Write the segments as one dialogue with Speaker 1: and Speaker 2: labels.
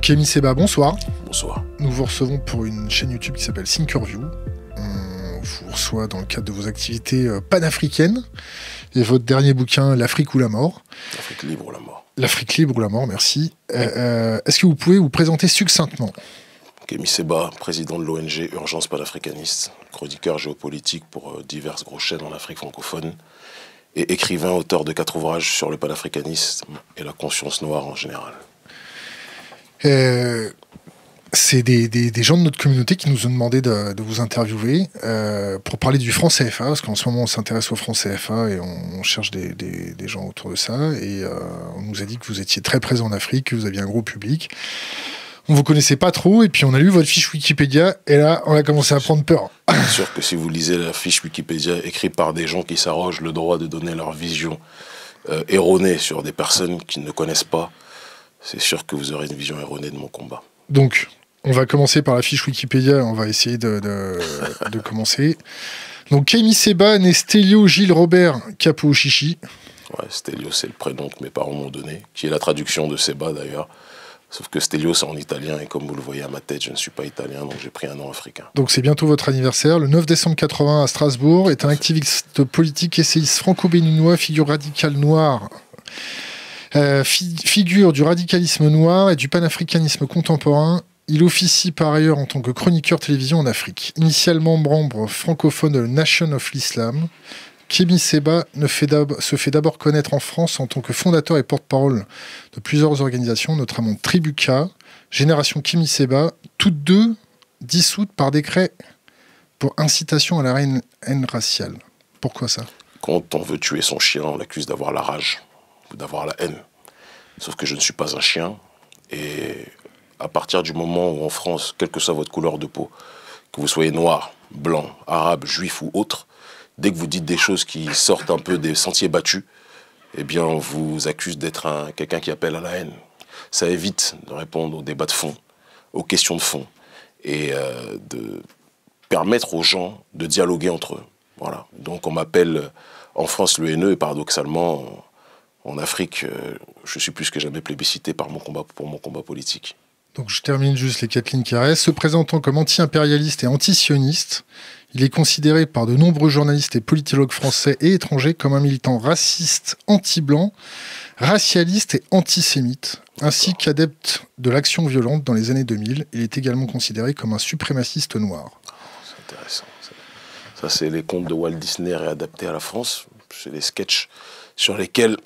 Speaker 1: Kémy Séba, bonsoir.
Speaker 2: Bonsoir.
Speaker 1: Nous vous recevons pour une chaîne YouTube qui s'appelle Thinkerview. On vous reçoit dans le cadre de vos activités panafricaines et votre dernier bouquin, L'Afrique ou la mort.
Speaker 2: L'Afrique libre ou la mort.
Speaker 1: L'Afrique libre ou la mort, merci. Est-ce que vous pouvez vous présenter succinctement?
Speaker 2: Kémy Séba, président de l'ONG Urgence panafricaniste, chroniqueur géopolitique pour diverses grosses chaînes en Afrique francophone et écrivain, auteur de 4 ouvrages sur le panafricanisme et la conscience noire en général.
Speaker 1: C'est des gens de notre communauté qui nous ont demandé de vous interviewer pour parler du franc CFA, parce qu'en ce moment on s'intéresse au franc CFA et on cherche des gens autour de ça, et on nous a dit que vous étiez très présent en Afrique, que vous aviez un gros public. On vous connaissait pas trop, et puis on a lu votre fiche Wikipédia, et là on a commencé à prendre peur.
Speaker 2: Bien sûr que si vous lisez la fiche Wikipédia écrite par des gens qui s'arrogent le droit de donner leur vision erronée sur des personnes qu'ils ne connaissent pas, c'est sûr que vous aurez une vision erronée de mon combat.
Speaker 1: Donc, on va commencer par la fiche Wikipédia, on va essayer de commencer. Donc, Kémy Séba, né Stélio Gilles Robert Capo-Chichi.
Speaker 2: Ouais, Stélio, c'est le prénom que mes parents m'ont donné, qui est la traduction de Séba d'ailleurs. Sauf que Stélio, c'est en italien, et comme vous le voyez à ma tête, je ne suis pas italien, donc j'ai pris un nom africain.
Speaker 1: Donc, c'est bientôt votre anniversaire. Le 9 décembre 80 à Strasbourg, est un activiste politique, essayiste franco-béninois, figure radicale noire. Figure du radicalisme noir et du panafricanisme contemporain. Il officie par ailleurs en tant que chroniqueur télévision en Afrique. Initialement membre francophone de la Nation of l'Islam, Kémy Séba se fait d'abord connaître en France en tant que fondateur et porte-parole de plusieurs organisations, notamment Tribuca, Génération Kémy Séba, toutes deux dissoutes par décret pour incitation à la haine raciale. Pourquoi ça?
Speaker 2: Quand on veut tuer son chien, on l'accuse d'avoir la rage ou d'avoir la haine. Sauf que je ne suis pas un chien, et à partir du moment où en France, quelle que soit votre couleur de peau, que vous soyez noir, blanc, arabe, juif ou autre, dès que vous dites des choses qui sortent un peu des sentiers battus, eh bien on vous accuse d'être quelqu'un qui appelle à la haine. Ça évite de répondre aux débats de fond, aux questions de fond, et de permettre aux gens de dialoguer entre eux. Voilà. Donc on m'appelle en France le haineux, et paradoxalement, en Afrique, je suis plus que jamais plébiscité pour mon combat politique.
Speaker 1: Donc je termine juste les 4 lignes qui restent. Se présentant comme anti-impérialiste et anti-sioniste, il est considéré par de nombreux journalistes et politologues français et étrangers comme un militant raciste, anti-blanc, racialiste et antisémite, ainsi qu'adepte de l'action violente dans les années 2000. Il est également considéré comme un suprémaciste noir.
Speaker 2: C'est intéressant. Ça, c'est les contes de Walt Disney réadaptés à la France. C'est des sketchs sur lesquels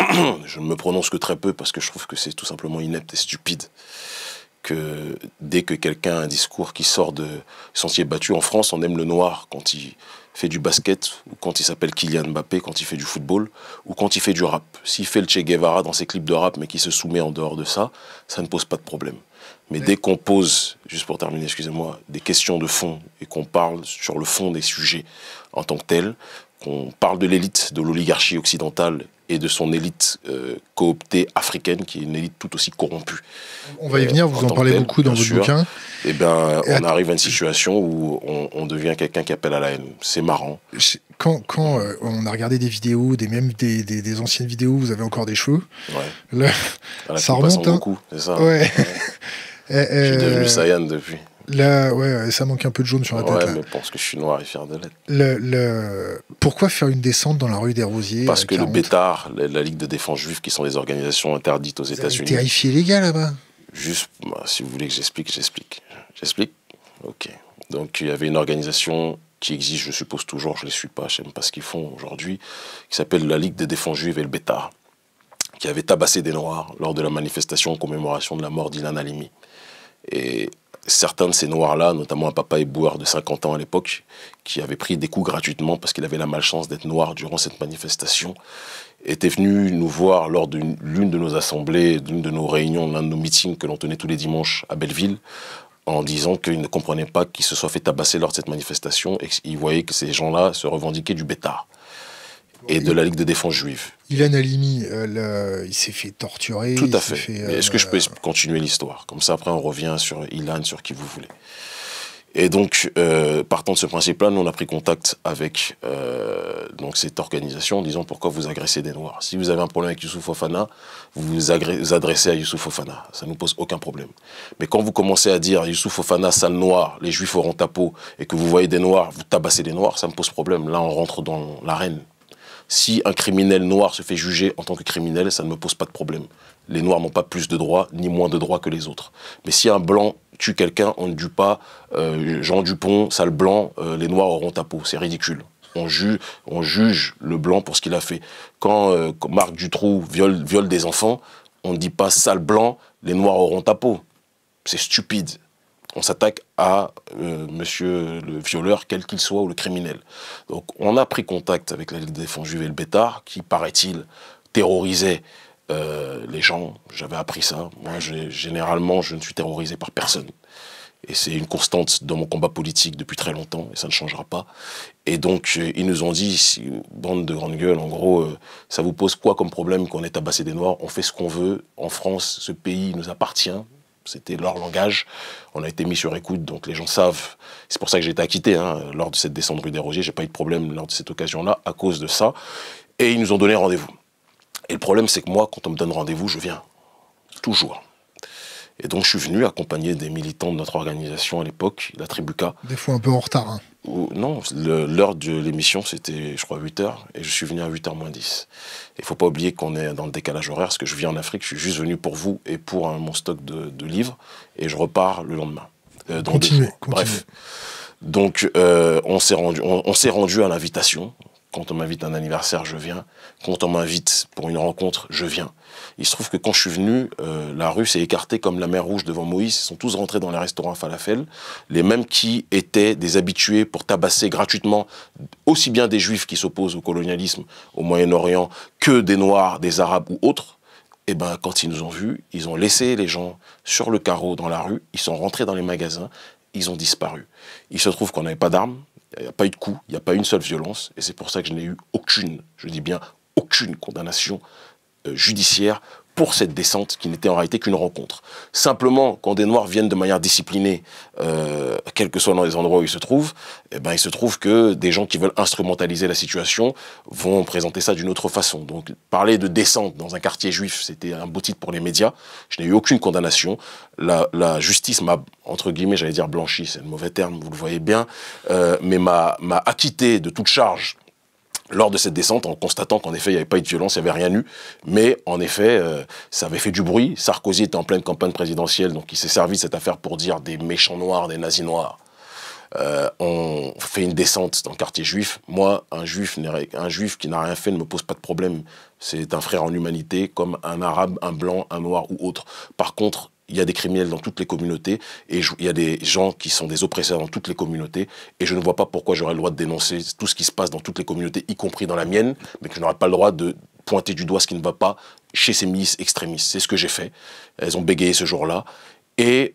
Speaker 2: je ne me prononce que très peu parce que je trouve que c'est tout simplement inepte et stupide. Que dès que quelqu'un a un discours qui sort de sentier battu, en France, on aime le noir quand il fait du basket, ou quand il s'appelle Kylian Mbappé, quand il fait du football, ou quand il fait du rap. S'il fait le Che Guevara dans ses clips de rap, mais qui se soumet en dehors de ça, ça ne pose pas de problème. Mais dès qu'on pose, juste pour terminer, excusez-moi, des questions de fond, et qu'on parle sur le fond des sujets en tant que tel, qu'on parle de l'élite de l'oligarchie occidentale et de son élite cooptée africaine, qui est une élite tout aussi corrompue. On
Speaker 1: va y venir, vous en parlez beaucoup dans votre bouquin.
Speaker 2: Eh bien, on arrive à une situation où on devient quelqu'un qui appelle à la haine. C'est marrant.
Speaker 1: Quand on a regardé des vidéos, même des anciennes vidéos, vous avez encore des cheveux.
Speaker 2: Ouais.
Speaker 1: Là, ça remonte.
Speaker 2: Beaucoup, c'est ça.
Speaker 1: Ouais.
Speaker 2: Je suis devenu Saiyan depuis.
Speaker 1: Là, ouais, ça manque un peu de jaune sur la tête.
Speaker 2: Ouais,
Speaker 1: là.
Speaker 2: mais parce que je suis noir et fier de l'être.
Speaker 1: Pourquoi faire une descente dans la rue des Rosiers?
Speaker 2: Parce que le Bétard, la Ligue de défense juive, qui sont des organisations interdites aux États-Unis.
Speaker 1: Terrifié les gars là-bas.
Speaker 2: Juste, si vous voulez que j'explique. J'explique? Ok. Donc il y avait une organisation qui existe, je suppose toujours, je ne les suis pas, je n'aime pas ce qu'ils font aujourd'hui, qui s'appelle la Ligue de défense juive et le Bétard, qui avait tabassé des Noirs lors de la manifestation en commémoration de la mort d'Ilan Halimi. Et certains de ces Noirs-là, notamment un papa éboueur de 50 ans à l'époque, qui avait pris des coups gratuitement parce qu'il avait la malchance d'être noir durant cette manifestation, était venu nous voir lors de l'une de nos assemblées, d'une de nos réunions, l'un de nos meetings que l'on tenait tous les dimanches à Belleville, en disant qu'il ne comprenait pas qu'il se soit fait tabasser lors de cette manifestation et qu'il voyait que ces gens-là se revendiquaient du Bétard et de la Ligue de défense juive.
Speaker 1: Ilan Halimi, il s'est fait torturer.
Speaker 2: Tout à fait. Est-ce que je peux continuer l'histoire? Comme ça, après, on revient sur Ilan, sur qui vous voulez. Et donc, partant de ce principe-là, nous, on a pris contact avec donc cette organisation en disant pourquoi vous agressez des Noirs. Si vous avez un problème avec Youssouf Fofana, vous vous adressez à Youssouf Fofana. Ça ne nous pose aucun problème. Mais quand vous commencez à dire Youssouf Fofana, sale noir, les Juifs auront ta peau, et que vous voyez des Noirs, vous tabassez des Noirs, ça me pose problème. Là, on rentre dans l'arène. Si un criminel noir se fait juger en tant que criminel, ça ne me pose pas de problème. Les Noirs n'ont pas plus de droits, ni moins de droits que les autres. Mais si un Blanc tue quelqu'un, on ne dit pas Jean Dupont, sale Blanc, les Noirs auront ta peau. C'est ridicule. On juge le Blanc pour ce qu'il a fait. Quand Marc Dutroux viole des enfants, on ne dit pas sale Blanc, les Noirs auront ta peau. C'est stupide. On s'attaque à monsieur le violeur, quel qu'il soit, ou le criminel. Donc on a pris contact avec la Ligue des défense juive et le Bétard, qui, paraît-il, terrorisait les gens. J'avais appris ça. Moi, généralement, je ne suis terrorisé par personne. Et c'est une constante dans mon combat politique depuis très longtemps, et ça ne changera pas. Et donc, ils nous ont dit, bande de grandes gueules, en gros, ça vous pose quoi comme problème qu'on ait tabassé des Noirs? On fait ce qu'on veut. En France, ce pays nous appartient. C'était leur langage. On a été mis sur écoute, donc les gens savent. C'est pour ça que j'ai été acquitté lors de cette descente rue des Rosiers. J'ai pas eu de problème lors de cette occasion-là à cause de ça. Et ils nous ont donné rendez-vous. Et le problème, c'est que moi, quand on me donne rendez-vous, je viens. Toujours. Et donc, je suis venu accompagner des militants de notre organisation à l'époque, la Tribuca.
Speaker 1: Des fois un peu en retard. Hein.
Speaker 2: Non, l'heure de l'émission, c'était, je crois, 8h, et je suis venu à 8h moins 10. Il ne faut pas oublier qu'on est dans le décalage horaire, parce que je vis en Afrique, je suis juste venu pour vous et pour mon stock de livres, et je repars le lendemain.
Speaker 1: Continuez.
Speaker 2: Bref. Donc, on s'est rendu à l'invitation. Quand on m'invite à un anniversaire, je viens. Quand on m'invite pour une rencontre, je viens. Il se trouve que quand je suis venu, la rue s'est écartée comme la mer Rouge devant Moïse. Ils sont tous rentrés dans les restaurants falafel. Les mêmes qui étaient des habitués pour tabasser gratuitement aussi bien des Juifs qui s'opposent au colonialisme au Moyen-Orient que des Noirs, des Arabes ou autres. Et ben, quand ils nous ont vus, ils ont laissé les gens sur le carreau dans la rue. Ils sont rentrés dans les magasins. Ils ont disparu. Il se trouve qu'on n'avait pas d'armes. Il n'y a pas eu de coup, il n'y a pas eu une seule violence, et c'est pour ça que je n'ai eu aucune, je dis bien aucune condamnation judiciaire pour cette descente qui n'était en réalité qu'une rencontre. Simplement, quand des Noirs viennent de manière disciplinée, quels que soient dans les endroits où ils se trouvent, eh ben, il se trouve que des gens qui veulent instrumentaliser la situation vont présenter ça d'une autre façon. Donc, parler de descente dans un quartier juif, c'était un beau titre pour les médias. Je n'ai eu aucune condamnation. La justice m'a, entre guillemets, j'allais dire blanchi, c'est le mauvais terme, vous le voyez bien, mais m'a acquitté de toute charge lors de cette descente, en constatant qu'en effet, il n'y avait pas eu de violence, il n'y avait rien eu. Mais en effet, ça avait fait du bruit. Sarkozy était en pleine campagne présidentielle, donc il s'est servi de cette affaire pour dire des méchants noirs, des nazis noirs. On fait une descente dans le quartier juif. Moi, un juif qui n'a rien fait ne me pose pas de problème. C'est un frère en humanité, comme un arabe, un blanc, un noir ou autre. Par contre, il y a des criminels dans toutes les communautés et il y a des gens qui sont des oppresseurs dans toutes les communautés et je ne vois pas pourquoi j'aurais le droit de dénoncer tout ce qui se passe dans toutes les communautés, y compris dans la mienne, mais que je n'aurais pas le droit de pointer du doigt ce qui ne va pas chez ces milices extrémistes. C'est ce que j'ai fait. Elles ont bégayé ce jour-là et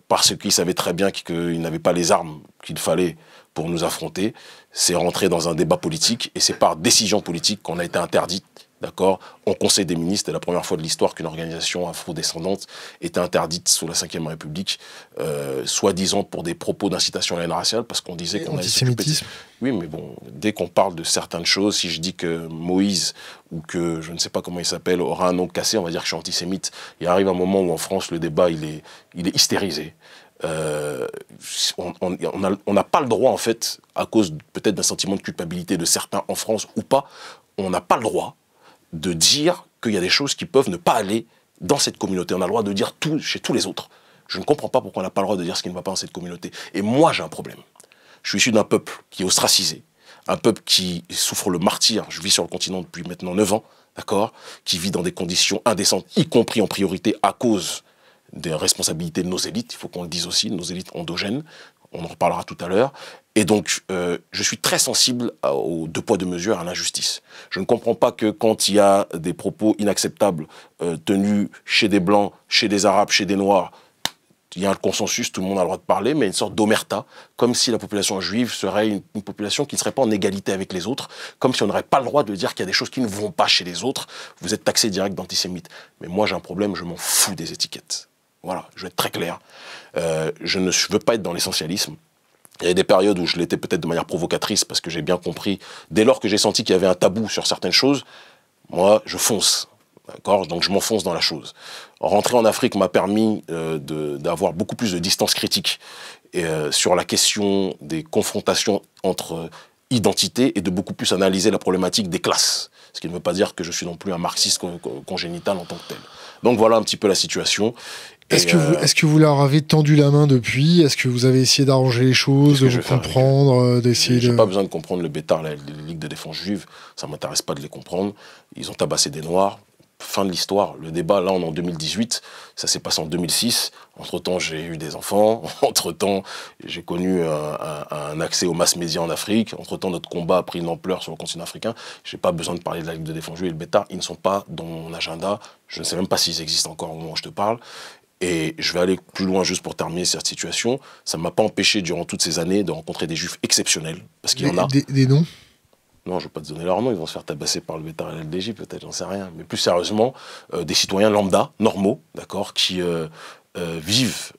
Speaker 2: parce qu'ils savaient très bien qu'ils n'avaient pas les armes qu'il fallait pour nous affronter, c'est rentré dans un débat politique et c'est par décision politique qu'on a été interdit. D'accord, au Conseil des ministres, c'est la première fois de l'histoire qu'une organisation afro-descendante était interdite sous la Ve République, soi-disant pour des propos d'incitation à la haine raciale, parce qu'on disait qu'on
Speaker 1: antisémitisme.
Speaker 2: Oui, mais bon, dès qu'on parle de certaines choses, si je dis que Moïse, ou que je ne sais pas comment il s'appelle, aura un nom cassé, on va dire que je suis antisémite. Il arrive un moment où en France, le débat, il est hystérisé. On n'a pas le droit, en fait, à cause peut-être d'un sentiment de culpabilité de certains en France ou pas, on n'a pas le droit de dire qu'il y a des choses qui peuvent ne pas aller dans cette communauté. On a le droit de dire tout chez tous les autres. Je ne comprends pas pourquoi on n'a pas le droit de dire ce qui ne va pas dans cette communauté. Et moi, j'ai un problème. Je suis issu d'un peuple qui est ostracisé, un peuple qui souffre le martyre. Je vis sur le continent depuis maintenant 9 ans, d'accord, qui vit dans des conditions indécentes, y compris en priorité à cause des responsabilités de nos élites. Il faut qu'on le dise aussi, nos élites endogènes. On en reparlera tout à l'heure. Et donc, je suis très sensible aux deux poids, deux mesures, à l'injustice. Je ne comprends pas que quand il y a des propos inacceptables tenus chez des Blancs, chez des Arabes, chez des Noirs, il y a un consensus, tout le monde a le droit de parler, mais une sorte d'omerta, comme si la population juive serait une population qui ne serait pas en égalité avec les autres, comme si on n'aurait pas le droit de dire qu'il y a des choses qui ne vont pas chez les autres. Vous êtes taxé direct d'antisémite. Mais moi, j'ai un problème, je m'en fous des étiquettes. Voilà, je vais être très clair. Je ne veux pas être dans l'essentialisme. Il y a des périodes où je l'étais peut-être de manière provocatrice parce que j'ai bien compris, dès lors que j'ai senti qu'il y avait un tabou sur certaines choses, moi, je fonce. D'accord, donc je m'enfonce dans la chose. Rentrer en Afrique m'a permis d'avoir beaucoup plus de distance critique sur la question des confrontations entre identités et de beaucoup plus analyser la problématique des classes. Ce qui ne veut pas dire que je suis non plus un marxiste congénital en tant que tel. Donc voilà un petit peu la situation.
Speaker 1: Est-ce que vous leur avez tendu la main depuis? Est-ce que vous avez essayé d'arranger les choses, de vous comprendre, d'essayer de...
Speaker 2: J'ai pas besoin de comprendre le Bétar, la Ligue de défense juive, ça m'intéresse pas de les comprendre. Ils ont tabassé des Noirs. Fin de l'histoire. Le débat, là, on est en 2018. Ça s'est passé en 2006. Entre-temps, j'ai eu des enfants. Entre-temps, j'ai connu un accès aux mass médias en Afrique. Entre-temps, notre combat a pris une ampleur sur le continent africain. J'ai pas besoin de parler de la Ligue de défense juive et le Bétar. Ils ne sont pas dans mon agenda. Je ne sais même pas s'ils existent encore au moment où je te parle. Et je vais aller plus loin juste pour terminer cette situation. Ça ne m'a pas empêché, durant toutes ces années, de rencontrer des juifs exceptionnels. Parce qu'il y en a.
Speaker 1: Des noms?
Speaker 2: Non, je ne vais pas te donner leur nom, ils vont se faire tabasser par le Bétar et l'LDJ, peut-être, j'en sais rien. Mais plus sérieusement, des citoyens lambda, normaux, d'accord, qui vivent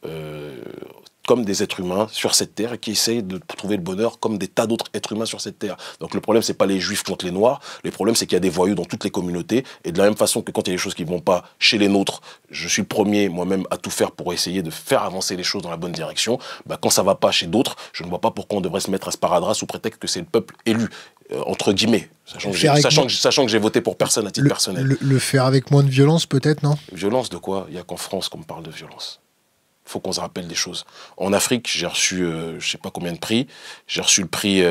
Speaker 2: comme des êtres humains sur cette terre et qui essayent de trouver le bonheur comme des tas d'autres êtres humains sur cette terre. Donc le problème, c'est pas les juifs contre les noirs, le problème, c'est qu'il y a des voyous dans toutes les communautés, et de la même façon que quand il y a des choses qui ne vont pas chez les nôtres, je suis le premier, moi-même, à tout faire pour essayer de faire avancer les choses dans la bonne direction. Bah, quand ça va pas chez d'autres, je ne vois pas pourquoi on devrait se mettre un sparadrap sous prétexte que c'est le peuple élu. Entre guillemets, sachant que j'ai voté pour personne à titre personnel.
Speaker 1: Le faire avec moins de violence, peut-être, non?
Speaker 2: Violence de quoi? Il n'y a qu'en France qu'on me parle de violence. Il faut qu'on se rappelle des choses. En Afrique, j'ai reçu, je ne sais pas combien de prix. J'ai reçu le prix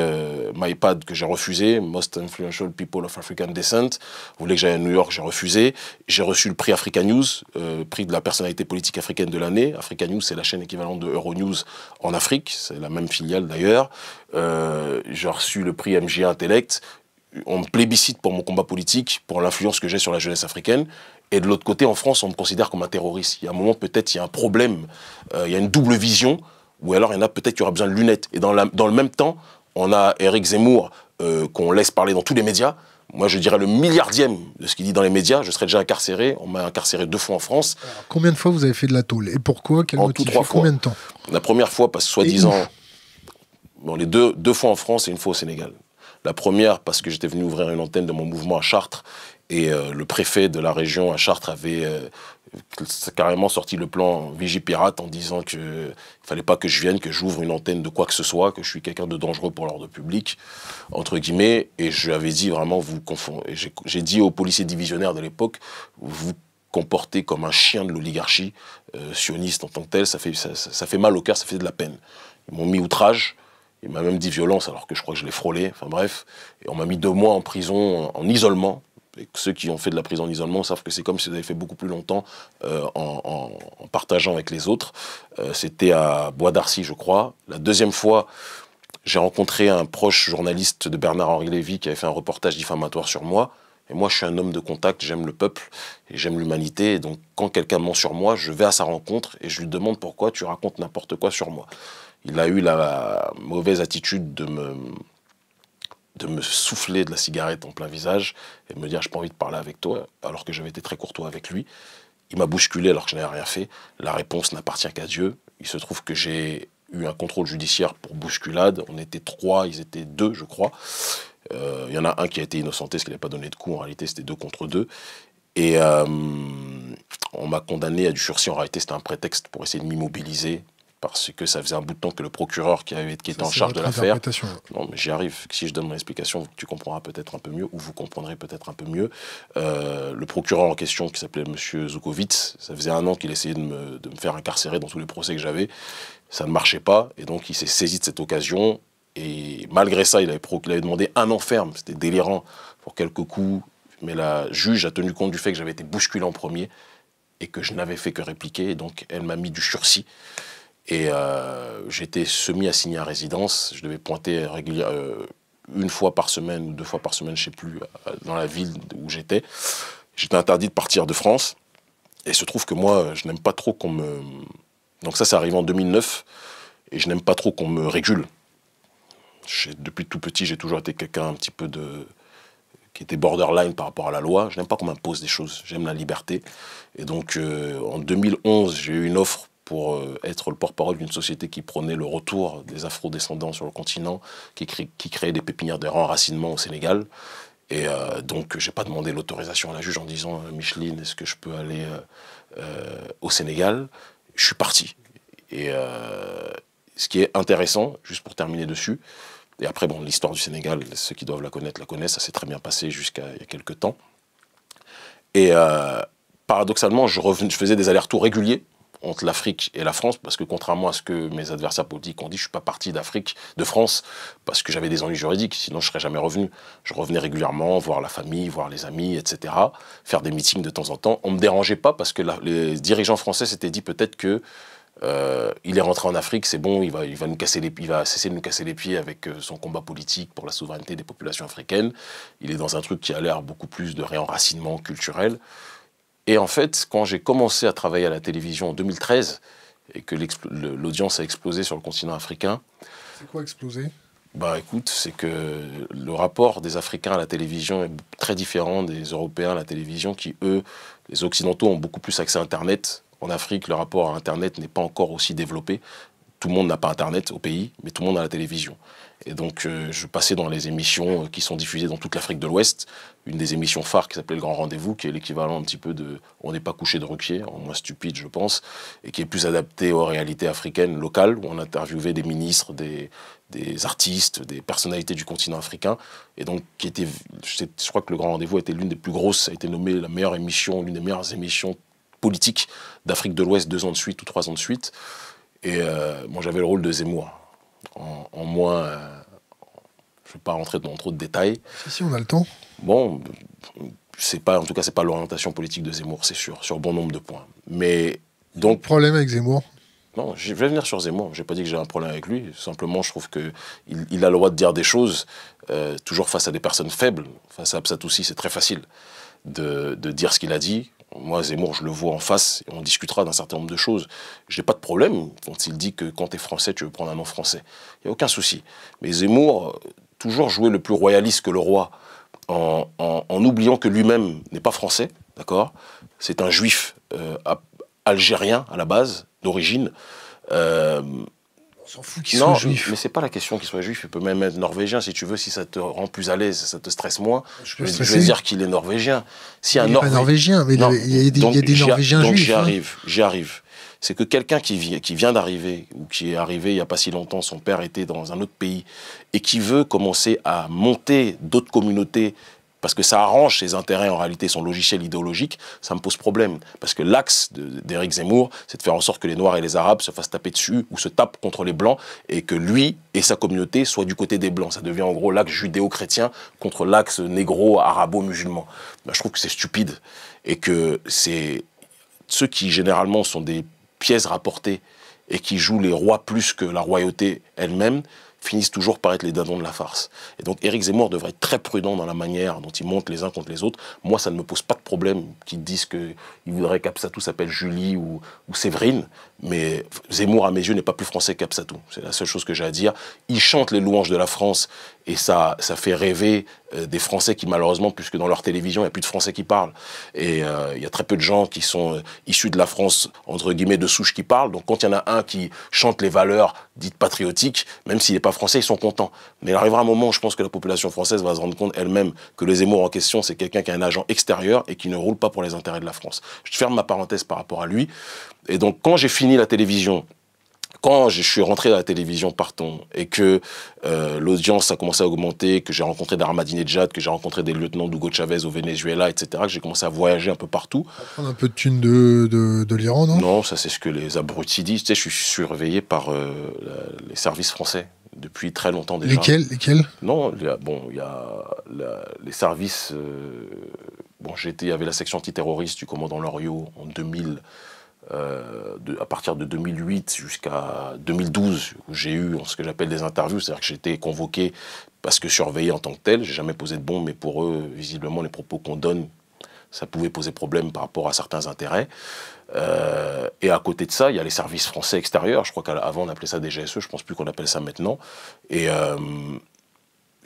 Speaker 2: MyPad que j'ai refusé, Most Influential People of African Descent. Vous voulez que j'aille à New York, j'ai refusé. J'ai reçu le prix Africa News, prix de la personnalité politique africaine de l'année. Africa News, c'est la chaîne équivalente de Euronews en Afrique. C'est la même filiale d'ailleurs. J'ai reçu le prix MJ Intellect. On me plébiscite pour mon combat politique, pour l'influence que j'ai sur la jeunesse africaine. Et de l'autre côté, en France, on me considère comme un terroriste. Il y a un moment, peut-être, il y a un problème. Il y a une double vision, ou alors il y en a peut-être qui aura besoin de lunettes. Et dans le même temps, on a Éric Zemmour, qu'on laisse parler dans tous les médias. Moi, je dirais le milliardième de ce qu'il dit dans les médias. Je serais déjà incarcéré. On m'a incarcéré 2 fois en France.
Speaker 1: Alors, combien de fois vous avez fait de la tôle? Et pourquoi? Quel motif?
Speaker 2: 3 fois.
Speaker 1: Combien de temps?
Speaker 2: La première fois, parce que soi-disant... Bon, les deux fois en France et 1 fois au Sénégal. La première, parce que j'étais venu ouvrir une antenne de mon mouvement à Chartres, et le préfet de la région à Chartres avait carrément sorti le plan Vigipirate en disant qu'il ne fallait pas que je vienne, que j'ouvre une antenne de quoi que ce soit, que je suis quelqu'un de dangereux pour l'ordre public, entre guillemets. Et je lui avais dit vraiment, vous confondez. J'ai dit aux policiers divisionnaires de l'époque, vous comportez comme un chien de l'oligarchie sioniste en tant que tel, ça fait mal au cœur, ça fait de la peine. Ils m'ont mis outrage. Il m'a même dit violence, alors que je crois que je l'ai frôlé. Enfin bref, et on m'a mis 2 mois en prison, en isolement. Et ceux qui ont fait de la prison en isolement savent que c'est comme si vous avez fait beaucoup plus longtemps en partageant avec les autres. C'était à Bois d'Arcy, je crois. La deuxième fois, j'ai rencontré un proche journaliste de Bernard-Henri Lévy qui avait fait un reportage diffamatoire sur moi. Et moi, je suis un homme de contact, j'aime le peuple et j'aime l'humanité. Et donc, quand quelqu'un ment sur moi, je vais à sa rencontre et je lui demande pourquoi tu racontes n'importe quoi sur moi. Il a eu la mauvaise attitude de me souffler de la cigarette en plein visage et de me dire « j'ai pas envie de parler avec toi », alors que j'avais été très courtois avec lui. Il m'a bousculé alors que je n'avais rien fait. La réponse n'appartient qu'à Dieu. Il se trouve que j'ai eu un contrôle judiciaire pour bousculade. On était 3, ils étaient 2, je crois. Il y en a un qui a été innocenté parce qu'il n'avait pas donné de coup. En réalité, c'était 2 contre 2. Et on m'a condamné à du sursis. En réalité, c'était un prétexte pour essayer de m'immobiliser, parce que ça faisait un bout de temps que le procureur qui était en charge de l'affaire... Non, mais j'y arrive. Si je donne mon explication, tu comprendras peut-être un peu mieux, ou vous comprendrez peut-être un peu mieux. Le procureur en question, qui s'appelait M. Zoukowitz, ça faisait 1 an qu'il essayait de me faire incarcérer dans tous les procès que j'avais. Ça ne marchait pas, et donc il s'est saisi de cette occasion. Et malgré ça, il avait demandé 1 an ferme. C'était délirant pour quelques coups. Mais la juge a tenu compte du fait que j'avais été bousculé en premier et que je n'avais fait que répliquer. Et donc, elle m'a mis du sursis. Et j'étais semi assigné à résidence. Je devais pointer régulièrement 1 fois par semaine ou 2 fois par semaine, je ne sais plus, dans la ville où j'étais. J'étais interdit de partir de France. Et il se trouve que moi, je n'aime pas trop qu'on me... Donc ça arrivé en 2009. Et je n'aime pas trop qu'on me régule. Depuis tout petit, j'ai toujours été quelqu'un un petit peu qui était borderline par rapport à la loi. Je n'aime pas qu'on m'impose des choses, j'aime la liberté. Et donc en 2011, j'ai eu une offre pour être le porte-parole d'une société qui prônait le retour des afro-descendants sur le continent, qui créait des pépinières de réenracinement au Sénégal. Et donc, j'ai pas demandé l'autorisation à la juge en disant Micheline, est-ce que je peux aller au Sénégal? Je suis parti. Et ce qui est intéressant, juste pour terminer dessus, et après, bon, l'histoire du Sénégal, ceux qui doivent la connaissent, ça s'est très bien passé jusqu'à il y a quelques temps. Et paradoxalement, je faisais des allers-retours réguliers entre l'Afrique et la France, parce que contrairement à ce que mes adversaires politiques ont dit, je ne suis pas parti de France, parce que j'avais des ennuis juridiques, sinon je ne serais jamais revenu. Je revenais régulièrement, voir la famille, voir les amis, etc., faire des meetings de temps en temps. On ne me dérangeait pas, parce que les dirigeants français s'étaient dit peut-être que il est rentré en Afrique, c'est bon, il va cesser de nous casser les pieds avec son combat politique pour la souveraineté des populations africaines. Il est dans un truc qui a l'air beaucoup plus de réenracinement culturel. Et en fait, quand j'ai commencé à travailler à la télévision en 2013 et que l'audience a explosé sur le continent africain...
Speaker 1: C'est quoi exploser?
Speaker 2: Bah écoute, c'est que le rapport des Africains à la télévision est très différent des Européens à la télévision qui, eux, les Occidentaux ont beaucoup plus accès à Internet. En Afrique, le rapport à Internet n'est pas encore aussi développé. Tout le monde n'a pas Internet au pays, mais tout le monde a la télévision. Et donc, je passais dans les émissions qui sont diffusées dans toute l'Afrique de l'Ouest. Une des émissions phares qui s'appelait Le Grand Rendez-vous, qui est l'équivalent un petit peu de On n'est pas couché de Ruquier, en moins stupide, je pense, et qui est plus adapté aux réalités africaines locales, où on interviewait des ministres, des artistes, des personnalités du continent africain. Et donc, je crois que Le Grand Rendez-vous a été l'une des plus grosses, ça a été nommé la meilleure émission, l'une des meilleures émissions politiques d'Afrique de l'Ouest 2 ans de suite ou 3 ans de suite. Et moi, j'avais le rôle de Zemmour. En moins, je ne vais pas rentrer dans trop de détails.
Speaker 1: Si, on a le temps.
Speaker 2: Bon, en tout cas, c'est pas l'orientation politique de Zemmour, c'est sûr, sur bon nombre de points. Mais donc,
Speaker 1: problème avec Zemmour?
Speaker 2: Non, je vais venir sur Zemmour. Je n'ai pas dit que j'ai un problème avec lui. Simplement, je trouve qu'il a le droit de dire des choses, toujours face à des personnes faibles. Face à Absatoussi, c'est très facile de dire ce qu'il a dit. Moi, Zemmour, je le vois en face et on discutera d'un certain nombre de choses. Je n'ai pas de problème quand il dit que quand tu es français, tu veux prendre un nom français. Il n'y a aucun souci. Mais Zemmour, toujours jouer le plus royaliste que le roi, en oubliant que lui-même n'est pas français, d'accord? C'est un juif algérien à la base, d'origine.
Speaker 1: On s'en fout qu'il soit juif.
Speaker 2: Mais c'est pas la question qu'il soit juif, il peut même être norvégien si tu veux, si ça te rend plus à l'aise, ça te stresse moins. Je vais dire qu'il est norvégien.
Speaker 1: Il n'est pas norvégien, mais il y a des Norvégiens juifs.
Speaker 2: J'y arrive. C'est que quelqu'un qui vient d'arriver, ou qui est arrivé il n'y a pas si longtemps, son père était dans un autre pays, et qui veut commencer à monter d'autres communautés, parce que ça arrange ses intérêts, en réalité, son logiciel idéologique, ça me pose problème. Parce que l'axe d'Éric Zemmour, c'est de faire en sorte que les Noirs et les Arabes se fassent taper dessus ou se tapent contre les Blancs et que lui et sa communauté soient du côté des Blancs. Ça devient en gros l'axe judéo-chrétien contre l'axe négro-arabo-musulman. Ben, je trouve que c'est stupide et que c'est ceux qui, généralement, sont des pièces rapportées et qui jouent les rois plus que la royauté elle-même, finissent toujours par être les dindons de la farce. Et donc Éric Zemmour devrait être très prudent dans la manière dont il monte les uns contre les autres. Moi, ça ne me pose pas de problème qu'ils disent qu'il voudrait qu'Absatou s'appelle Julie ou Séverine, mais Zemmour, à mes yeux, n'est pas plus français qu'Absatou. C'est la seule chose que j'ai à dire. Il chante les louanges de la France et ça fait rêver des Français qui, malheureusement, puisque dans leur télévision, il n'y a plus de Français qui parlent. Et il y a très peu de gens qui sont issus de la France, entre guillemets, de souche qui parlent. Donc quand il y en a un qui chante les valeurs dites patriotiques, même s'il n'est pas français, ils sont contents. Mais il arrivera un moment où je pense que la population française va se rendre compte elle-même que le Zemmour en question, c'est quelqu'un qui est un agent extérieur et qui ne roule pas pour les intérêts de la France. Je ferme ma parenthèse par rapport à lui. Et donc quand j'ai fini la télévision, quand je suis rentré à la télévision, partons, et que l'audience a commencé à augmenter, que j'ai rencontré d'Ahmadinejad, que j'ai rencontré des lieutenants d'Hugo Chavez au Venezuela, etc., que j'ai commencé à voyager un peu partout.
Speaker 1: Prendre un peu de thunes de l'Iran, non?
Speaker 2: Non, ça c'est ce que les abrutis disent. Tu sais, je suis surveillé par les services français depuis très longtemps déjà.
Speaker 1: Lesquels? Non,
Speaker 2: il y a les services... il y avait la section antiterroriste du commandant Loriot en 2000... à partir de 2008 jusqu'à 2012, où j'ai eu ce que j'appelle des interviews, c'est-à-dire que j'ai été convoqué parce que surveillé en tant que tel. J'ai jamais posé de bombe, mais pour eux, visiblement, les propos qu'on donne, ça pouvait poser problème par rapport à certains intérêts. Et à côté de ça, il y a les services français extérieurs. Je crois qu'avant, on appelait ça des GSE, je ne pense plus qu'on appelle ça maintenant. Et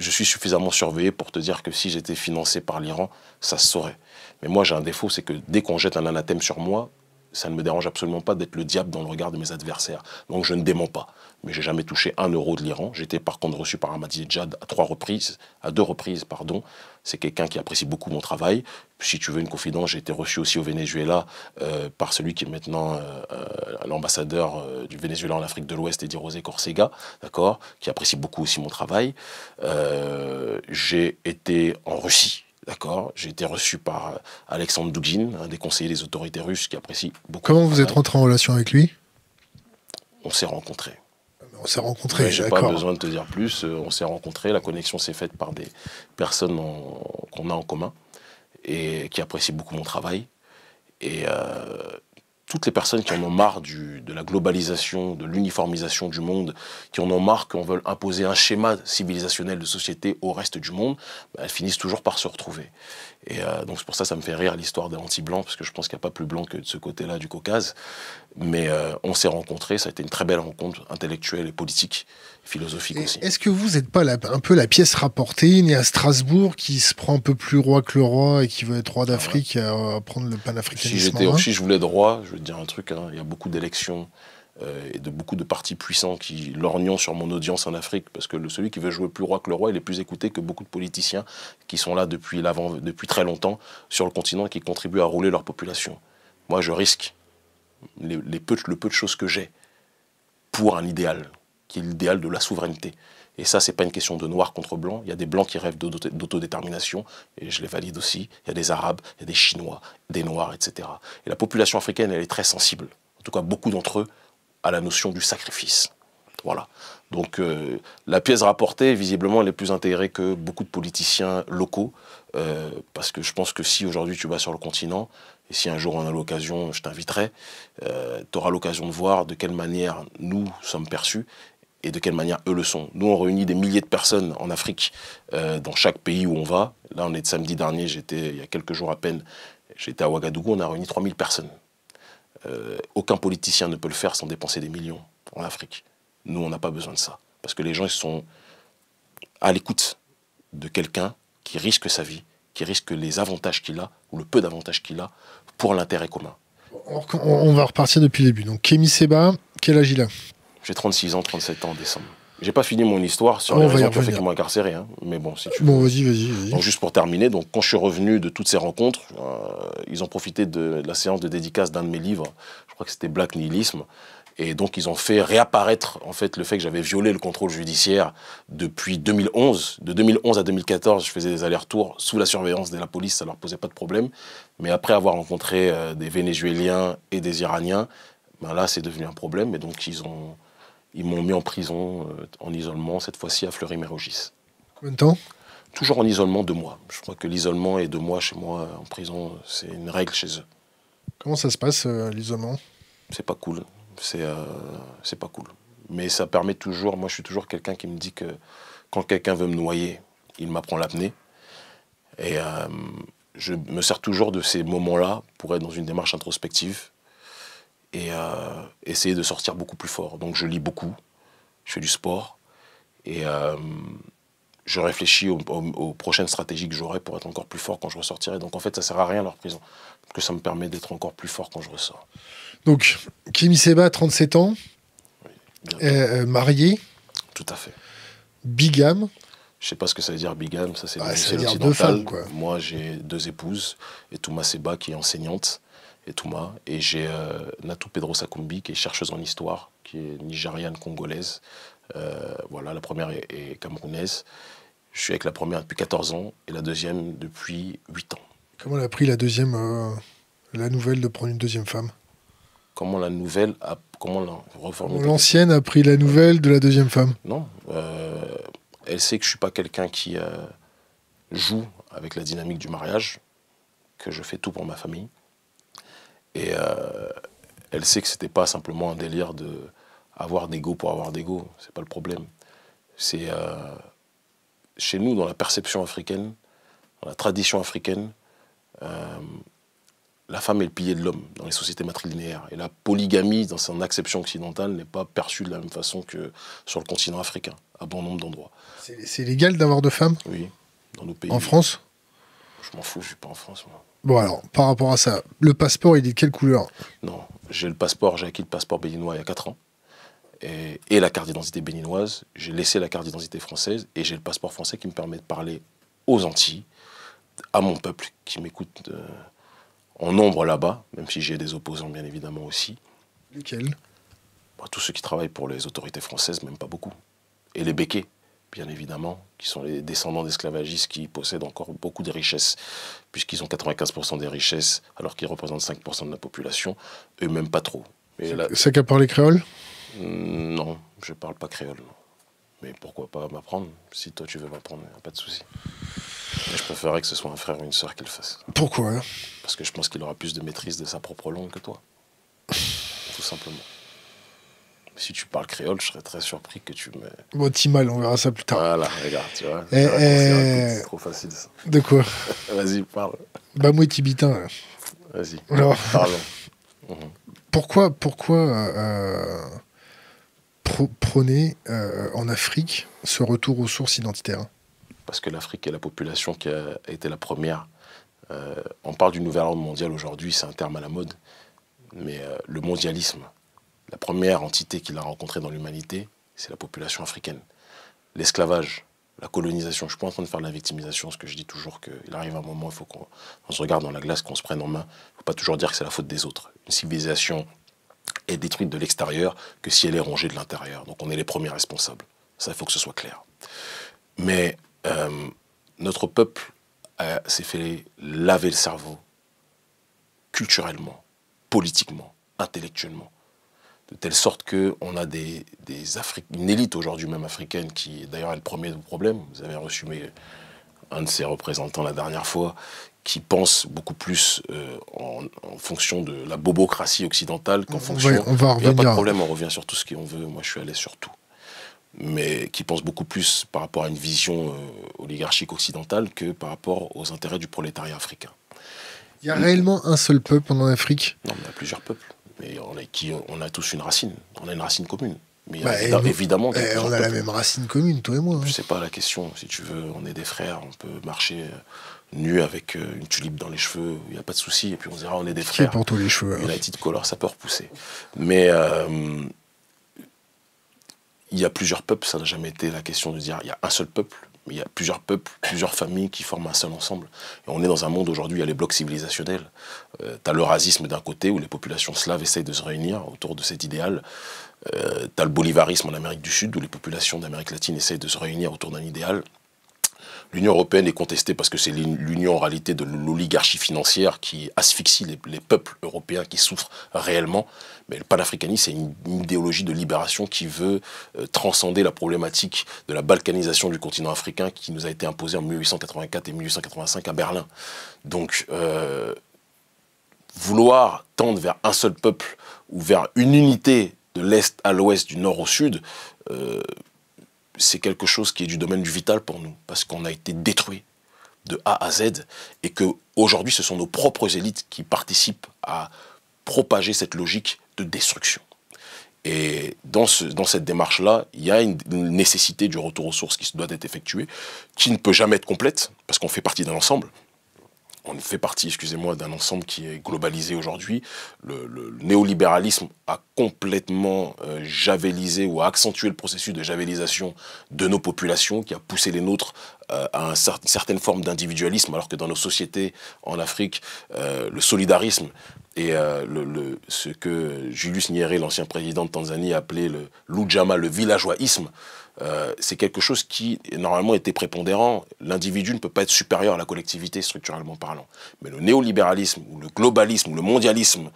Speaker 2: je suis suffisamment surveillé pour te dire que si j'étais financé par l'Iran, ça se saurait. Mais moi, j'ai un défaut, c'est que dès qu'on jette un anathème sur moi, ça ne me dérange absolument pas d'être le diable dans le regard de mes adversaires. Donc je ne dément pas. Mais j'ai jamais touché 1 € de l'Iran. J'ai été par contre reçu par Ahmadinejad à 2 reprises. C'est quelqu'un qui apprécie beaucoup mon travail. Si tu veux une confidence, j'ai été reçu aussi au Venezuela par celui qui est maintenant l'ambassadeur du Venezuela en Afrique de l'Ouest, Eddie José Corcega, d'accord, qui apprécie beaucoup aussi mon travail. J'ai été en Russie. D'accord, j'ai été reçu par Alexandre Dugin, un des conseillers des autorités russes qui apprécie beaucoup.
Speaker 1: Comment vous êtes rentré en relation avec lui?
Speaker 2: On s'est rencontrés.
Speaker 1: On s'est rencontrés,
Speaker 2: j'ai pas besoin de te dire plus. On s'est rencontrés, la connexion s'est faite par des personnes qu'on a en commun et qui apprécient beaucoup mon travail. Et toutes les personnes qui en ont marre de la globalisation, de l'uniformisation du monde, qui en ont marre qu'on veuille imposer un schéma civilisationnel de société au reste du monde, elles finissent toujours par se retrouver. Et donc c'est pour ça que ça me fait rire l'histoire des anti-blancs, parce que je pense qu'il n'y a pas plus blanc que de ce côté-là du Caucase. Mais on s'est rencontrés, ça a été une très belle rencontre intellectuelle et politique, philosophique aussi.
Speaker 1: Est-ce que vous n'êtes pas un peu la pièce rapportée, née à Strasbourg, qui se prend un peu plus roi que le roi et qui veut être roi d'Afrique et prendre le panafricanisme?
Speaker 2: Si je voulais être roi, je vais te dire un truc, hein, il y a beaucoup d'élections et de beaucoup de partis puissants qui lorgnent sur mon audience en Afrique, parce que celui qui veut jouer plus roi que le roi, il est plus écouté que beaucoup de politiciens qui sont là depuis très longtemps sur le continent et qui contribuent à rouler leur population. Moi, je risque le peu de choses que j'ai pour un idéal, qui est l'idéal de la souveraineté. Et ça, c'est pas une question de noir contre blanc. Il y a des blancs qui rêvent d'autodétermination, et je les valide aussi. Il y a des Arabes, il y a des Chinois, des Noirs, etc. Et la population africaine, elle est très sensible, en tout cas beaucoup d'entre eux, à la notion du sacrifice. Voilà. Donc la pièce rapportée, visiblement, elle est plus intégrée que beaucoup de politiciens locaux, parce que je pense que si aujourd'hui tu vas sur le continent, et si un jour on a l'occasion, je t'inviterai, tu auras l'occasion de voir de quelle manière nous sommes perçus et de quelle manière eux le sont. Nous, on réunit des milliers de personnes en Afrique, dans chaque pays où on va. Là, on est de samedi dernier, il y a quelques jours à peine, j'étais à Ouagadougou, on a réuni 3000 personnes. Aucun politicien ne peut le faire sans dépenser des millions en Afrique. Nous, on n'a pas besoin de ça. Parce que les gens, ils sont à l'écoute de quelqu'un qui risque sa vie, qui risque les avantages qu'il a, ou le peu d'avantages qu'il a, pour l'intérêt commun.
Speaker 1: On va repartir depuis le début. Donc, Kémy Séba, quel âge il a?
Speaker 2: J'ai 36 ans, 37 ans en décembre. J'ai pas fini mon histoire sur les raisons qui ont fait qu'ils m'ont incarcéré. Hein. Mais bon, si tu veux.
Speaker 1: Bon, vas-y.
Speaker 2: Donc, juste pour terminer, donc, quand je suis revenu de toutes ces rencontres, ils ont profité de la séance de dédicace d'un de mes livres. Je crois que c'était Black Nihilisme. Et donc, ils ont fait réapparaître en fait, le fait que j'avais violé le contrôle judiciaire depuis 2011. De 2011 à 2014, je faisais des allers-retours sous la surveillance de la police, ça ne leur posait pas de problème. Mais après avoir rencontré des Vénézuéliens et des Iraniens, ben là, c'est devenu un problème. Et donc, ils m'ont mis en prison, en isolement, cette fois-ci à Fleury-Mérogis.
Speaker 1: Combien de temps?
Speaker 2: Toujours en isolement 2 mois. Je crois que l'isolement et 2 mois chez moi en prison, c'est une règle chez eux.
Speaker 1: Comment ça se passe, l'isolement?
Speaker 2: C'est pas cool. C'est pas cool. Mais ça permet toujours, moi je suis toujours quelqu'un qui me dit que quand quelqu'un veut me noyer, il m'apprend l'apnée. Et je me sers toujours de ces moments-là pour être dans une démarche introspective et essayer de sortir beaucoup plus fort. Donc je lis beaucoup, je fais du sport et je réfléchis aux prochaines stratégies que j'aurai pour être encore plus fort quand je ressortirai. Donc en fait, ça sert à rien leur prison, parce que ça me permet d'être encore plus fort quand je ressors.
Speaker 1: Donc, Kémy Séba, 37 ans, marié.
Speaker 2: Tout à fait.
Speaker 1: Bigame.
Speaker 2: Je ne sais pas ce que ça veut dire bigame, ça c'est
Speaker 1: l'occidental. 2 femmes, quoi.
Speaker 2: Moi j'ai 2 épouses, Etouma Séba qui est enseignante, Etouma, et j'ai Natou Pedro Sakumbi qui est chercheuse en histoire, qui est nigériane congolaise. Voilà, la première est camerounaise. Je suis avec la première depuis 14 ans et la deuxième depuis 8 ans.
Speaker 1: Comment elle a pris la nouvelle de prendre une deuxième femme?
Speaker 2: Comment la nouvelle a... Comment
Speaker 1: l'ancienne a pris la nouvelle de la deuxième femme?
Speaker 2: Non. Elle sait que je ne suis pas quelqu'un qui joue avec la dynamique du mariage, que je fais tout pour ma famille. Et elle sait que ce n'était pas simplement un délire d'avoir d'ego pour avoir d'ego. Ce n'est pas le problème. C'est chez nous, dans la perception africaine, dans la tradition africaine, la femme est le pilier de l'homme dans les sociétés matrilinéaires. Et la polygamie, dans son acception occidentale, n'est pas perçue de la même façon que sur le continent africain, à bon nombre d'endroits.
Speaker 1: C'est légal d'avoir 2 femmes?
Speaker 2: Oui, dans nos pays.
Speaker 1: En France?
Speaker 2: Je m'en fous, je suis pas en France, moi.
Speaker 1: Bon alors, par rapport à ça, le passeport, il est de quelle couleur?
Speaker 2: Non, j'ai acquis le passeport béninois il y a 4 ans. Et la carte d'identité béninoise. J'ai laissé la carte d'identité française et j'ai le passeport français qui me permet de parler aux Antilles, à mon peuple qui m'écoute en nombre là-bas, même si j'ai des opposants bien évidemment aussi.
Speaker 1: Lesquels?
Speaker 2: Tous ceux qui travaillent pour les autorités françaises, même pas beaucoup. Et les béquets, bien évidemment, qui sont les descendants d'esclavagistes qui possèdent encore beaucoup de richesses, puisqu'ils ont 95% des richesses, alors qu'ils représentent 5% de la population, eux-mêmes pas trop.
Speaker 1: Ça qu'à parler créole?
Speaker 2: Non, je parle pas créole. Non. Mais pourquoi pas m'apprendre? Si toi tu veux m'apprendre, pas de souci. Mais je préférerais que ce soit un frère ou une sœur qui le fasse.
Speaker 1: Pourquoi?
Speaker 2: Parce que je pense qu'il aura plus de maîtrise de sa propre langue que toi. Tout simplement. Si tu parles créole, je serais très surpris que tu me...
Speaker 1: Bon, Timal, on verra ça plus tard.
Speaker 2: Voilà, regarde, tu vois.
Speaker 1: C'est
Speaker 2: trop facile, ça.
Speaker 1: De quoi?
Speaker 2: Vas-y, parle.
Speaker 1: Bah, moi, tibitain.
Speaker 2: Vas-y,
Speaker 1: Alors,
Speaker 2: parlons.
Speaker 1: Pourquoi prôner en Afrique ce retour aux sources identitaires?
Speaker 2: Parce que l'Afrique est la population qui a été la première. On parle du nouvel ordre mondial aujourd'hui, c'est un terme à la mode. Mais le mondialisme, la première entité qu'il a rencontrée dans l'humanité, c'est la population africaine. L'esclavage, la colonisation. Je ne suis pas en train de faire de la victimisation, parce que je dis toujours qu'il arrive un moment, il faut qu'on se regarde dans la glace, qu'on se prenne en main. Il ne faut pas toujours dire que c'est la faute des autres. Une civilisation est détruite de l'extérieur que si elle est rongée de l'intérieur. Donc on est les premiers responsables. Ça, il faut que ce soit clair. Mais notre peuple s'est fait laver le cerveau culturellement, politiquement, intellectuellement, de telle sorte qu'on a une élite aujourd'hui même africaine qui, d'ailleurs, est le premier problème. Vous avez reçu un de ses représentants la dernière fois, qui pense beaucoup plus en fonction de la bobocratie occidentale qu'en fonction...
Speaker 1: On va
Speaker 2: Il n'y a pas de
Speaker 1: revenir.
Speaker 2: problème, on revient sur tout ce qu'on veut. Moi, je suis à l'aise sur tout. Mais qui pense beaucoup plus par rapport à une vision oligarchique occidentale que par rapport aux intérêts du prolétariat africain.
Speaker 1: Il y a réellement un seul peuple en Afrique?
Speaker 2: Non, mais il y a plusieurs peuples. Mais on a tous une racine. On a une racine commune. Mais il y
Speaker 1: Bah,
Speaker 2: a évidemment...
Speaker 1: on a la même racine commune, toi et moi. Hein.
Speaker 2: Je sais pas la question. Si tu veux, on est des frères. On peut marcher nus avec une tulipe dans les cheveux. Il n'y a pas de souci. Et puis on dira on est des frères.
Speaker 1: Qui pour tous les cheveux. Hein.
Speaker 2: United Color, ça peut repousser. Mais... il y a plusieurs peuples, ça n'a jamais été la question de dire il y a un seul peuple, mais il y a plusieurs peuples, plusieurs familles qui forment un seul ensemble. Et on est dans un monde aujourd'hui, il y a les blocs civilisationnels. Tu as l'eurasisme d'un côté, où les populations slaves essayent de se réunir autour de cet idéal. Tu as le bolivarisme en Amérique du Sud, où les populations d'Amérique latine essayent de se réunir autour d'un idéal. L'Union européenne est contestée parce que c'est l'union en réalité de l'oligarchie financière qui asphyxie les peuples européens qui souffrent réellement. Mais le panafricanisme, c'est une idéologie de libération qui veut transcender la problématique de la balkanisation du continent africain qui nous a été imposée en 1884 et 1885 à Berlin. Donc, vouloir tendre vers un seul peuple ou vers une unité de l'Est à l'Ouest, du Nord au Sud, c'est quelque chose qui est du domaine du vital pour nous, parce qu'on a été détruit de A à Z, et qu'aujourd'hui, ce sont nos propres élites qui participent à propager cette logique de destruction. Et dans cette démarche-là, il y a une nécessité du retour aux sources qui doit être effectuée, qui ne peut jamais être complète, parce qu'on fait partie d'un ensemble. On fait partie, excusez-moi, d'un ensemble qui est globalisé aujourd'hui. Le néolibéralisme a complètement javelisé ou a accentué le processus de javelisation de nos populations, qui a poussé les nôtres à une certaine forme d'individualisme, alors que dans nos sociétés en Afrique, le solidarisme et ce que Julius Nyerere, l'ancien président de Tanzanie, appelait le l'Ujamaa, le villageoisisme, c'est quelque chose qui, normalement, était prépondérant. L'individu ne peut pas être supérieur à la collectivité, structurellement parlant. Mais le néolibéralisme, ou le globalisme, ou le mondialisme,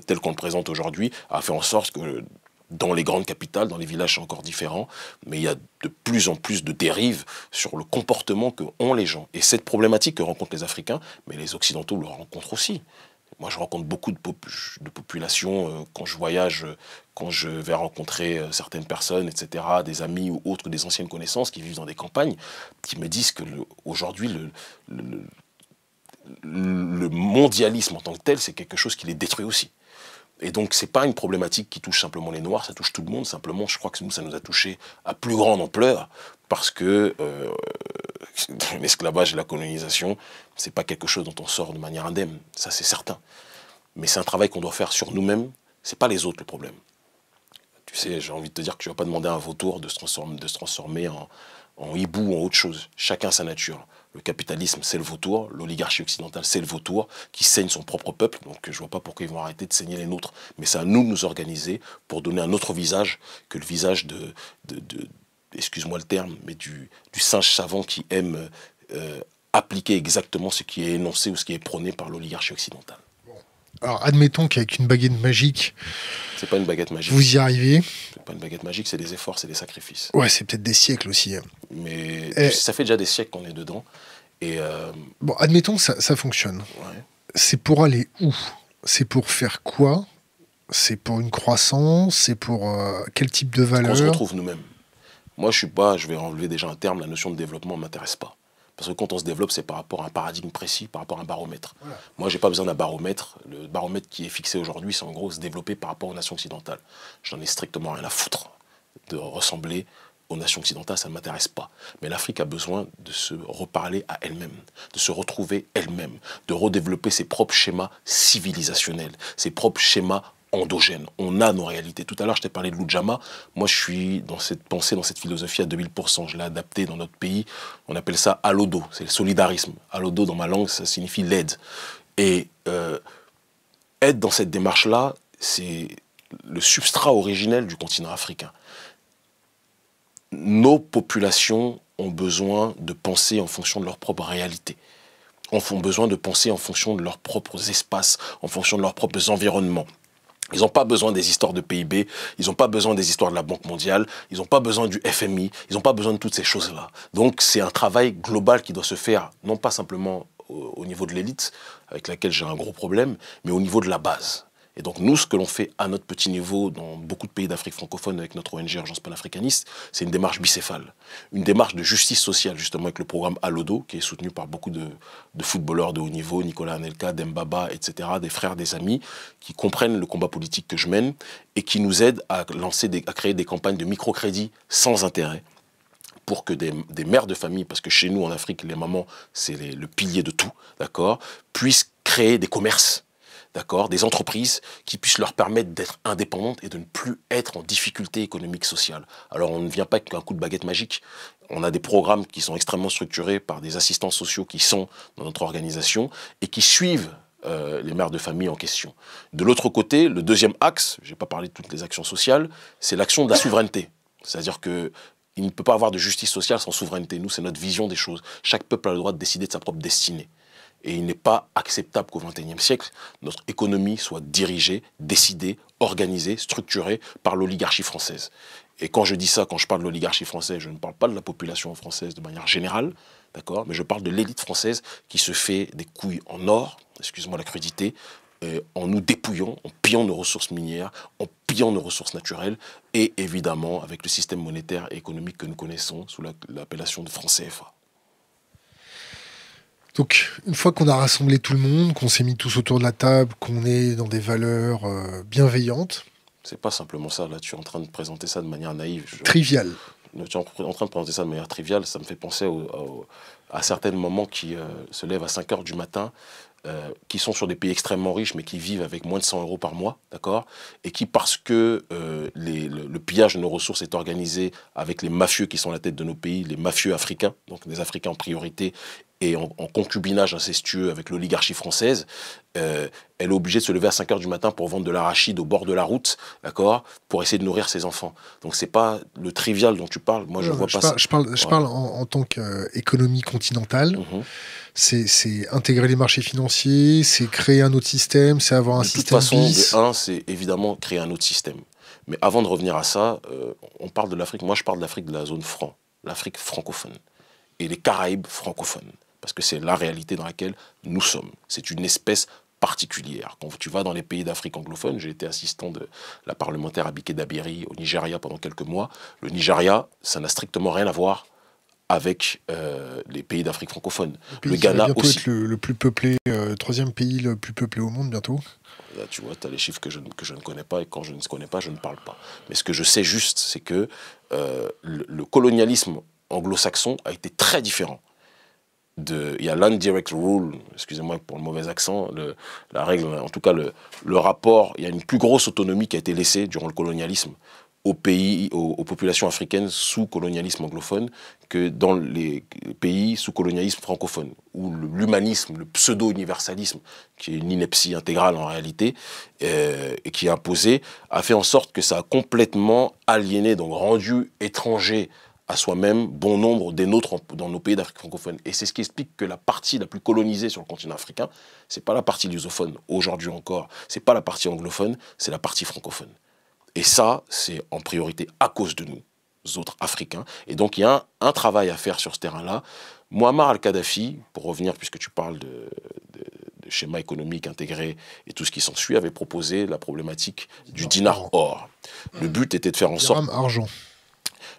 Speaker 2: tel qu'on le présente aujourd'hui, a fait en sorte que dans les grandes capitales, dans les villages, c'est encore différent, mais il y a de plus en plus de dérives sur le comportement qu'ont les gens. Et cette problématique que rencontrent les Africains, mais les Occidentaux le rencontrent aussi. Moi, je rencontre beaucoup de populations quand je voyage, quand je vais rencontrer certaines personnes, etc., des amis ou autres, des anciennes connaissances qui vivent dans des campagnes, qui me disent que aujourd'hui, le mondialisme en tant que tel, c'est quelque chose qui les détruit aussi. Et donc, ce n'est pas une problématique qui touche simplement les Noirs, ça touche tout le monde. Simplement, je crois que nous, ça nous a touché à plus grande ampleur parce que l'esclavage et la colonisation, ce n'est pas quelque chose dont on sort de manière indemne. Ça, c'est certain. Mais c'est un travail qu'on doit faire sur nous-mêmes. Ce n'est pas les autres le problème. Tu sais, j'ai envie de te dire que tu ne vas pas demander à un vautour de se transformer en hibou ou en autre chose. Chacun sa nature. Le capitalisme, c'est le vautour. L'oligarchie occidentale, c'est le vautour qui saigne son propre peuple. Donc je ne vois pas pourquoi ils vont arrêter de saigner les nôtres. Mais c'est à nous de nous organiser pour donner un autre visage que le visage excuse-moi le terme, mais du singe savant qui aime appliquer exactement ce qui est énoncé ou ce qui est prôné par l'oligarchie occidentale.
Speaker 1: Alors, admettons qu'avec une baguette magique,
Speaker 2: c'est pas une baguette magique.
Speaker 1: Vous y arrivez.
Speaker 2: C'est pas une baguette magique, c'est des efforts, c'est des sacrifices.
Speaker 1: Ouais, c'est peut-être des siècles aussi.
Speaker 2: Mais ça fait déjà des siècles qu'on est dedans. Et
Speaker 1: bon, admettons que ça fonctionne.
Speaker 2: Ouais.
Speaker 1: C'est pour aller où? C'est pour faire quoi? C'est pour une croissance? C'est pour quel type de valeur?
Speaker 2: On se retrouve nous-mêmes. Moi, je vais enlever déjà un terme, la notion de développement ne m'intéresse pas. Parce que quand on se développe, c'est par rapport à un paradigme précis, par rapport à un baromètre. Voilà. Moi, je n'ai pas besoin d'un baromètre. Le baromètre qui est fixé aujourd'hui, c'est en gros se développer par rapport aux nations occidentales. J'en ai strictement rien à foutre de ressembler aux nations occidentales, ça ne m'intéresse pas. Mais l'Afrique a besoin de se reparler à elle-même, de se retrouver elle-même, de redévelopper ses propres schémas civilisationnels, ses propres schémas endogènes. On a nos réalités. Tout à l'heure, je t'ai parlé de l'Ujamaa. Moi, je suis dans cette pensée, dans cette philosophie à 2000%. Je l'ai adapté dans notre pays. On appelle ça alodo. C'est le solidarisme. Alodo, dans ma langue, ça signifie l'aide. Et être dans cette démarche-là, c'est le substrat originel du continent africain. Nos populations ont besoin de penser en fonction de leur propre réalité. Ont besoin de penser en fonction de leurs propres espaces, en fonction de leurs propres environnements. Ils n'ont pas besoin des histoires de PIB, ils n'ont pas besoin des histoires de la Banque mondiale, ils n'ont pas besoin du FMI, ils n'ont pas besoin de toutes ces choses-là. Donc c'est un travail global qui doit se faire, non pas simplement au niveau de l'élite, avec laquelle j'ai un gros problème, mais au niveau de la base. Et donc nous, ce que l'on fait à notre petit niveau dans beaucoup de pays d'Afrique francophone avec notre ONG Urgence panafricaniste, c'est une démarche bicéphale. Une démarche de justice sociale, justement, avec le programme Alodo, qui est soutenu par beaucoup de footballeurs de haut niveau, Nicolas Anelka, Dembaba, etc., des frères, des amis, qui comprennent le combat politique que je mène et qui nous aident à créer des campagnes de microcrédit sans intérêt pour que des mères de famille, parce que chez nous en Afrique, les mamans, c'est le pilier de tout, d'accord, puissent créer des commerces, d'accord, des entreprises qui puissent leur permettre d'être indépendantes et de ne plus être en difficulté économique, sociale. Alors on ne vient pas avec un coup de baguette magique. On a des programmes qui sont extrêmement structurés par des assistants sociaux qui sont dans notre organisation et qui suivent les mères de famille en question. De l'autre côté, le deuxième axe, je n'ai pas parlé de toutes les actions sociales, c'est l'action de la souveraineté. C'est-à-dire que il ne peut pas avoir de justice sociale sans souveraineté. Nous, c'est notre vision des choses. Chaque peuple a le droit de décider de sa propre destinée. Et il n'est pas acceptable qu'au XXIe siècle, notre économie soit dirigée, décidée, organisée, structurée par l'oligarchie française. Et quand je dis ça, quand je parle de l'oligarchie française, je ne parle pas de la population française de manière générale, d'accord, mais je parle de l'élite française qui se fait des couilles en or, excuse-moi la crudité, en nous dépouillant, en pillant nos ressources minières, en pillant nos ressources naturelles, et évidemment avec le système monétaire et économique que nous connaissons sous l'appellation de franc CFA.
Speaker 1: Donc, une fois qu'on a rassemblé tout le monde, qu'on s'est mis tous autour de la table, qu'on est dans des valeurs bienveillantes...
Speaker 2: C'est pas simplement ça, là, tu es en train de présenter ça de manière naïve.
Speaker 1: Triviale.
Speaker 2: Tu es en train de présenter ça de manière triviale, ça me fait penser à certains moments qui se lèvent à 5 h du matin, qui sont sur des pays extrêmement riches, mais qui vivent avec moins de 100 € par mois, d'accord, et qui, parce que le pillage de nos ressources est organisé avec les mafieux qui sont à la tête de nos pays, les mafieux africains, donc des Africains en priorité, et en concubinage incestueux avec l'oligarchie française, elle est obligée de se lever à 5 h du matin pour vendre de l'arachide au bord de la route, d'accord, pour essayer de nourrir ses enfants. Donc c'est pas le trivial dont tu parles, moi je vois pas ça.
Speaker 1: Je parle en tant qu'économie continentale. C'est intégrer les marchés financiers, c'est créer un autre système, c'est avoir un système bis.
Speaker 2: De toute façon, c'est évidemment créer un autre système. Mais avant de revenir à ça, on parle de l'Afrique. Moi, je parle de l'Afrique de la zone franc, l'Afrique francophone et les Caraïbes francophones, parce que c'est la réalité dans laquelle nous sommes. C'est une espèce particulière. Quand tu vas dans les pays d'Afrique anglophone, j'ai été assistant de la parlementaire Abike Dabiri au Nigeria pendant quelques mois. Le Nigeria, ça n'a strictement rien à voir avec les pays d'Afrique francophone.
Speaker 1: Le Ghana bientôt aussi. Être le plus peuplé, troisième pays le plus peuplé au monde bientôt.
Speaker 2: Là, tu vois, tu as les chiffres que je ne connais pas, et quand je ne connais pas, je ne parle pas. Mais ce que je sais juste, c'est que le colonialisme anglo-saxon a été très différent. Il y a l'Indirect Rule, excusez-moi pour le mauvais accent, la règle, en tout cas le rapport, il y a une plus grosse autonomie qui a été laissée durant le colonialisme aux pays, aux populations africaines sous colonialisme anglophone que dans les pays sous colonialisme francophone, où l'humanisme, le pseudo-universalisme, qui est une ineptie intégrale en réalité, et qui est imposé, a fait en sorte que ça a complètement aliéné, donc rendu étranger à soi-même bon nombre des nôtres dans nos pays d'Afrique francophone. Et c'est ce qui explique que la partie la plus colonisée sur le continent africain, c'est pas la partie lusophone, aujourd'hui encore, c'est pas la partie anglophone, c'est la partie francophone. Et ça, c'est en priorité à cause de nous, autres Africains. Et donc, il y a un travail à faire sur ce terrain-là. Muammar al-Kadhafi, pour revenir, puisque tu parles de schéma économique intégré et tout ce qui s'ensuit, avait proposé la problématique du dinar or. Le but était de faire en sorte...
Speaker 1: argent.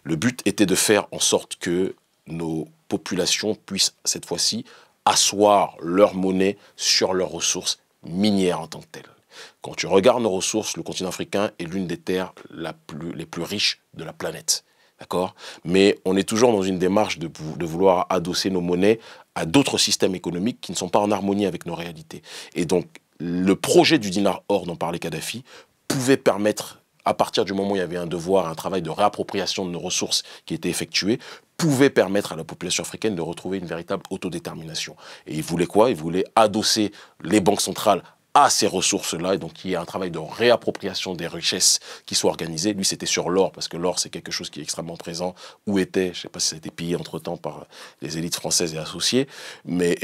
Speaker 2: Le but était de faire en sorte que nos populations puissent, cette fois-ci, asseoir leur monnaie sur leurs ressources minières en tant que telles. Quand tu regardes nos ressources, le continent africain est l'une des terres les plus riches de la planète. D'accord ? Mais on est toujours dans une démarche de vouloir adosser nos monnaies à d'autres systèmes économiques qui ne sont pas en harmonie avec nos réalités. Et donc, le projet du dinar or dont parlait Kadhafi pouvait permettre, à partir du moment où il y avait un devoir, un travail de réappropriation de nos ressources qui était effectué, pouvait permettre à la population africaine de retrouver une véritable autodétermination. Et il voulait quoi ? Il voulait adosser les banques centrales à ces ressources-là, et donc il y a un travail de réappropriation des richesses qui soit organisé. Lui, c'était sur l'or, parce que l'or, c'est quelque chose qui est extrêmement présent, où était, je ne sais pas si ça a été pillé entre-temps par les élites françaises et associées, mais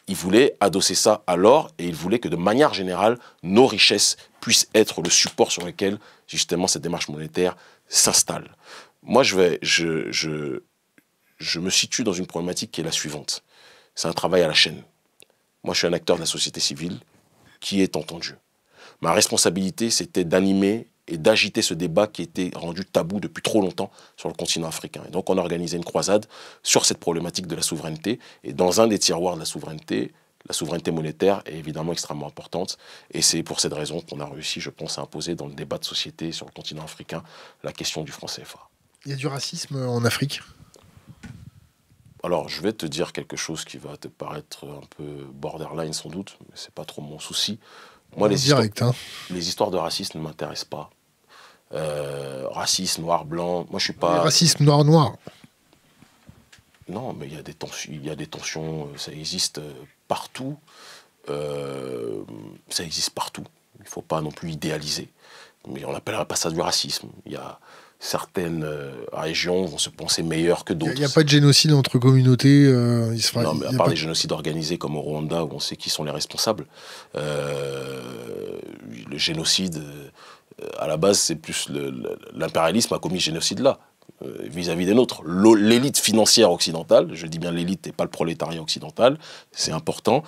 Speaker 2: il voulait adosser ça à l'or, et il voulait que de manière générale, nos richesses puissent être le support sur lequel, justement, cette démarche monétaire s'installe. Moi, je me situe dans une problématique qui est la suivante. C'est un travail à la chaîne. Moi, je suis un acteur de la société civile qui est entendu. Ma responsabilité, c'était d'animer et d'agiter ce débat qui était rendu tabou depuis trop longtemps sur le continent africain. Et donc, on a organisé une croisade sur cette problématique de la souveraineté. Et dans un des tiroirs de la souveraineté monétaire est évidemment extrêmement importante. Et c'est pour cette raison qu'on a réussi, je pense, à imposer dans le débat de société sur le continent africain la question du franc CFA.
Speaker 1: Il y a du racisme en Afrique ?
Speaker 2: Alors, je vais te dire quelque chose qui va te paraître un peu borderline sans doute, mais c'est pas trop mon souci. Moi, les histoires de racisme ne m'intéressent pas. Racisme, noir, blanc, moi je suis pas...
Speaker 1: Racisme noir.
Speaker 2: Non, mais il y a des tensions, ça existe partout. Ça existe partout. Il ne faut pas non plus idéaliser. Mais on n'appellera pas ça du racisme. Il y a... Certaines régions vont se penser meilleures que d'autres.
Speaker 1: Il n'y a pas de génocide entre communautés
Speaker 2: Non, mais à part des génocides organisés comme au Rwanda, où on sait qui sont les responsables, le génocide, à la base, c'est plus l'impérialisme a commis ce génocide-là, vis-à-vis des nôtres. L'élite financière occidentale, je dis bien l'élite et pas le prolétariat occidental, c'est important,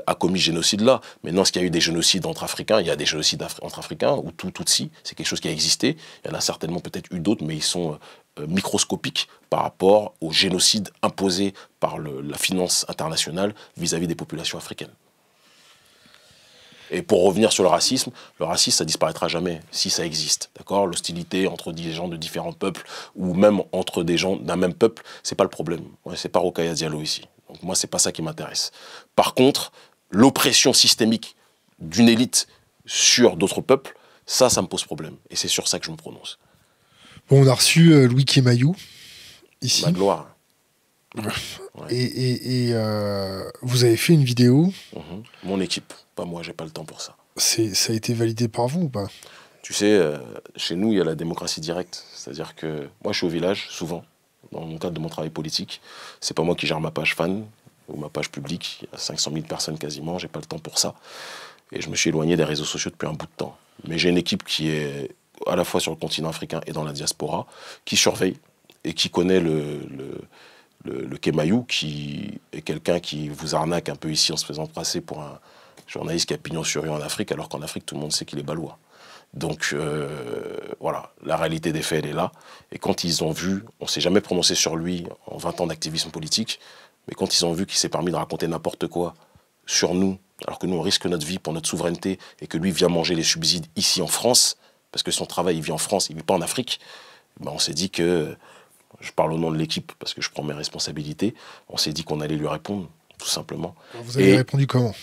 Speaker 2: a commis ce génocide-là. Maintenant, est-ce qu'il y a eu des génocides entre Africains ? Il y a des génocides entre Africains, ou Tutsi, c'est quelque chose qui a existé. Il y en a certainement peut-être eu d'autres, mais ils sont microscopiques par rapport au génocide imposé par la finance internationale vis-à-vis des populations africaines. Et pour revenir sur le racisme, ça disparaîtra jamais, si ça existe, d'accord ? L'hostilité entre des gens de différents peuples, ou même entre des gens d'un même peuple, c'est pas le problème. Ouais, c'est pas Rokhaya Diallo ici. Donc moi, c'est pas ça qui m'intéresse. Par contre, l'oppression systémique d'une élite sur d'autres peuples, ça me pose problème. Et c'est sur ça que je me prononce.
Speaker 1: Bon, on a reçu Louis Kémayou, ici.
Speaker 2: Ma gloire.
Speaker 1: Ouais. Et vous avez fait une vidéo.
Speaker 2: Mon équipe, pas moi, j'ai pas le temps pour ça.
Speaker 1: Ça a été validé par vous ou pas ?
Speaker 2: Tu sais, chez nous, il y a la démocratie directe. C'est-à-dire que moi, je suis au village, souvent, dans le cadre de mon travail politique. C'est pas moi qui gère ma page fan ou ma page publique. Il y a 500 000 personnes quasiment, j'ai pas le temps pour ça. Et je me suis éloigné des réseaux sociaux depuis un bout de temps. Mais j'ai une équipe qui est à la fois sur le continent africain et dans la diaspora, qui surveille et qui connaît le Kémayou, qui est quelqu'un qui vous arnaque un peu ici en se faisant passer pour un journaliste qui a pignon sur rue en Afrique, alors qu'en Afrique, tout le monde sait qu'il est balois. Donc, voilà, la réalité des faits, elle est là. Et quand ils ont vu, on ne s'est jamais prononcé sur lui en 20 ans d'activisme politique, mais quand ils ont vu qu'il s'est permis de raconter n'importe quoi sur nous, alors que nous, on risque notre vie pour notre souveraineté, et que lui vient manger les subsides ici en France, parce que son travail, il vit en France, il ne vit pas en Afrique, ben on s'est dit que, je parle au nom de l'équipe, parce que je prends mes responsabilités, on s'est dit qu'on allait lui répondre, tout simplement.
Speaker 1: Alors vous avez répondu comment?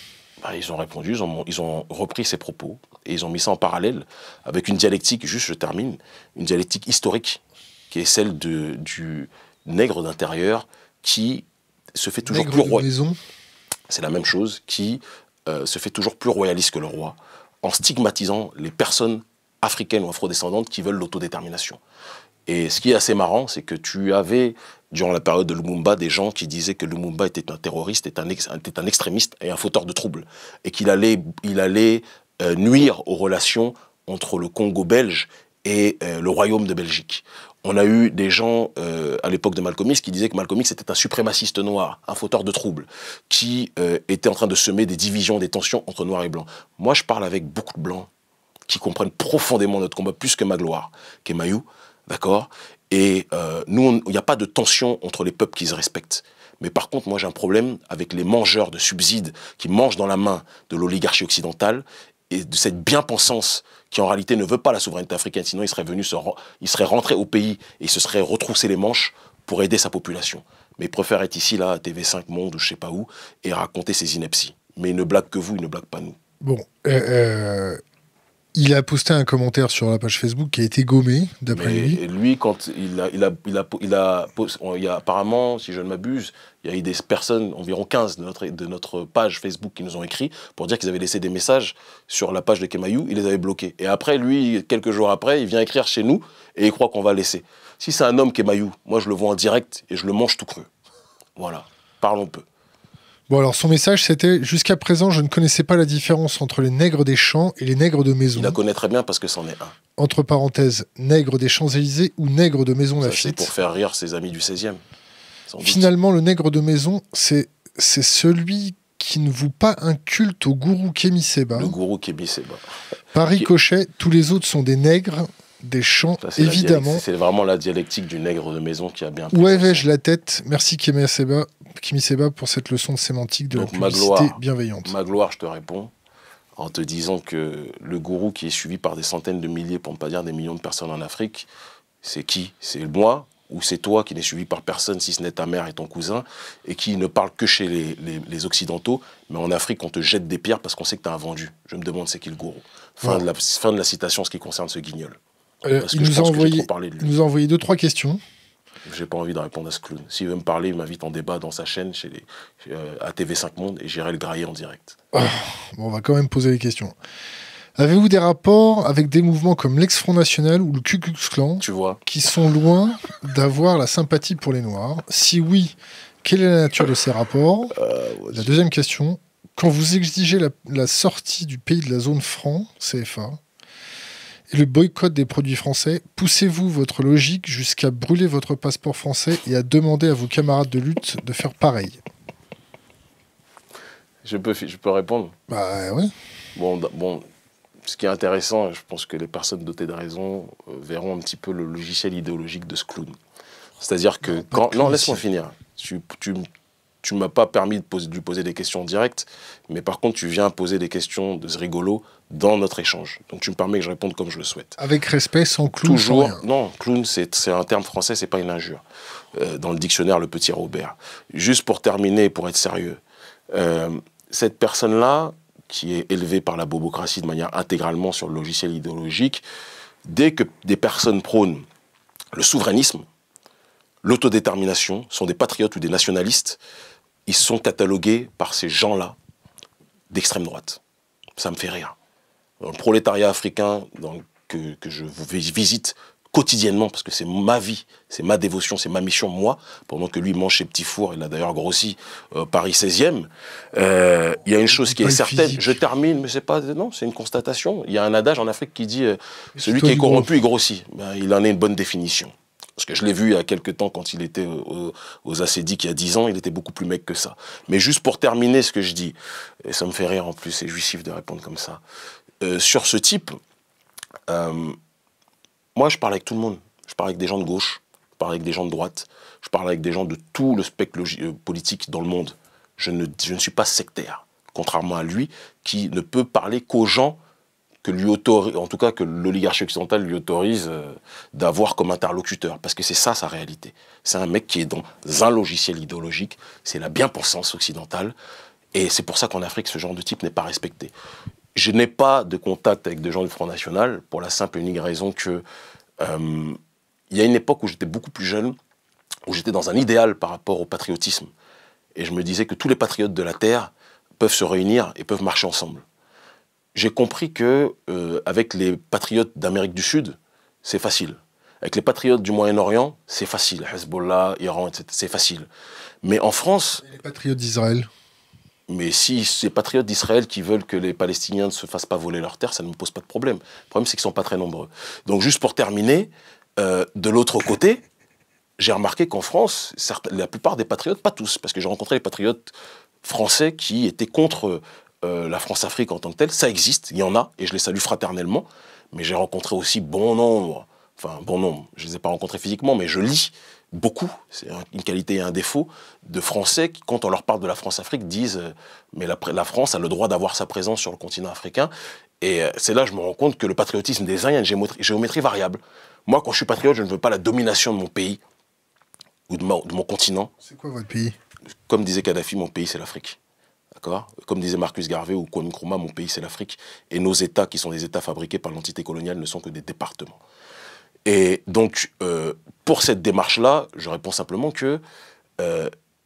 Speaker 2: Ben, ils ont répondu, ils ont repris ses propos, et ils ont mis ça en parallèle avec une dialectique, juste je termine, une dialectique historique, qui est celle du nègre d'intérieur, qui se fait toujours plus royaliste. C'est la même chose, qui se fait toujours plus royaliste que le roi, en stigmatisant les personnes africaines ou afrodescendantes qui veulent l'autodétermination. Et ce qui est assez marrant, c'est que tu avais, durant la période de Lumumba, des gens qui disaient que Lumumba était un terroriste, était un extrémiste et un fauteur de troubles, et qu'il allait, nuire aux relations entre le Congo belge et le royaume de Belgique. On a eu des gens, à l'époque de Malcolm X, qui disaient que Malcolm X était un suprémaciste noir, un fauteur de troubles, qui était en train de semer des divisions, des tensions entre noirs et blancs. Moi, je parle avec beaucoup de blancs qui comprennent profondément notre combat, plus que Magloire, qui est Mayou, d'accord? Et nous, il n'y a pas de tension entre les peuples qui se respectent. Mais par contre, moi, j'ai un problème avec les mangeurs de subsides qui mangent dans la main de l'oligarchie occidentale et de cette bien-pensance qui en réalité ne veut pas la souveraineté africaine, sinon il serait rentré au pays et il se serait retroussé les manches pour aider sa population. Mais il préfère être ici, là, à TV5 Monde ou je sais pas où, et raconter ses inepties. Mais il ne blague que vous, il ne blague pas nous.
Speaker 1: Bon, il a posté un commentaire sur la page Facebook qui a été gommé, d'après lui.
Speaker 2: Et lui, quand il a apparemment, si je ne m'abuse, il y a eu des personnes, environ 15 de notre page Facebook qui nous ont écrit pour dire qu'ils avaient laissé des messages sur la page de Kemayou, il les avait bloqués. Et après, lui, quelques jours après, il vient écrire chez nous et il croit qu'on va laisser. Si c'est un homme Kemayou, moi je le vois en direct et je le mange tout cru. Voilà, parlons peu.
Speaker 1: Bon, alors son message, c'était « Jusqu'à présent, je ne connaissais pas la différence entre les nègres des champs et les nègres de maison. »
Speaker 2: Il la connaît très bien parce que c'en est un.
Speaker 1: Entre parenthèses, nègre des Champs-Élysées ou nègre de Maison Lafitte.
Speaker 2: C'est pour faire rire ses amis du 16e.
Speaker 1: Finalement, le nègre de maison, c'est celui qui ne voue pas un culte au gourou Kémi Séba.
Speaker 2: Le gourou Kémi Séba.
Speaker 1: Par ricochet, tous les autres sont des nègres des champs, évidemment.
Speaker 2: C'est vraiment la dialectique du nègre de maison qui a bien...
Speaker 1: Où avais-je la tête? Merci Kémi Séba pour cette leçon de sémantique de donc, la publicité bienveillante.
Speaker 2: Magloire, je te réponds en te disant que le gourou qui est suivi par des centaines de milliers, pour ne pas dire des millions de personnes en Afrique, c'est qui? C'est moi ou c'est toi qui n'es suivi par personne, si ce n'est ta mère et ton cousin, et qui ne parle que chez les Occidentaux, mais en Afrique, on te jette des pierres parce qu'on sait que tu as un vendu. Je me demande c'est qui le gourou. Fin de la citation, ce qui concerne ce guignol.
Speaker 1: Il nous a envoyé 2-3 questions.
Speaker 2: J'ai pas envie de répondre à ce clown. S'il veut me parler, il m'invite en débat dans sa chaîne à TV5 Monde et j'irai le grailler en direct.
Speaker 1: Bon, on va quand même poser les questions. Avez-vous des rapports avec des mouvements comme l'ex-Front National ou le Ku Klux Klan, qui sont loin d'avoir la sympathie pour les Noirs? Si oui, quelle est la nature de ces rapports? La deuxième question, quand vous exigez la sortie du pays de la zone franc, CFA, et le boycott des produits français, poussez-vous votre logique jusqu'à brûler votre passeport français et à demander à vos camarades de lutte de faire pareil?
Speaker 2: Je peux répondre?
Speaker 1: Bah ouais.
Speaker 2: Bon, ce qui est intéressant, je pense que les personnes dotées de raison verront un petit peu le logiciel idéologique de ce clown. C'est-à-dire que Non, laisse-moi finir. Tu ne m'as pas permis de lui poser des questions directes, mais par contre, tu viens poser des questions de ce rigolo dans notre échange. Donc, tu me permets que je réponde comme je le souhaite.
Speaker 1: Avec respect, sans clown,
Speaker 2: toujours,
Speaker 1: sans rien.
Speaker 2: Non, clown, c'est un terme français, c'est pas une injure. Dans le dictionnaire, le petit Robert. Juste pour terminer, pour être sérieux, cette personne-là, qui est élevée par la bobocratie de manière intégralement sur le logiciel idéologique, dès que des personnes prônent le souverainisme, l'autodétermination, sont des patriotes ou des nationalistes, ils sont catalogués par ces gens-là d'extrême droite. Ça me fait rire. Dans le prolétariat africain que je visite quotidiennement, parce que c'est ma vie, c'est ma dévotion, c'est ma mission, moi, pendant que lui mange ses petits fours, il a d'ailleurs grossi Paris 16e, il y a une chose qui est certaine, je termine, mais c'est pas, non, c'est une constatation. Il y a un adage en Afrique qui dit celui qui est corrompu, il grossit. Ben, il en est une bonne définition. Parce que je l'ai vu il y a quelques temps quand il était aux Acédiques il y a 10 ans, il était beaucoup plus mec que ça. Mais juste pour terminer ce que je dis, et ça me fait rire en plus, c'est jouissif de répondre comme ça, sur ce type, Moi, je parle avec tout le monde. Je parle avec des gens de gauche, je parle avec des gens de droite, je parle avec des gens de tout le spectre politique dans le monde. Je ne suis pas sectaire, contrairement à lui, qui ne peut parler qu'aux gens que lui autorise, en tout cas que l'oligarchie occidentale lui autorise d'avoir comme interlocuteur. Parce que c'est ça sa réalité. C'est un mec qui est dans un logiciel idéologique, c'est la bien-pensance occidentale, et c'est pour ça qu'en Afrique, ce genre de type n'est pas respecté. Je n'ai pas de contact avec des gens du Front National, pour la simple et unique raison que il y a une époque où j'étais beaucoup plus jeune, où j'étais dans un idéal par rapport au patriotisme. Et je me disais que tous les patriotes de la Terre peuvent se réunir et peuvent marcher ensemble. J'ai compris que avec les patriotes d'Amérique du Sud, c'est facile. Avec les patriotes du Moyen-Orient, c'est facile. Hezbollah, Iran, etc., c'est facile. Mais en France...
Speaker 1: Et les patriotes d'Israël?
Speaker 2: Mais si ces patriotes d'Israël qui veulent que les Palestiniens ne se fassent pas voler leurs terres, ça ne me pose pas de problème. Le problème, c'est qu'ils ne sont pas très nombreux. Donc juste pour terminer, de l'autre côté, j'ai remarqué qu'en France, la plupart des patriotes, pas tous, parce que j'ai rencontré les patriotes français qui étaient contre la France-Afrique en tant que telle. Ça existe, il y en a, et je les salue fraternellement. Mais j'ai rencontré aussi bon nombre, je ne les ai pas rencontrés physiquement, mais je lis beaucoup, c'est une qualité et un défaut, de Français qui, quand on leur parle de la France-Afrique, disent mais la France a le droit d'avoir sa présence sur le continent africain. Et c'est là que je me rends compte que le patriotisme des uns, il y a une géométrie variable. Moi, quand je suis patriote, je ne veux pas la domination de mon pays ou de mon continent.
Speaker 1: C'est quoi votre pays?
Speaker 2: Comme disait Kadhafi, mon pays, c'est l'Afrique. D'accord? Comme disait Marcus Garvey ou Kwame Nkrumah, mon pays, c'est l'Afrique. Et nos États, qui sont des États fabriqués par l'entité coloniale, ne sont que des départements. Et donc, pour cette démarche-là, je réponds simplement que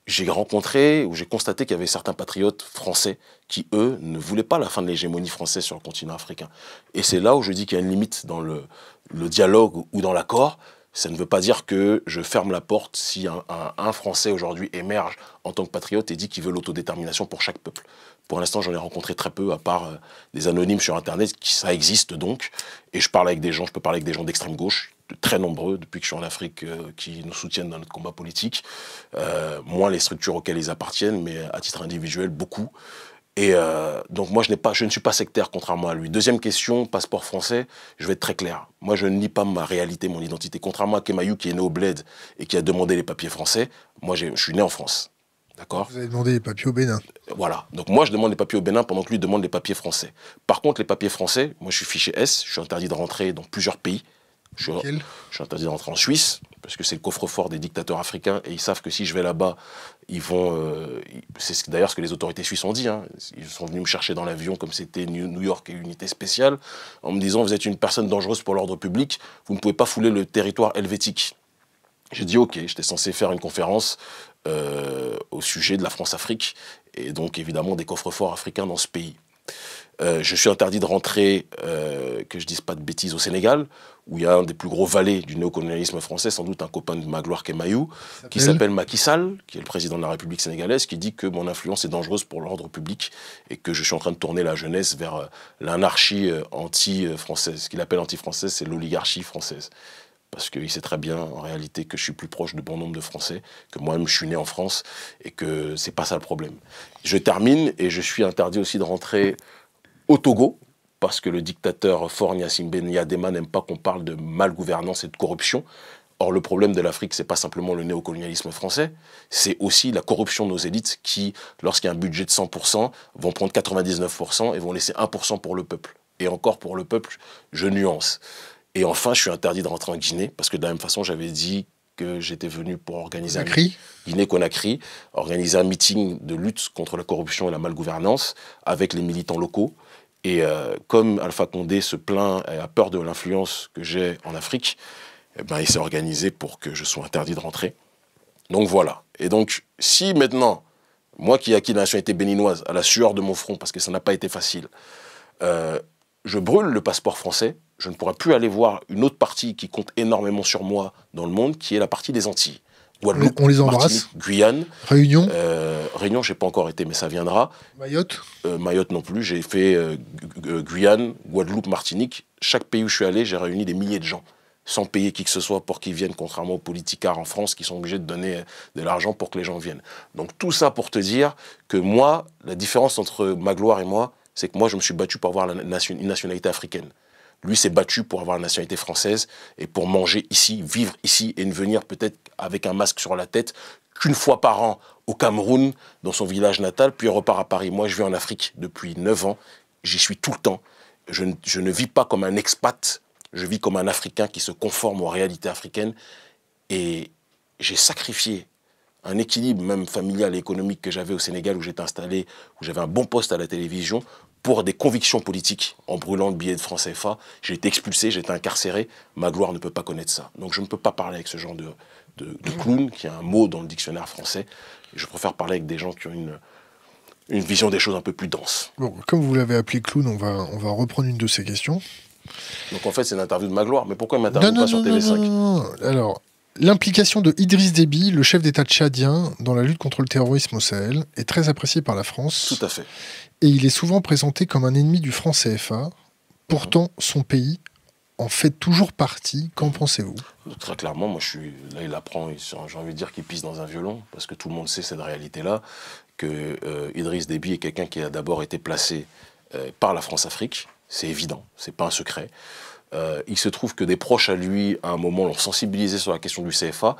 Speaker 2: j'ai rencontré ou j'ai constaté qu'il y avait certains patriotes français qui, eux, ne voulaient pas la fin de l'hégémonie française sur le continent africain. Et c'est là où je dis qu'il y a une limite dans le dialogue ou dans l'accord. Ça ne veut pas dire que je ferme la porte si un Français aujourd'hui émerge en tant que patriote et dit qu'il veut l'autodétermination pour chaque peuple. Pour l'instant, j'en ai rencontré très peu, à part des anonymes sur Internet, ça existe donc. Et je parle avec des gens, je peux parler avec des gens d'extrême gauche, très nombreux, depuis que je suis en Afrique, qui nous soutiennent dans notre combat politique. Moins les structures auxquelles ils appartiennent, mais à titre individuel, beaucoup. Et donc moi, je ne suis pas sectaire, contrairement à lui. Deuxième question, passeport français, je vais être très clair. Moi, je ne nie pas ma réalité, mon identité. Contrairement à Kemayou, qui est né au Bled et qui a demandé les papiers français, moi, je suis né en France. D'accord?
Speaker 1: Vous avez demandé les papiers au Bénin.
Speaker 2: Voilà. Donc moi, je demande les papiers au Bénin pendant que lui demande les papiers français. Par contre, les papiers français, moi, je suis fiché S, je suis interdit de rentrer dans plusieurs pays. Je suis interdit de rentrer en Suisse, parce que c'est le coffre-fort des dictateurs africains, et ils savent que si je vais là-bas, ils vont... c'est d'ailleurs ce que les autorités suisses ont dit. Hein. Ils sont venus me chercher dans l'avion, comme c'était New York et unité spéciale, en me disant, vous êtes une personne dangereuse pour l'ordre public, vous ne pouvez pas fouler le territoire helvétique. J'ai dit, ok, j'étais censé faire une conférence au sujet de la France-Afrique, et donc évidemment des coffres-forts africains dans ce pays. Je suis interdit de rentrer, que je dise pas de bêtises, au Sénégal, où il y a un des plus gros valets du néocolonialisme français, sans doute un copain de Magloire Kemayou, qui s'appelle Macky Sall, qui est le président de la République sénégalaise, qui dit que mon influence est dangereuse pour l'ordre public et que je suis en train de tourner la jeunesse vers l'anarchie anti-française. Ce qu'il appelle anti-française, c'est l'oligarchie française. Parce qu'il sait très bien, en réalité, que je suis plus proche de bon nombre de Français, que moi-même je suis né en France, et que c'est pas ça le problème. Je termine, et je suis interdit aussi de rentrer au Togo, parce que le dictateur Faure Gnassingbé Nyadema n'aime pas qu'on parle de malgouvernance et de corruption. Or, le problème de l'Afrique, c'est pas simplement le néocolonialisme français, c'est aussi la corruption de nos élites qui, lorsqu'il y a un budget de 100%, vont prendre 99% et vont laisser 1% pour le peuple. Et encore pour le peuple, je nuance. Et enfin, je suis interdit de rentrer en Guinée, parce que de la même façon, j'avais dit que j'étais venu pour organiser Guinée-Conakry, organiser un meeting de lutte contre la corruption et la malgouvernance avec les militants locaux. Et comme Alpha Condé se plaint et a peur de l'influence que j'ai en Afrique, eh ben, il s'est organisé pour que je sois interdit de rentrer. Donc voilà. Et donc, si maintenant, moi qui ai acquis la nationalité béninoise à la sueur de mon front, parce que ça n'a pas été facile, je brûle le passeport français, je ne pourrai plus aller voir une autre partie qui compte énormément sur moi dans le monde, qui est la partie des Antilles. Guadeloupe,
Speaker 1: on les embrasse.
Speaker 2: Guyane.
Speaker 1: Réunion.
Speaker 2: Réunion, je n'ai pas encore été, mais ça viendra.
Speaker 1: Mayotte.
Speaker 2: Mayotte non plus. J'ai fait Guyane, Guadeloupe, Martinique. Chaque pays où je suis allé, j'ai réuni des milliers de gens, sans payer qui que ce soit pour qu'ils viennent, contrairement aux politicards en France qui sont obligés de donner de l'argent pour que les gens viennent. Donc tout ça pour te dire que moi, la différence entre Magloire et moi, c'est que moi, je me suis battu pour avoir une nationalité africaine. Lui s'est battu pour avoir la nationalité française et pour manger ici, vivre ici et ne venir peut-être avec un masque sur la tête qu'une fois par an au Cameroun, dans son village natal, puis il repart à Paris. Moi, je vis en Afrique depuis 9 ans. J'y suis tout le temps. Je ne vis pas comme un expat. Je vis comme un Africain qui se conforme aux réalités africaines. Et j'ai sacrifié un équilibre même familial et économique que j'avais au Sénégal, où j'étais installé, où j'avais un bon poste à la télévision, pour des convictions politiques en brûlant le billet de francs CFA. J'ai été expulsé, j'ai été incarcéré. Magloire ne peut pas connaître ça. Donc je ne peux pas parler avec ce genre de clown, qui est un mot dans le dictionnaire français. Et je préfère parler avec des gens qui ont une vision des choses un peu plus dense.
Speaker 1: Bon, comme vous l'avez appelé clown, on va reprendre une de ces questions.
Speaker 2: Donc en fait, c'est une interview de Magloire. Mais pourquoi il ne m'interviewe pas sur TV5 ?
Speaker 1: Non. Alors, l'implication de Idriss Déby, le chef d'État tchadien, dans la lutte contre le terrorisme au Sahel, est très appréciée par la France.
Speaker 2: Tout à fait.
Speaker 1: Et il est souvent présenté comme un ennemi du franc CFA. Pourtant, son pays en fait toujours partie. Qu'en pensez-vous ?
Speaker 2: Très clairement, moi, là, il apprend, j'ai envie de dire qu'il pisse dans un violon, parce que tout le monde sait cette réalité-là, que Idriss Déby est quelqu'un qui a d'abord été placé par la France-Afrique. C'est évident, c'est pas un secret. Il se trouve que des proches à lui, à un moment, l'ont sensibilisé sur la question du CFA,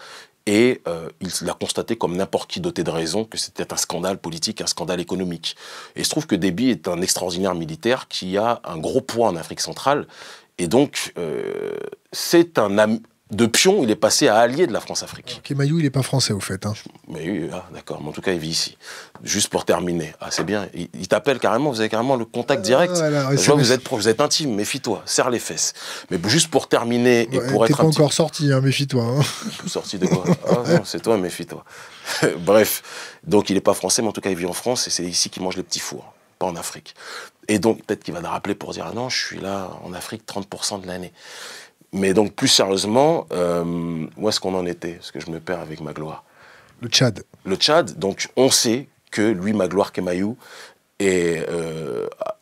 Speaker 2: et il l'a constaté comme n'importe qui doté de raison que c'était un scandale politique, un scandale économique. Et il se trouve que Déby est un extraordinaire militaire qui a un gros poids en Afrique centrale, et donc c'est un ami. De pion, il est passé à allié de la France-Afrique.
Speaker 1: Kemayou, il n'est pas français, au fait. Hein.
Speaker 2: Mais oui, d'accord. Mais en tout cas, il vit ici. Juste pour terminer. Ah, c'est bien. Il t'appelle carrément, vous avez carrément le contact direct.
Speaker 1: Voilà,
Speaker 2: je vois que vous êtes proche, vous êtes intime, méfie-toi, serre les fesses. Mais juste pour terminer et pour être
Speaker 1: t'es pas encore sorti, hein, méfie-toi. Hein.
Speaker 2: Sorti de quoi? Ah non, c'est toi, méfie-toi. Bref, donc il n'est pas français, mais en tout cas, il vit en France et c'est ici qu'il mange les petits fours, pas en Afrique. Et donc, peut-être qu'il va te rappeler pour dire, ah non, je suis là en Afrique 30% de l'année. Mais donc, plus sérieusement, où est-ce qu'on en était? Parce que je me perds avec Magloire.
Speaker 1: Le Tchad.
Speaker 2: Le Tchad, donc on sait que lui, Magloire Kemayou,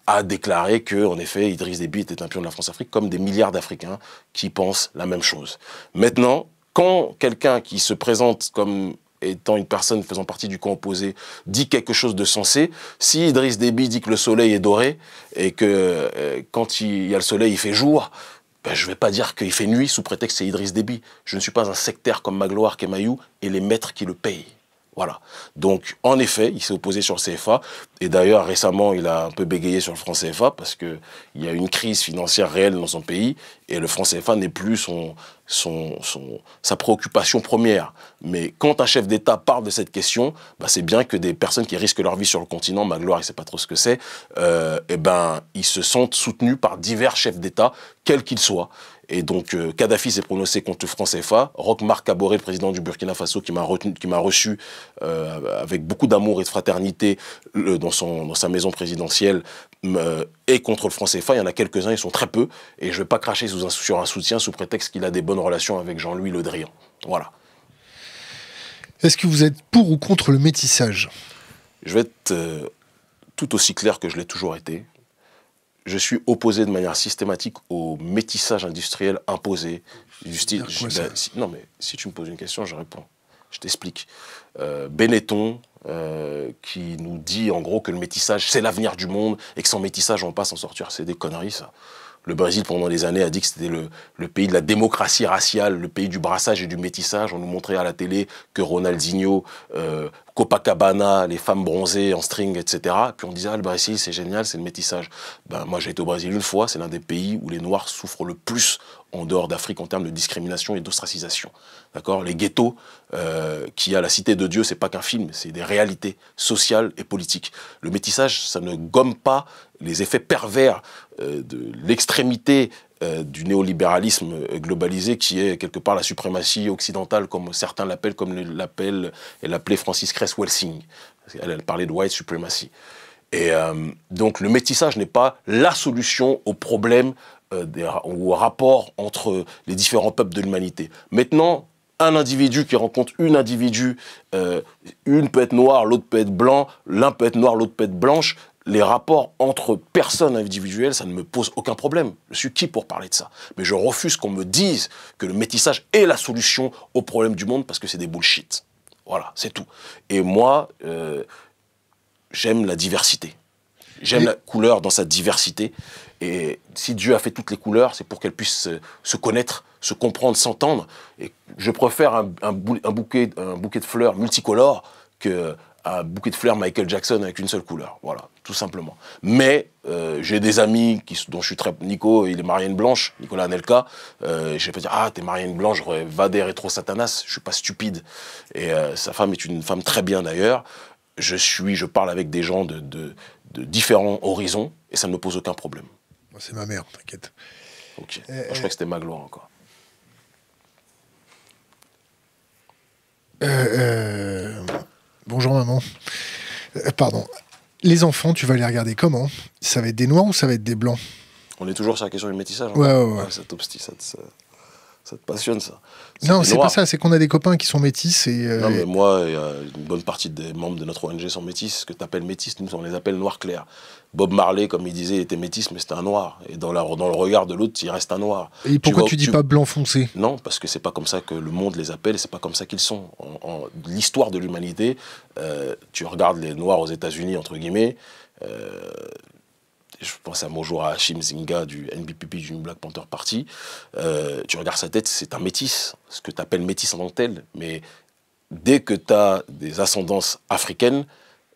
Speaker 2: a déclaré que, en effet, Idriss Déby était un pion de la France-Afrique, comme des milliards d'Africains qui pensent la même chose. Maintenant, quand quelqu'un qui se présente comme étant une personne faisant partie du camp opposé, dit quelque chose de sensé, si Idriss Déby dit que le soleil est doré et que quand il y a le soleil, il fait jour, ben, je ne vais pas dire qu'il fait nuit sous prétexte que c'est Idriss Déby. Je ne suis pas un sectaire comme Magloire Kemayou et les maîtres qui le payent. Voilà. Donc, en effet, il s'est opposé sur le CFA. Et d'ailleurs, récemment, il a un peu bégayé sur le franc CFA parce qu'il y a une crise financière réelle dans son pays et le franc CFA n'est plus sa préoccupation première. Mais quand un chef d'État parle de cette question, bah, c'est bien que des personnes qui risquent leur vie sur le continent, Magloire, il ne sait pas trop ce que c'est, ils se sentent soutenus par divers chefs d'État, quels qu'ils soient. Et donc, Kadhafi s'est prononcé contre le franc CFA. Roch-Marc Kaboré, le président du Burkina Faso, qui m'a reçu avec beaucoup d'amour et de fraternité dans sa maison présidentielle, est contre le franc CFA. Il y en a quelques-uns, ils sont très peu. Et je ne vais pas cracher sur un soutien sous prétexte qu'il a des bonnes relations avec Jean-Louis Le Drian. Voilà.
Speaker 1: Est-ce que vous êtes pour ou contre le métissage?
Speaker 2: Je vais être tout aussi clair que je l'ai toujours été. Je suis opposé de manière systématique au métissage industriel imposé. Du style, non, mais si tu me poses une question, je réponds. Je t'explique. Benetton, qui nous dit en gros que le métissage, c'est l'avenir du monde et que sans métissage, on ne va pas s'en sortir. C'est des conneries, ça. Le Brésil, pendant des années, a dit que c'était le pays de la démocratie raciale, le pays du brassage et du métissage. On nous montrait à la télé que Ronaldinho, Copacabana, les femmes bronzées en string, etc. Puis on disait, ah, le Brésil, c'est génial, c'est le métissage. Ben, moi, j'ai été au Brésil une fois, c'est l'un des pays où les Noirs souffrent le plus en dehors d'Afrique en termes de discrimination et d'ostracisation. D'accord? Les ghettos qu'il y a à la Cité de Dieu, c'est pas qu'un film, c'est des réalités sociales et politiques. Le métissage, ça ne gomme pas les effets pervers de l'extrémité du néolibéralisme globalisé qui est quelque part la suprématie occidentale, comme certains l'appellent, comme l'appelait Francis Cress-Welsing. Elle parlait de white supremacy. Et donc le métissage n'est pas la solution au problème ou au rapport entre les différents peuples de l'humanité. Maintenant, un individu qui rencontre une individu, une peut être noire, l'autre peut être blanc, l'un peut être noir, l'autre peut être blanche, les rapports entre personnes individuelles, ça ne me pose aucun problème. Je suis qui pour parler de ça? Mais je refuse qu'on me dise que le métissage est la solution aux problèmes du monde parce que c'est des bullshit. Voilà, c'est tout. Et moi, j'aime la diversité. J'aime la couleur dans sa diversité. Et si Dieu a fait toutes les couleurs, c'est pour qu'elles puissent se connaître, se comprendre, s'entendre. Et je préfère un bouquet de fleurs multicolores qu'un bouquet de fleurs Michael Jackson avec une seule couleur. Voilà, tout simplement. Mais j'ai des amis dont je suis très... Nico, il est marié une blanche, Nicolas Anelka. Je vais pas dire, ah, t'es marié une blanche, va des rétro-satanas. Je suis pas stupide. Et sa femme est une femme très bien d'ailleurs. Je parle avec des gens de différents horizons et ça ne me pose aucun problème.
Speaker 1: C'est ma mère, t'inquiète.
Speaker 2: Ok. Moi, je crois que c'était Magloire encore.
Speaker 1: Bonjour maman. Pardon. Les enfants, tu vas les regarder comment? Ça va être des noirs ou ça va être des blancs?
Speaker 2: On est toujours sur la question du métissage.
Speaker 1: Ouais.
Speaker 2: Ça te passionne, ça.
Speaker 1: Non, c'est pas ça. C'est qu'on a des copains qui sont métis et...
Speaker 2: Non, mais moi, une bonne partie des membres de notre ONG sont métis. Ce que tu appelles métis, nous, on les appelle noirs clairs. Bob Marley, comme il disait, il était métis, mais c'était un noir. Et dans le regard de l'autre, il reste un noir.
Speaker 1: Et pourquoi tu dis pas blanc foncé?
Speaker 2: Non, parce que c'est pas comme ça que le monde les appelle et c'est pas comme ça qu'ils sont. L'histoire de l'humanité, tu regardes les noirs aux États-Unis, entre guillemets, je pense à Mojo Hashim Zinga du NBPP, du Black Panther Party, tu regardes sa tête, c'est un métis, ce que tu appelles métis en tant que tel, mais dès que tu as des ascendances africaines,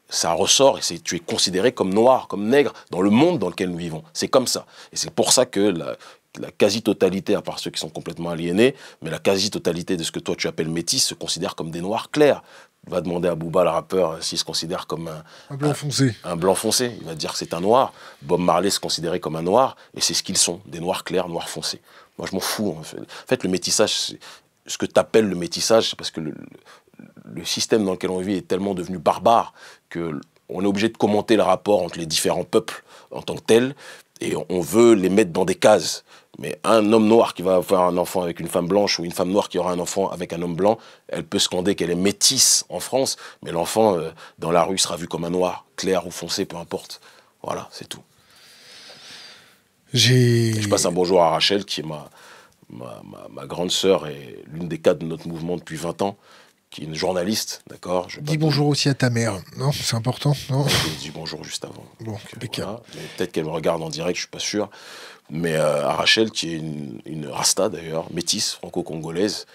Speaker 2: ça ressort et tu es considéré comme noir, comme nègre, dans le monde dans lequel nous vivons. C'est comme ça. Et c'est pour ça que la quasi-totalité, à part ceux qui sont complètement aliénés, mais la quasi-totalité de ce que toi tu appelles métis se considère comme des noirs clairs. Va demander à Booba, le rappeur, s'il se considère comme
Speaker 1: un blanc foncé.
Speaker 2: Un blanc foncé. Il va dire que c'est un noir. Bob Marley se considérait comme un noir, et c'est ce qu'ils sont, des noirs clairs, noirs foncés. Moi, je m'en fous. En fait, le métissage, ce que tu appelles le métissage, c'est parce que le système dans lequel on vit est tellement devenu barbare qu'on est obligé de commenter le rapport entre les différents peuples en tant que tels, et on veut les mettre dans des cases. Mais un homme noir qui va avoir un enfant avec une femme blanche ou une femme noire qui aura un enfant avec un homme blanc, elle peut scander qu'elle est métisse en France, mais l'enfant dans la rue sera vu comme un noir, clair ou foncé, peu importe. Voilà, c'est tout. Je passe un bonjour à Rachel, qui est ma grande sœur et l'une des cadres de notre mouvement depuis 20 ans, qui est une journaliste, d'accord.
Speaker 1: Dis bonjour aussi à ta mère, non? C'est important, non?
Speaker 2: Je dis bonjour juste avant.
Speaker 1: Bon, impeccable.
Speaker 2: Voilà. Peut-être qu'elle me regarde en direct, je suis pas sûr. Mais à Rachel, qui est une rasta d'ailleurs, métisse, franco-congolaise,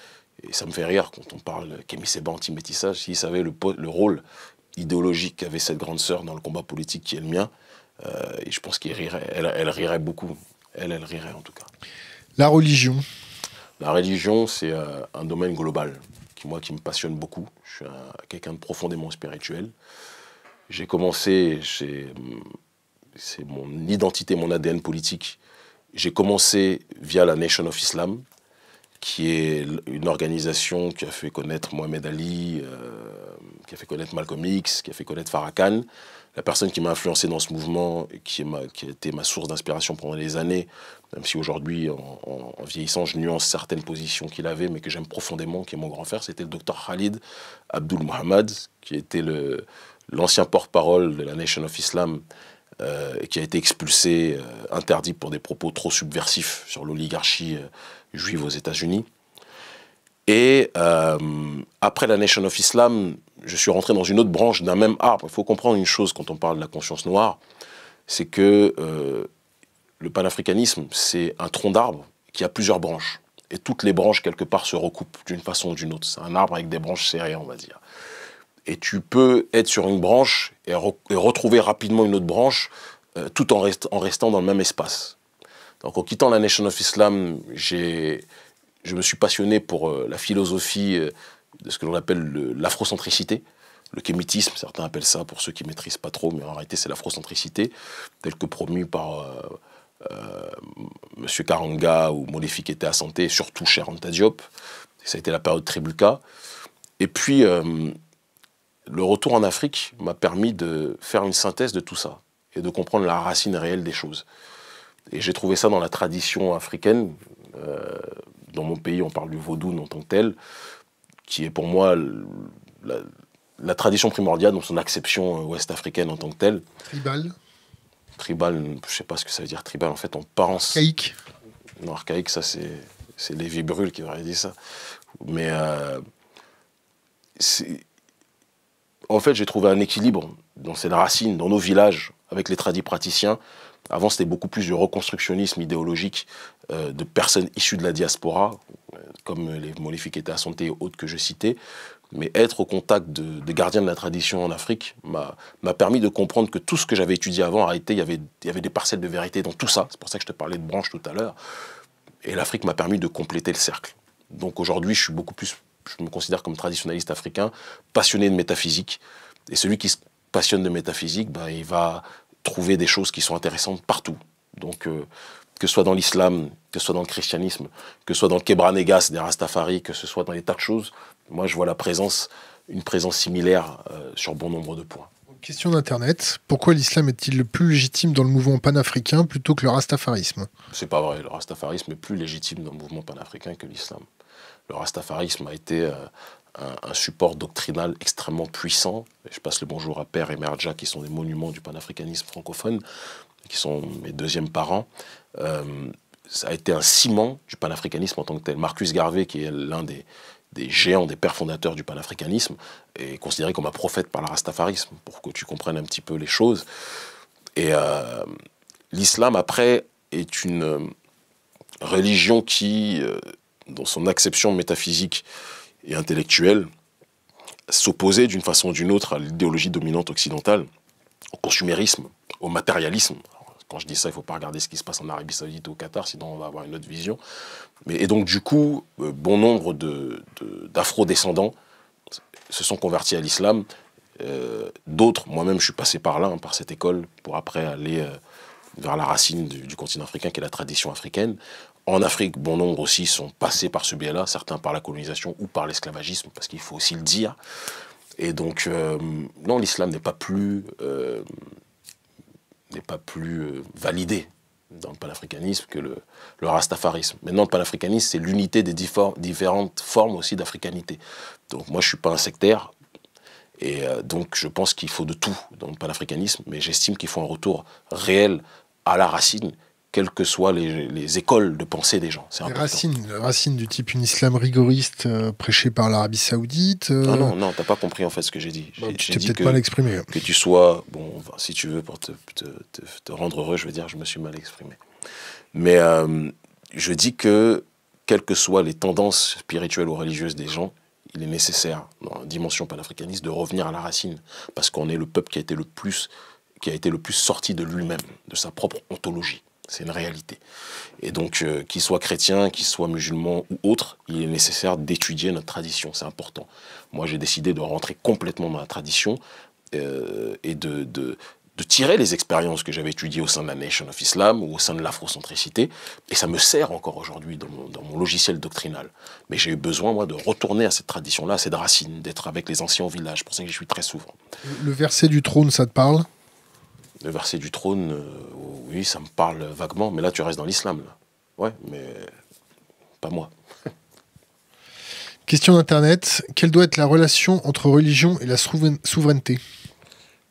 Speaker 2: et ça me fait rire quand on parle Kémy Séba anti-métissage, s'il savait le rôle idéologique qu'avait cette grande sœur dans le combat politique qui est le mien, et je pense qu'elle rirait, elle rirait beaucoup. Elle rirait en tout cas.
Speaker 1: La religion.
Speaker 2: La religion, c'est un domaine global qui me passionne beaucoup. Je suis quelqu'un de profondément spirituel. J'ai commencé, c'est mon identité, mon ADN politique. J'ai commencé via la Nation of Islam, qui est une organisation qui a fait connaître Mohamed Ali, qui a fait connaître Malcolm X, qui a fait connaître Farrakhan. La personne qui m'a influencé dans ce mouvement et qui a été ma source d'inspiration pendant des années, même si aujourd'hui, en vieillissant, je nuance certaines positions qu'il avait, mais que j'aime profondément, qui est mon grand frère, c'était le docteur Khalid Abdul Mohamed, qui était l'ancien porte-parole de la Nation of Islam, qui a été expulsé, interdit pour des propos trop subversifs sur l'oligarchie juive aux États-Unis. Et après la Nation of Islam, je suis rentré dans une autre branche d'un même arbre. Il faut comprendre une chose quand on parle de la conscience noire, c'est que le panafricanisme, c'est un tronc d'arbre qui a plusieurs branches. Et toutes les branches, quelque part, se recoupent d'une façon ou d'une autre. C'est un arbre avec des branches serrées, on va dire. Et tu peux être sur une branche et retrouver rapidement une autre branche tout en restant dans le même espace. Donc en quittant la Nation of Islam, je me suis passionné pour la philosophie de ce que l'on appelle l'afrocentricité, le kémitisme, certains appellent ça pour ceux qui ne maîtrisent pas trop, mais en réalité c'est l'afrocentricité, tel que promu par M. Karanga ou Modifi Keïta Santé, et surtout Cheikh Anta Diop. Ça a été la période Tribuka. Et puis, le retour en Afrique m'a permis de faire une synthèse de tout ça et de comprendre la racine réelle des choses. Et j'ai trouvé ça dans la tradition africaine. Dans mon pays, on parle du vaudou en tant que tel, qui est pour moi la tradition primordiale dans son acception ouest-africaine en tant que telle.
Speaker 1: Tribal. Tribal,
Speaker 2: je ne sais pas ce que ça veut dire tribal. En fait, on pense...
Speaker 1: Archaïque.
Speaker 2: Non, archaïque, ça c'est Lévi Brûle qui aurait dit ça. Mais en fait, j'ai trouvé un équilibre dans cette racine, dans nos villages, avec les tradis praticiens, Avant, c'était beaucoup plus du reconstructionnisme idéologique de personnes issues de la diaspora, comme les Molefik Asante et autres que je citais. Mais être au contact de gardiens de la tradition en Afrique m'a permis de comprendre que tout ce que j'avais étudié avant, en réalité, il y avait des parcelles de vérité dans tout ça. C'est pour ça que je te parlais de branches tout à l'heure. Et l'Afrique m'a permis de compléter le cercle. Donc aujourd'hui, je me considère comme traditionnaliste africain, passionné de métaphysique. Et celui qui se passionne de métaphysique, il va trouver des choses qui sont intéressantes partout. Donc, que ce soit dans l'islam, que ce soit dans le christianisme, que ce soit dans le Kebra Negas des Rastafari, que ce soit dans des tas de choses, moi je vois une présence similaire sur bon nombre de points.
Speaker 1: Question d'Internet. Pourquoi l'islam est-il le plus légitime dans le mouvement panafricain plutôt que le rastafarisme?
Speaker 2: C'est pas vrai. Le rastafarisme est plus légitime dans le mouvement panafricain que l'islam. Le rastafarisme a été un support doctrinal extrêmement puissant. Je passe le bonjour à Père et Mère Dja, qui sont des monuments du panafricanisme francophone, qui sont mes deuxièmes parents. Ça a été un ciment du panafricanisme en tant que tel. Marcus Garvey, qui est l'un des géants, des pères fondateurs du panafricanisme, est considéré comme un prophète par le rastafarisme, pour que tu comprennes un petit peu les choses. Et l'islam, après, est une religion qui, dans son acception métaphysique et intellectuelle, s'opposait d'une façon ou d'une autre à l'idéologie dominante occidentale, au consumérisme, au matérialisme. Quand je dis ça, il ne faut pas regarder ce qui se passe en Arabie Saoudite ou au Qatar, sinon on va avoir une autre vision. Et donc du coup, bon nombre d'afro-descendants se sont convertis à l'islam. D'autres, moi-même je suis passé par là, par cette école, pour après aller vers la racine du continent africain, qui est la tradition africaine. En Afrique, bon nombre aussi sont passés par ce biais-là, certains par la colonisation ou par l'esclavagisme, parce qu'il faut aussi le dire. Et donc, non, l'islam n'est pas plus validé dans le panafricanisme que le rastafarisme. Maintenant, le panafricanisme, c'est l'unité des différentes formes aussi d'africanité. Donc moi, je ne suis pas un sectaire, et donc je pense qu'il faut de tout dans le panafricanisme, mais j'estime qu'il faut un retour réel à la racine, quelles que soient les écoles de pensée des gens. C'est important.
Speaker 1: Les racines du type un islam rigoriste prêché par l'Arabie Saoudite.
Speaker 2: Non, t'as pas compris en fait ce que j'ai dit.
Speaker 1: Tu t'es peut-être mal exprimé.
Speaker 2: Que tu sois, bon, si tu veux, pour te rendre heureux, je veux dire, je me suis mal exprimé. Mais je dis que, quelles que soient les tendances spirituelles ou religieuses des gens, il est nécessaire, dans la dimension panafricaniste, de revenir à la racine, parce qu'on est le peuple qui a été le plus sorti de lui-même, de sa propre ontologie. C'est une réalité. Et donc, qu'il soit chrétien, qu'il soit musulman ou autre, il est nécessaire d'étudier notre tradition. C'est important. Moi, j'ai décidé de rentrer complètement dans la tradition et de tirer les expériences que j'avais étudiées au sein de la Nation of Islam ou au sein de l'afrocentricité. Et ça me sert encore aujourd'hui dans mon logiciel doctrinal. Mais j'ai eu besoin, moi, de retourner à cette tradition-là, à cette racine, d'être avec les anciens au village. C'est pour ça que j'y suis très souvent.
Speaker 1: Le verset du trône, ça te parle ?
Speaker 2: Le verset du trône, oui, ça me parle vaguement, mais là tu restes dans l'islam. Ouais, mais pas moi.
Speaker 1: Question d'Internet. Quelle doit être la relation entre religion et la souveraineté ?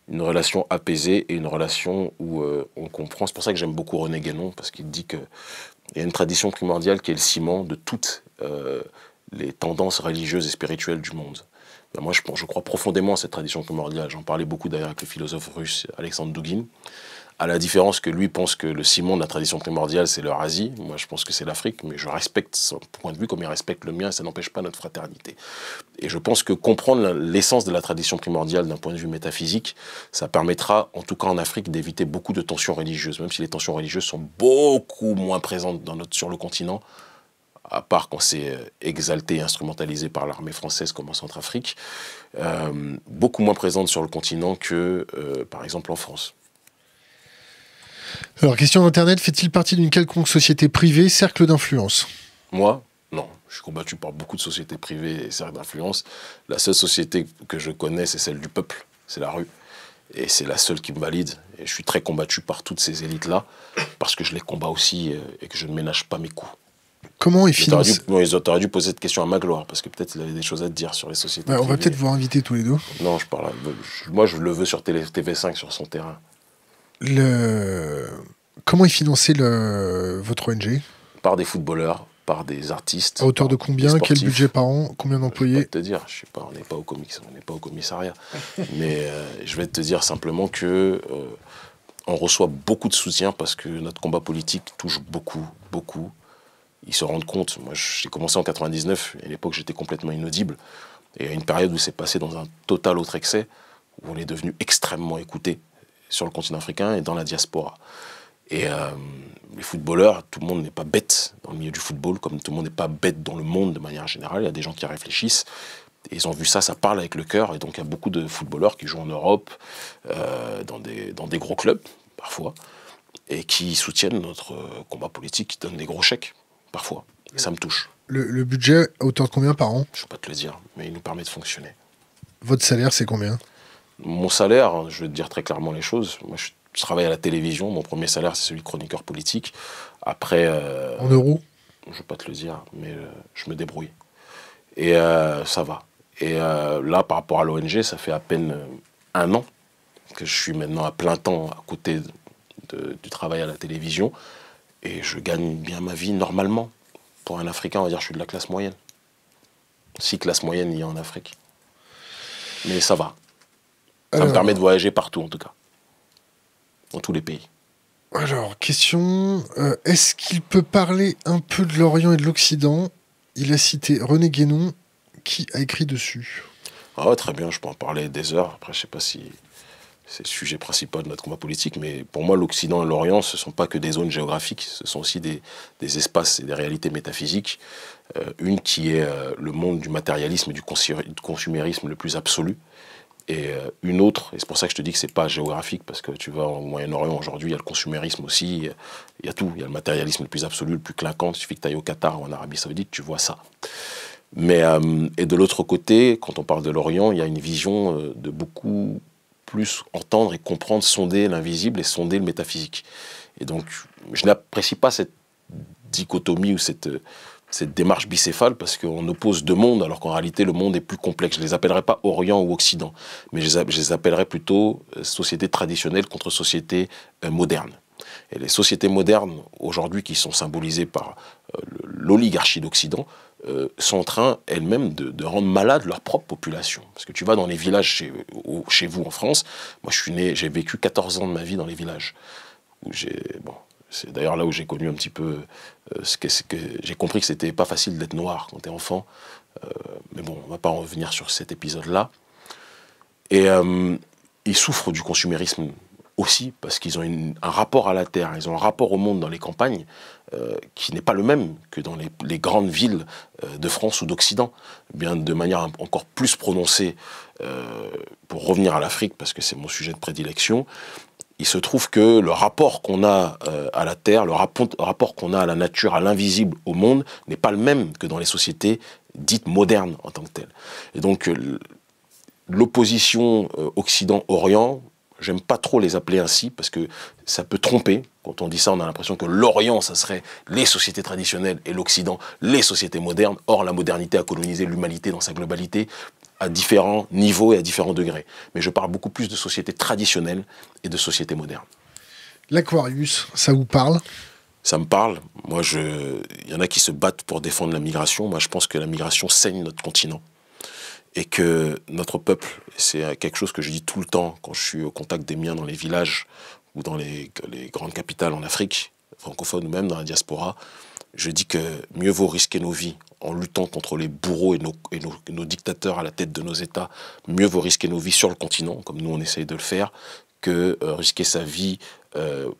Speaker 2: Une relation apaisée et une relation où on comprend. C'est pour ça que j'aime beaucoup René Guénon, parce qu'il dit qu'il y a une tradition primordiale qui est le ciment de toutes les tendances religieuses et spirituelles du monde. Moi, je crois profondément à cette tradition primordiale. J'en parlais beaucoup d'ailleurs avec le philosophe russe Alexandre Douguin. À la différence que lui pense que le ciment de la tradition primordiale, c'est l'Eurasie. Moi, je pense que c'est l'Afrique, mais je respecte son point de vue comme il respecte le mien, et ça n'empêche pas notre fraternité. Et je pense que comprendre l'essence de la tradition primordiale d'un point de vue métaphysique, ça permettra, en tout cas en Afrique, d'éviter beaucoup de tensions religieuses, même si les tensions religieuses sont beaucoup moins présentes sur le continent, à part quand c'est exalté et instrumentalisé par l'armée française comme en Centrafrique, beaucoup moins présente sur le continent que, par exemple, en France.
Speaker 1: Alors, question d'Internet, fait-il partie d'une quelconque société privée, cercle d'influence ?
Speaker 2: Moi, non. Je suis combattu par beaucoup de sociétés privées et cercles d'influence. La seule société que je connais, c'est celle du peuple, c'est la rue. Et c'est la seule qui me valide. Et je suis très combattu par toutes ces élites-là, parce que je les combats aussi et que je ne ménage pas mes coups.
Speaker 1: Comment ils financent ?
Speaker 2: Ils auraient dû poser cette question à Magloire, parce que peut-être il avait des choses à te dire sur les sociétés.
Speaker 1: On va peut-être vous inviter tous les deux.
Speaker 2: Non, moi je le veux sur TV5, sur son terrain.
Speaker 1: Comment est financé votre ONG ?
Speaker 2: Par des footballeurs, par des artistes.
Speaker 1: À hauteur de combien ? Quel budget par an ? Combien d'employés ?
Speaker 2: Je vais te dire, je sais pas, on n'est pas au commissariat. Mais je vais te dire simplement que On reçoit beaucoup de soutien parce que notre combat politique touche beaucoup, beaucoup. Ils se rendent compte. Moi, j'ai commencé en 99, et à l'époque, j'étais complètement inaudible. Et à une période où c'est passé dans un total autre excès, où on est devenu extrêmement écouté sur le continent africain et dans la diaspora. Et les footballeurs, tout le monde n'est pas bête dans le milieu du football, comme tout le monde n'est pas bête dans le monde de manière générale. Il y a des gens qui réfléchissent. Et ils ont vu ça, ça parle avec le cœur. Et donc, il y a beaucoup de footballeurs qui jouent en Europe, dans des gros clubs, parfois, et qui soutiennent notre combat politique, qui donnent des gros chèques, parfois. Et ça me touche.
Speaker 1: Le budget, à hauteur de combien par an?
Speaker 2: Je ne peux pas te le dire, mais il nous permet de fonctionner.
Speaker 1: Votre salaire, c'est combien?
Speaker 2: Mon salaire, je vais te dire très clairement les choses. Moi, je travaille à la télévision. Mon premier salaire, c'est celui de chroniqueur politique. Après...
Speaker 1: en euros?
Speaker 2: Je ne vais pas te le dire, mais je me débrouille. Et ça va. Et là, par rapport à l'ONG, ça fait à peine 1 an que je suis maintenant à plein temps à côté du travail à la télévision. Et je gagne bien ma vie normalement. Pour un Africain, on va dire que je suis de la classe moyenne. Si classe moyenne il y a en Afrique. Mais ça va. Ça me permet de voyager partout, en tout cas. Dans tous les pays.
Speaker 1: Alors, question, est-ce qu'il peut parler un peu de l'Orient et de l'Occident? Il a cité René Guénon, qui a écrit dessus.
Speaker 2: Ah ouais, très bien, je peux en parler des heures. Après, je ne sais pas si c'est le sujet principal de notre combat politique, mais pour moi, l'Occident et l'Orient, ce ne sont pas que des zones géographiques, ce sont aussi des espaces et des réalités métaphysiques. Une qui est le monde du matérialisme et du consumérisme le plus absolu, et une autre, et c'est pour ça que je te dis que c'est pas géographique, parce que tu vas au Moyen-Orient aujourd'hui, il y a le consumérisme aussi, il y a tout, il y a le matérialisme le plus absolu, le plus clinquant. Il suffit que tu ailles au Qatar ou en Arabie Saoudite, tu vois ça. Mais, et de l'autre côté, quand on parle de l'Orient, il y a une vision de beaucoup plus entendre et comprendre, sonder l'invisible et sonder le métaphysique. Et donc, je n'apprécie pas cette dichotomie ou cette démarche bicéphale, parce qu'on oppose 2 mondes, alors qu'en réalité, le monde est plus complexe. Je ne les appellerai pas Orient ou Occident, mais je les appellerai plutôt société traditionnelle contre société moderne. Et les sociétés modernes, aujourd'hui, qui sont symbolisées par l'oligarchie d'Occident, sont en train, elles-mêmes, de rendre malade leur propre population. Parce que tu vas dans les villages chez vous en France, moi je suis né, j'ai vécu 14 ans de ma vie dans les villages. C'est d'ailleurs là où j'ai connu un petit peu j'ai compris que c'était pas facile d'être noir quand t'es enfant. Mais bon, on va pas en revenir sur cet épisode-là. Et ils souffrent du consumérisme aussi, parce qu'ils ont un rapport à la terre, ils ont un rapport au monde dans les campagnes qui n'est pas le même que dans les grandes villes de France ou d'Occident, bien de manière encore plus prononcée. Pour revenir à l'Afrique, parce que c'est mon sujet de prédilection, il se trouve que le rapport qu'on a à la terre, le rapport qu'on a à la nature, à l'invisible, au monde, n'est pas le même que dans les sociétés dites modernes en tant que telles. Et donc, l'opposition Occident-Orient, j'aime pas trop les appeler ainsi, parce que ça peut tromper. Quand on dit ça, on a l'impression que l'Orient, ça serait les sociétés traditionnelles, et l'Occident, les sociétés modernes. Or, la modernité a colonisé l'humanité dans sa globalité, à différents niveaux et à différents degrés. Mais je parle beaucoup plus de sociétés traditionnelles et de sociétés modernes.
Speaker 1: L'Aquarius, ça vous parle?
Speaker 2: Ça me parle. Moi, il y en a qui se battent pour défendre la migration. Moi, je pense que la migration saigne notre continent. Et que notre peuple, c'est quelque chose que je dis tout le temps quand je suis au contact des miens dans les villages ou dans les grandes capitales en Afrique, francophone ou même dans la diaspora, je dis que mieux vaut risquer nos vies en luttant contre les bourreaux et nos dictateurs à la tête de nos États. Mieux vaut risquer nos vies sur le continent, comme nous on essaye de le faire, que risquer sa vie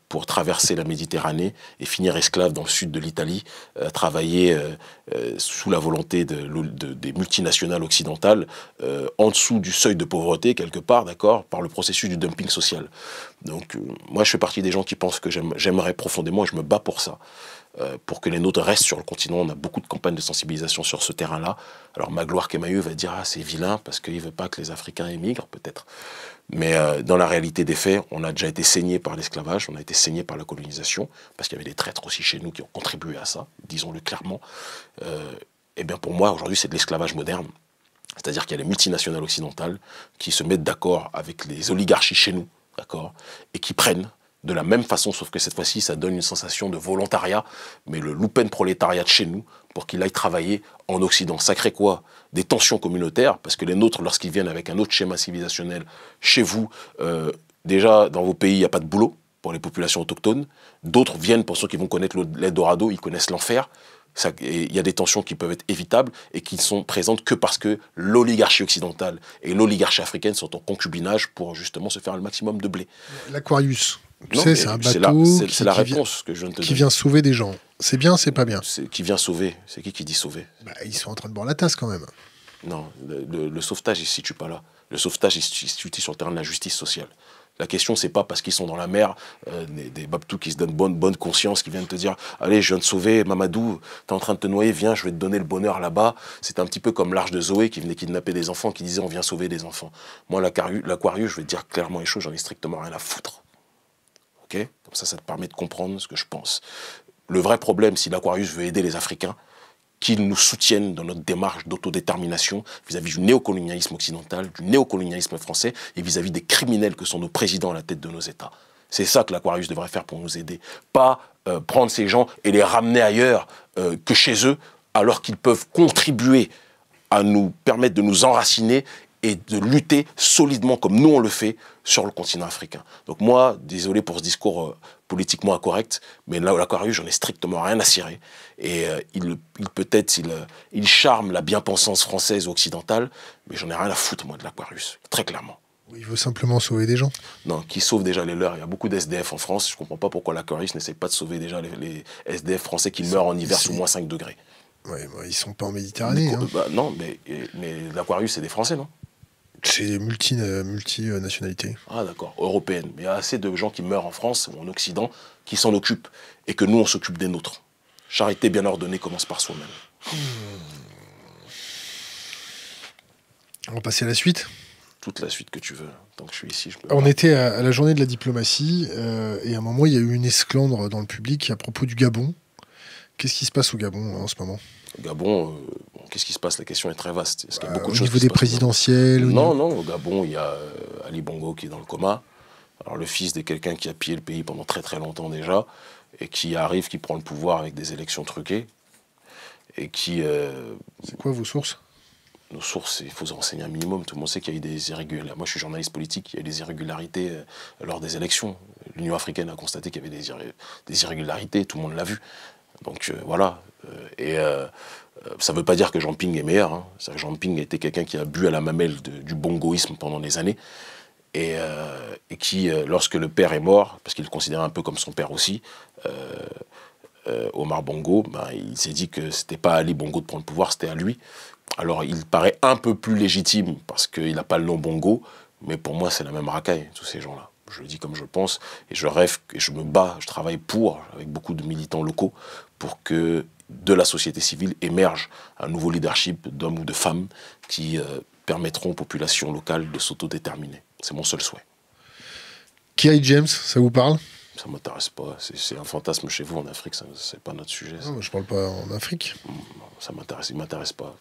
Speaker 2: pour traverser la Méditerranée et finir esclave dans le sud de l'Italie, travailler sous la volonté des multinationales occidentales, en dessous du seuil de pauvreté, quelque part, d'accord, par le processus du dumping social. Donc moi je fais partie des gens qui pensent que j'aimerais profondément, et je me bats pour ça, pour que les nôtres restent sur le continent. On a beaucoup de campagnes de sensibilisation sur ce terrain-là. Alors Magloire Kemayeux va dire « Ah, c'est vilain parce qu'il ne veut pas que les Africains émigrent, peut-être ». Mais dans la réalité des faits, on a déjà été saigné par l'esclavage, on a été saigné par la colonisation, parce qu'il y avait des traîtres aussi chez nous qui ont contribué à ça, disons-le clairement. Et bien pour moi, aujourd'hui, c'est de l'esclavage moderne. C'est-à-dire qu'il y a les multinationales occidentales qui se mettent d'accord avec les oligarchies chez nous, d'accord, et qui prennent de la même façon, sauf que cette fois-ci, ça donne une sensation de volontariat, mais le loupen-prolétariat de chez nous, pour qu'il aille travailler en Occident. Ça crée quoi? Des tensions communautaires, parce que les nôtres, lorsqu'ils viennent avec un autre schéma civilisationnel chez vous, déjà, dans vos pays, il n'y a pas de boulot, pour les populations autochtones. D'autres viennent pour ceux qui vont connaître l'Eldorado, ils connaissent l'enfer. Il y a des tensions qui peuvent être évitables et qui ne sont présentes que parce que l'oligarchie occidentale et l'oligarchie africaine sont en concubinage pour justement se faire le maximum de blé.
Speaker 1: L'Aquarius, tu sais, c'est un bateau
Speaker 2: c'est la réponse que je viens de te donner.
Speaker 1: Qui vient sauver des gens. C'est bien, c'est pas bien.
Speaker 2: Qui vient sauver? C'est qui dit sauver?
Speaker 1: Ils sont en train de boire la tasse quand même.
Speaker 2: Non, le sauvetage, il ne se situe pas là. Le sauvetage, il se situe sur le terrain de la justice sociale. La question, c'est pas parce qu'ils sont dans la mer, des babtous qui se donnent bonne conscience, qui viennent te dire « Allez, je viens de sauver Mamadou, t'es en train de te noyer, viens, je vais te donner le bonheur là-bas. » C'est un petit peu comme l'arche de Zoé qui venait kidnapper des enfants, qui disait « On vient sauver des enfants. » Moi, l'Aquarius, je vais te dire clairement les choses, j'en ai strictement rien à foutre. Ok? Comme ça te permet de comprendre ce que je pense. Le vrai problème, si l'Aquarius veut aider les Africains, qu'ils nous soutiennent dans notre démarche d'autodétermination vis-à-vis du néocolonialisme occidental, du néocolonialisme français et vis-à-vis des criminels que sont nos présidents à la tête de nos États. C'est ça que l'Aquarius devrait faire pour nous aider. Pas prendre ces gens et les ramener ailleurs que chez eux, alors qu'ils peuvent contribuer à nous permettre de nous enraciner et de lutter solidement comme nous on le fait sur le continent africain. Donc moi, désolé pour ce discours politiquement incorrect, mais là, l'Aquarius, j'en ai strictement rien à cirer. Et il charme la bien-pensance française ou occidentale, mais j'en ai rien à foutre, moi, de l'Aquarius, très clairement.
Speaker 1: Il veut simplement sauver des gens.
Speaker 2: Non, qui sauve déjà les leurs. Il y a beaucoup d'SDF en France. Je ne comprends pas pourquoi l'Aquarius n'essaie pas de sauver déjà les SDF français qui meurent en hiver sous moins 5 degrés.
Speaker 1: Ouais, ils ne sont pas en Méditerranée.
Speaker 2: Non, mais l'Aquarius, c'est des Français, non?
Speaker 1: C'est multinationalité.
Speaker 2: Ah d'accord, européenne. Mais il y a assez de gens qui meurent en France ou en Occident qui s'en occupent et que nous, on s'occupe des nôtres. Charité bien ordonnée commence par soi-même.
Speaker 1: On va passer à la suite.
Speaker 2: Toute la suite que tu veux. Tant que je suis ici, je peux...
Speaker 1: On était à la journée de la diplomatie et à un moment, il y a eu une esclandre dans le public à propos du Gabon. Qu'est-ce qui se passe au Gabon en ce moment?
Speaker 2: Au Gabon, qu'est-ce qui se passe? La question est très vaste. Est-ce qu'il y a beaucoup de
Speaker 1: au
Speaker 2: choses
Speaker 1: niveau des présidentielles?
Speaker 2: Non, au Gabon, il y a Ali Bongo qui est dans le coma. Alors le fils de quelqu'un qui a pillé le pays pendant très très longtemps déjà et qui prend le pouvoir avec des élections truquées et qui...
Speaker 1: C'est quoi vos sources?
Speaker 2: Nos sources, il faut se renseigner un minimum. Tout le monde sait qu'il y a eu des irrégularités. Moi, je suis journaliste politique, il y a eu des irrégularités lors des élections. L'Union africaine a constaté qu'il y avait des irrégularités, tout le monde l'a vu. Donc voilà. Ça ne veut pas dire que Jean Ping est meilleur. Hein. Jean Ping a été quelqu'un qui a bu à la mamelle du bongoïsme pendant des années. Et qui, lorsque le père est mort, parce qu'il le considérait un peu comme son père aussi, Omar Bongo, il s'est dit que c'était pas à Ali Bongo de prendre le pouvoir, c'était à lui. Alors il paraît un peu plus légitime parce qu'il n'a pas le nom Bongo, mais pour moi c'est la même racaille, tous ces gens-là. Je le dis comme je le pense, et je rêve, et je me bats, je travaille avec beaucoup de militants locaux, pour que de la société civile émerge un nouveau leadership d'hommes ou de femmes qui permettront aux populations locales de s'autodéterminer. C'est mon seul souhait.
Speaker 1: Kerry James, ça vous parle?
Speaker 2: Ça ne m'intéresse pas. C'est un fantasme chez vous en Afrique, c'est pas notre sujet.
Speaker 1: Non, je ne parle pas en Afrique.
Speaker 2: Ça m'intéresse, il ne m'intéresse pas.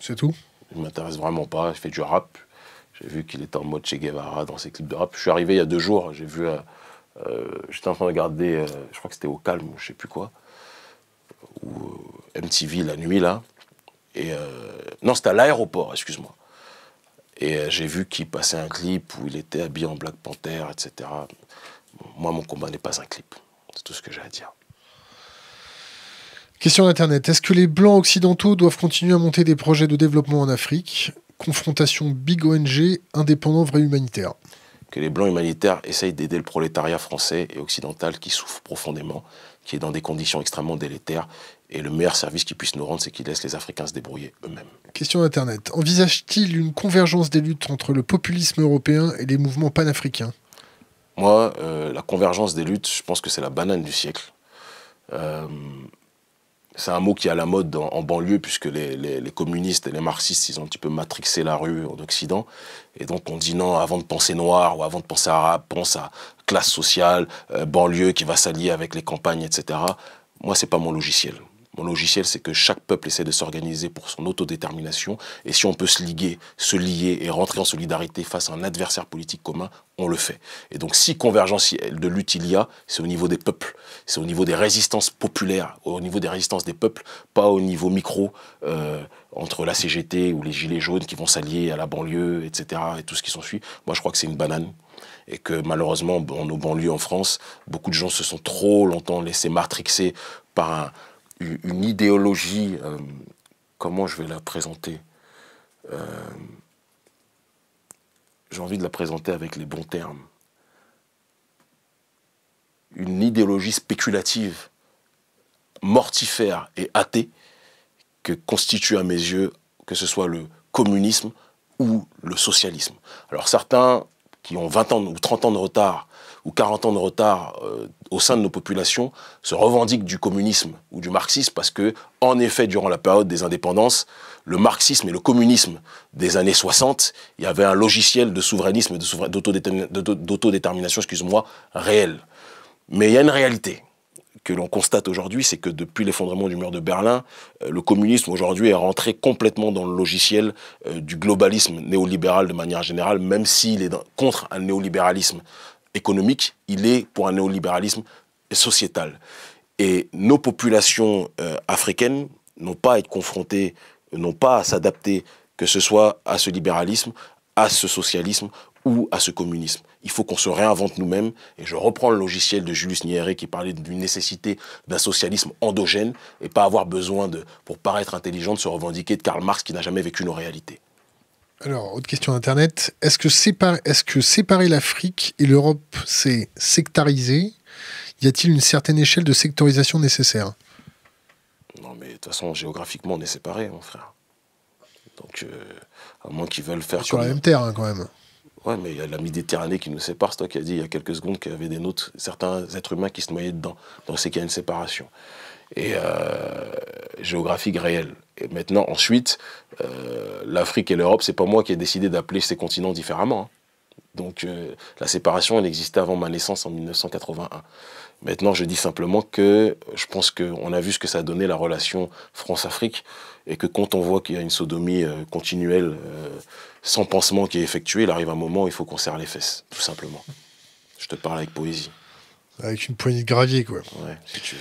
Speaker 1: C'est tout?
Speaker 2: Il ne m'intéresse vraiment pas. Il fait du rap. J'ai vu qu'il était en mode Che Guevara dans ses clips de rap. Je suis arrivé il y a 2 jours. J'ai vu... j'étais en train de regarder... je crois que c'était au Calme, ou je ne sais plus quoi. Ou MTV la nuit, là. Et... non, c'était à l'aéroport, excuse-moi. Et j'ai vu qu'il passait un clip où il était habillé en Black Panther, etc. Moi, mon combat n'est pas un clip. C'est tout ce que j'ai à dire.
Speaker 1: Question d'Internet. Est-ce que les Blancs occidentaux doivent continuer à monter des projets de développement en Afrique? Confrontation big ONG, indépendant vrai humanitaire.
Speaker 2: Que les Blancs humanitaires essayent d'aider le prolétariat français et occidental qui souffre profondément, qui est dans des conditions extrêmement délétères. Et le meilleur service qu'ils puissent nous rendre, c'est qu'ils laissent les Africains se débrouiller eux-mêmes.
Speaker 1: Question d'Internet. Envisage-t-il une convergence des luttes entre le populisme européen et les mouvements panafricains?
Speaker 2: Moi, la convergence des luttes, je pense que c'est la banane du siècle. C'est un mot qui est à la mode en banlieue, puisque les communistes et les marxistes, ils ont un petit peu matrixé la rue en Occident. Et donc on dit non, avant de penser noir ou avant de penser arabe, pense à classe sociale, banlieue qui va s'allier avec les campagnes, etc. Moi, c'est pas mon logiciel. Mon logiciel, c'est que chaque peuple essaie de s'organiser pour son autodétermination. Et si on peut se lier et rentrer en solidarité face à un adversaire politique commun, on le fait. Et donc, si convergence de lutte il y a, c'est au niveau des peuples, c'est au niveau des résistances populaires, au niveau des résistances des peuples, pas au niveau micro, entre la CGT ou les Gilets jaunes qui vont s'allier à la banlieue, etc. et tout ce qui s'ensuit. Moi, je crois que c'est une banane. Et que malheureusement, dans nos banlieues en France, beaucoup de gens se sont trop longtemps laissés matrixer par une idéologie, comment je vais la présenter, j'ai envie de la présenter avec les bons termes. Une idéologie spéculative, mortifère et athée que constitue à mes yeux, que ce soit le communisme ou le socialisme. Alors certains qui ont 20 ans ou 30 ans de retard ou 40 ans de retard au sein de nos populations se revendiquent du communisme ou du marxisme parce que, en effet, durant la période des indépendances, le marxisme et le communisme des années 60, il y avait un logiciel de souverainisme et d'autodétermination, excuse-moi, réel. Mais il y a une réalité que l'on constate aujourd'hui, c'est que depuis l'effondrement du mur de Berlin, le communisme aujourd'hui est rentré complètement dans le logiciel du globalisme néolibéral de manière générale, même s'il est contre un néolibéralisme économique, il est pour un néolibéralisme sociétal. Et nos populations africaines n'ont pas à être confrontées, n'ont pas à s'adapter, que ce soit à ce libéralisme, à ce socialisme ou à ce communisme. Il faut qu'on se réinvente nous-mêmes. Et je reprends le logiciel de Julius Nyerere qui parlait d'une nécessité d'un socialisme endogène et pas avoir besoin, pour paraître intelligent, de se revendiquer de Karl Marx qui n'a jamais vécu nos réalités.
Speaker 1: Alors, autre question d'Internet. Est-ce que séparer l'Afrique et l'Europe, c'est sectariser? Y a-t-il une certaine échelle de sectorisation nécessaire?
Speaker 2: Non, mais de toute façon, géographiquement, on est séparés, mon frère. Donc, à moins qu'ils veulent faire
Speaker 1: sur la même terre, hein, quand même.
Speaker 2: Ouais, mais il y a la Méditerranée qui nous sépare. C'est toi qui as dit il y a quelques secondes qu'il y avait certains êtres humains qui se noyaient dedans. Donc c'est qu'il y a une séparation. Et géographique réelle. Et maintenant, ensuite, l'Afrique et l'Europe, c'est pas moi qui ai décidé d'appeler ces continents différemment. Hein. Donc la séparation, elle existait avant ma naissance en 1981. Maintenant, je dis simplement que je pense qu'on a vu ce que ça a donné la relation France-Afrique et que quand on voit qu'il y a une sodomie continuelle, sans pansement qui est effectué, il arrive un moment où il faut qu'on serre les fesses, tout simplement. Je te parle avec poésie.
Speaker 1: Avec une poignée de gravier, quoi.
Speaker 2: Ouais, si tu veux.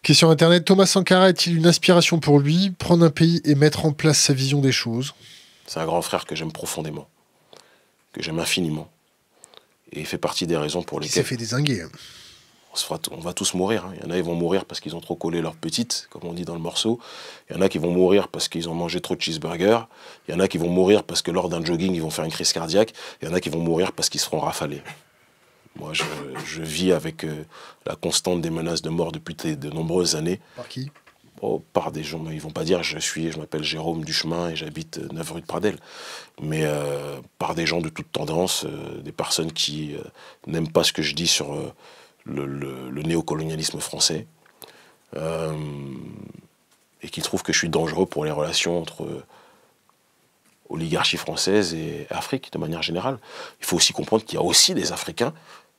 Speaker 1: Question Internet. Thomas Sankara est-il une inspiration pour lui, prendre un pays et mettre en place sa vision des choses?
Speaker 2: C'est un grand frère que j'aime profondément, que j'aime infiniment. Et il fait partie des raisons pour lesquelles...
Speaker 1: Il s'est fait dézinguer.
Speaker 2: On va tous mourir. Hein. Il y en a qui vont mourir parce qu'ils ont trop collé leur petite, comme on dit dans le morceau. Il y en a qui vont mourir parce qu'ils ont mangé trop de cheeseburgers. Il y en a qui vont mourir parce que lors d'un jogging, ils vont faire une crise cardiaque. Il y en a qui vont mourir parce qu'ils seront rafalés. Moi, je vis avec la constante des menaces de mort depuis de nombreuses années.
Speaker 1: Par qui?
Speaker 2: Par des gens, mais ils vont pas dire je m'appelle Jérôme Duchemin et j'habite 9 rue de Pradelle. Mais par des gens de toute tendance, des personnes qui n'aiment pas ce que je dis sur... le néocolonialisme français et qui trouve que je suis dangereux pour les relations entre oligarchie française et Afrique de manière générale. Il faut aussi comprendre qu'il y a aussi des Africains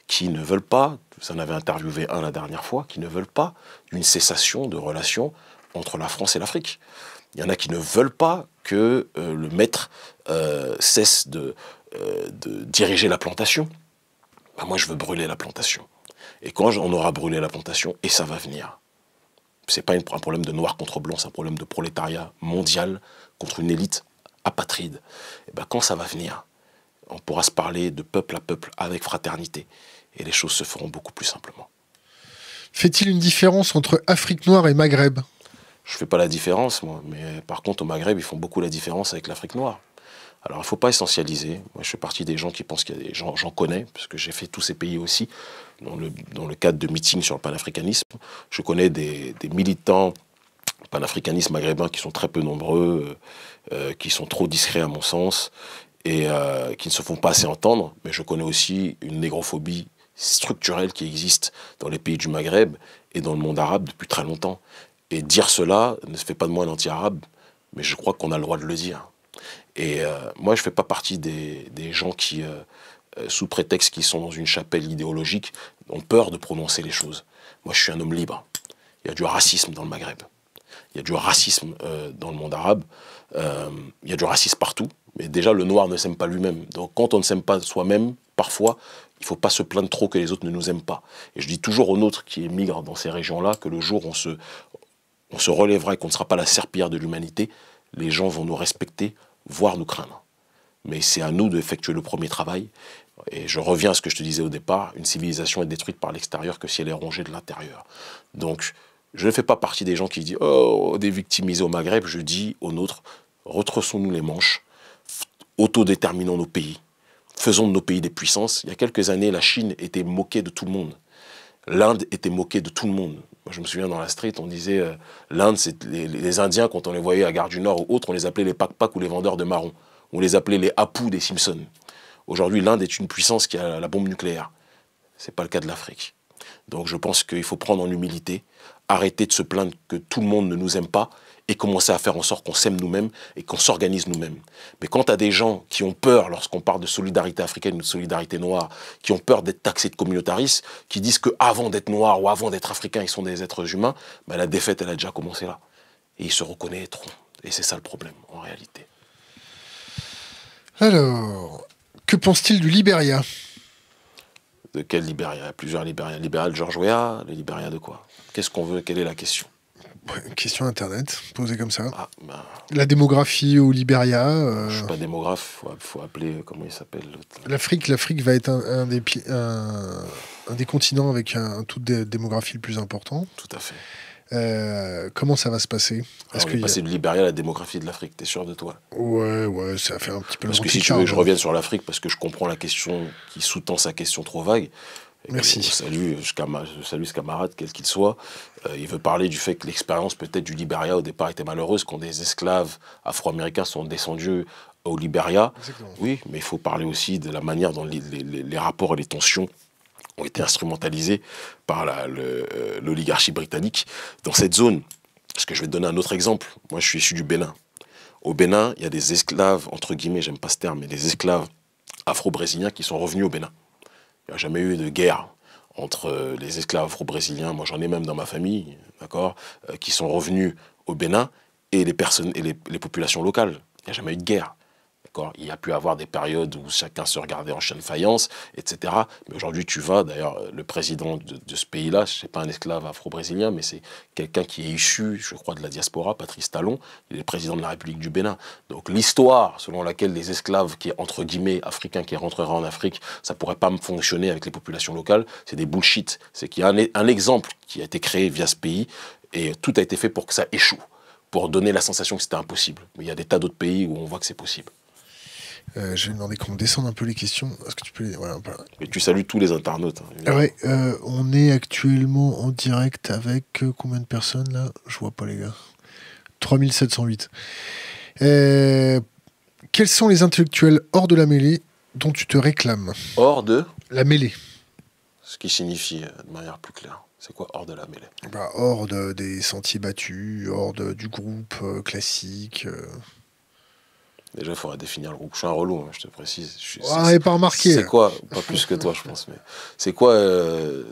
Speaker 2: qui ne veulent pas, vous en avez interviewé un la dernière fois, qui ne veulent pas une cessation de relations entre la France et l'Afrique. Il y en a qui ne veulent pas que le maître cesse de diriger la plantation. Ben moi, je veux brûler la plantation. Et quand on aura brûlé la plantation, et ça va venir, ce n'est pas un problème de noir contre blanc, c'est un problème de prolétariat mondial contre une élite apatride. Et ben quand ça va venir, on pourra se parler de peuple à peuple avec fraternité. Et les choses se feront beaucoup plus simplement.
Speaker 1: Fait-il une différence entre Afrique noire et Maghreb?
Speaker 2: Je ne fais pas la différence, moi. Mais par contre, au Maghreb, ils font beaucoup la différence avec l'Afrique noire. Alors, il ne faut pas essentialiser. Moi, je fais partie des gens qui pensent qu'il y a des gens, j'en connais, parce que j'ai fait tous ces pays aussi, dans le cadre de meetings sur le panafricanisme. Je connais des militants panafricanistes maghrébins qui sont très peu nombreux, qui sont trop discrets à mon sens, et qui ne se font pas assez entendre. Mais je connais aussi une négrophobie structurelle qui existe dans les pays du Maghreb et dans le monde arabe depuis très longtemps. Et dire cela ne fait pas de moi un anti-arabe, mais je crois qu'on a le droit de le dire. Et moi, je ne fais pas partie des gens qui, sous prétexte qu'ils sont dans une chapelle idéologique, ont peur de prononcer les choses. Moi, je suis un homme libre, Il y a du racisme dans le Maghreb. Il y a du racisme dans le monde arabe. Il y a du racisme partout. Mais déjà, le noir ne s'aime pas lui-même. Donc quand on ne s'aime pas soi-même, parfois, il ne faut pas se plaindre trop que les autres ne nous aiment pas. Et je dis toujours aux nôtres qui émigrent dans ces régions-là que le jour où on se relèvera et qu'on ne sera pas la serpillière de l'humanité, les gens vont nous respecter, voire nous craindre. Mais c'est à nous d'effectuer le premier travail. Et je reviens à ce que je te disais au départ, une civilisation est détruite par l'extérieur que si elle est rongée de l'intérieur. Donc, je ne fais pas partie des gens qui disent « Oh, des victimisés au Maghreb ». Je dis aux nôtres, retroussons-nous les manches, autodéterminons nos pays, faisons de nos pays des puissances. Il y a quelques années, la Chine était moquée de tout le monde. L'Inde était moquée de tout le monde. Moi, je me souviens dans la street, on disait l'Inde, c'est les Indiens, quand on les voyait à Gare du Nord ou autres, on les appelait les pac-pac ou les vendeurs de marrons. On les appelait les Apu des Simpsons. Aujourd'hui, l'Inde est une puissance qui a la bombe nucléaire. Ce n'est pas le cas de l'Afrique. Donc je pense qu'il faut prendre en humilité, arrêter de se plaindre que tout le monde ne nous aime pas et commencer à faire en sorte qu'on s'aime nous-mêmes et qu'on s'organise nous-mêmes. Mais quand tu as des gens qui ont peur, lorsqu'on parle de solidarité africaine ou de solidarité noire, qui ont peur d'être taxés de communautaristes, qui disent qu'avant d'être noirs ou avant d'être africains, ils sont des êtres humains, ben la défaite, elle a déjà commencé là. Et ils se reconnaîtront. Et c'est ça le problème, en réalité.
Speaker 1: Alors, que pense-t-il du Libéria?
Speaker 2: De quel Libéria? Il y a plusieurs Libérias. Libéria de George Weah, le Libéria de quoi? Qu'est-ce qu'on veut? Quelle est la question?
Speaker 1: Une question internet, posée comme ça.
Speaker 2: Ah, ben,
Speaker 1: la démographie au Libéria.
Speaker 2: Je ne suis pas démographe, faut appeler, comment il s'appelle?
Speaker 1: L'Afrique va être un des continents avec un taux de démographie le plus important.
Speaker 2: Tout à fait.
Speaker 1: Comment ça va se passer?
Speaker 2: On est passé de Libéria à la démographie de l'Afrique, t'es sûr de toi?
Speaker 1: Ouais, ça fait un petit peu...
Speaker 2: Parce que si tu veux que je revienne sur l'Afrique, parce que je comprends la question qui sous-tend sa question trop vague.
Speaker 1: Merci.
Speaker 2: Je salue ce camarade, quel qu'il soit. Il veut parler du fait que l'expérience peut-être du Libéria au départ était malheureuse, quand des esclaves afro-américains sont descendus au Libéria.
Speaker 1: Exactement.
Speaker 2: Oui, mais il faut parler aussi de la manière dont les rapports et les tensions ont été instrumentalisés par l'oligarchie britannique dans cette zone. Parce que je vais te donner un autre exemple. Moi, je suis issu du Bénin. Au Bénin, il y a des esclaves, entre guillemets, j'aime pas ce terme, mais des esclaves afro-brésiliens qui sont revenus au Bénin. Il n'y a jamais eu de guerre entre les esclaves afro-brésiliens, moi j'en ai même dans ma famille, d'accord, qui sont revenus au Bénin, et les personnes et les populations locales. Il n'y a jamais eu de guerre. Il y a pu avoir des périodes où chacun se regardait en chien de faïence, etc. Mais aujourd'hui, tu vas, d'ailleurs, le président de ce pays-là, ce n'est pas un esclave afro-brésilien, mais c'est quelqu'un qui est issu, je crois, de la diaspora, Patrice Talon, il est président de la République du Bénin. Donc l'histoire selon laquelle les esclaves, qui est entre guillemets africains, qui rentreraient en Afrique, ça ne pourrait pas fonctionner avec les populations locales, c'est des bullshit. C'est qu'il y a un exemple qui a été créé via ce pays, et tout a été fait pour que ça échoue, pour donner la sensation que c'était impossible. Mais il y a des tas d'autres pays où on voit que c'est possible.
Speaker 1: Je vais demander qu'on descende un peu les questions. Est-ce que tu peux... Voilà,
Speaker 2: et tu salues tous les internautes.
Speaker 1: Hein, ouais, on est actuellement en direct avec combien de personnes là? Je vois pas les gars. 3708. Quels sont les intellectuels hors de la mêlée dont tu te réclames?
Speaker 2: Hors de
Speaker 1: la mêlée.
Speaker 2: Ce qui signifie de manière plus claire. C'est quoi hors de la mêlée?
Speaker 1: Hors des sentiers battus, hors du groupe classique.
Speaker 2: Déjà, il faudrait définir le groupe. Je suis un relou, hein, je te précise.
Speaker 1: Et pas remarqué.
Speaker 2: C'est quoi? Pas plus que toi, je pense. Mais c'est quoi le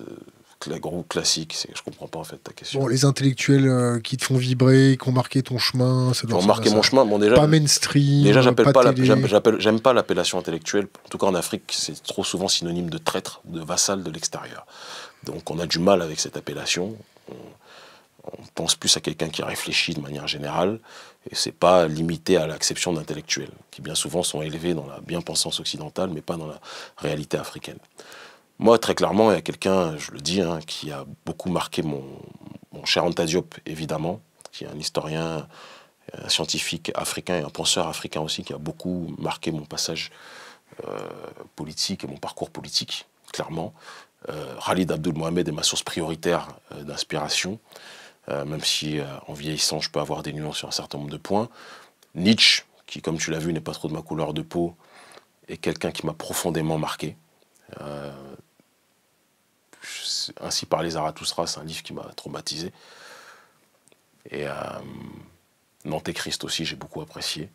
Speaker 2: groupe classique? Je comprends pas en fait ta question.
Speaker 1: Bon, les intellectuels qui te font vibrer, qui ont marqué ton chemin.
Speaker 2: Qui ont marqué mon chemin. Bon, déjà,
Speaker 1: pas mainstream.
Speaker 2: Déjà, j'aime pas l'appellation intellectuelle. En tout cas, en Afrique, c'est trop souvent synonyme de traître, de vassal de l'extérieur. Donc, on a du mal avec cette appellation. On pense plus à quelqu'un qui réfléchit de manière générale, et c'est pas limité à l'acception d'intellectuels, qui bien souvent sont élevés dans la bien-pensance occidentale, mais pas dans la réalité africaine. Moi, très clairement, il y a quelqu'un, je le dis, hein, qui a beaucoup marqué mon cher Anta Diop, évidemment, qui est un historien, un scientifique africain et un penseur africain aussi, qui a beaucoup marqué mon passage politique et mon parcours politique, clairement. Khalid Abdul Mohamed est ma source prioritaire d'inspiration. Même si en vieillissant, je peux avoir des nuances sur un certain nombre de points. Nietzsche, qui, comme tu l'as vu, n'est pas trop de ma couleur de peau, est quelqu'un qui m'a profondément marqué. Ainsi parlait Zarathustra, c'est un livre qui m'a traumatisé. Et Nanté-Christ aussi, j'ai beaucoup apprécié.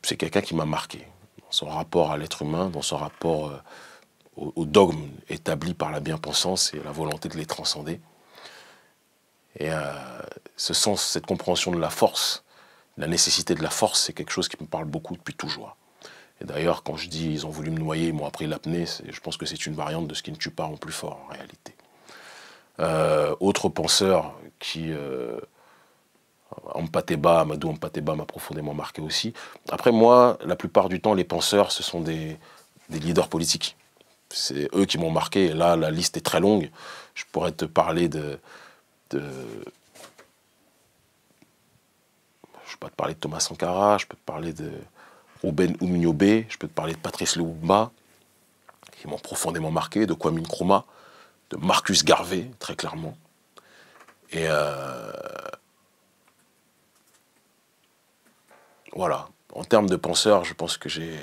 Speaker 2: C'est quelqu'un qui m'a marqué, dans son rapport à l'être humain, dans son rapport aux dogmes établis par la bien-pensance et la volonté de les transcender. Et ce sens, cette compréhension de la force, la nécessité de la force, c'est quelque chose qui me parle beaucoup depuis toujours. Et d'ailleurs, quand je dis ils ont voulu me noyer, ils m'ont appris l'apnée, je pense que c'est une variante de ce qui ne tue pas en plus fort en réalité. Autre penseur qui... Amadou Hampâté-Bâ m'a profondément marqué aussi. Après moi, la plupart du temps, les penseurs, ce sont des leaders politiques. C'est eux qui m'ont marqué. Et là, la liste est très longue. Je pourrais te parler je peux te parler de Thomas Sankara, je peux te parler de Ruben Oumniobé, je peux te parler de Patrice Lumumba, qui m'ont profondément marqué, de Kwame Nkrumah, de Marcus Garvey, très clairement. Et voilà. En termes de penseurs, je pense que j'ai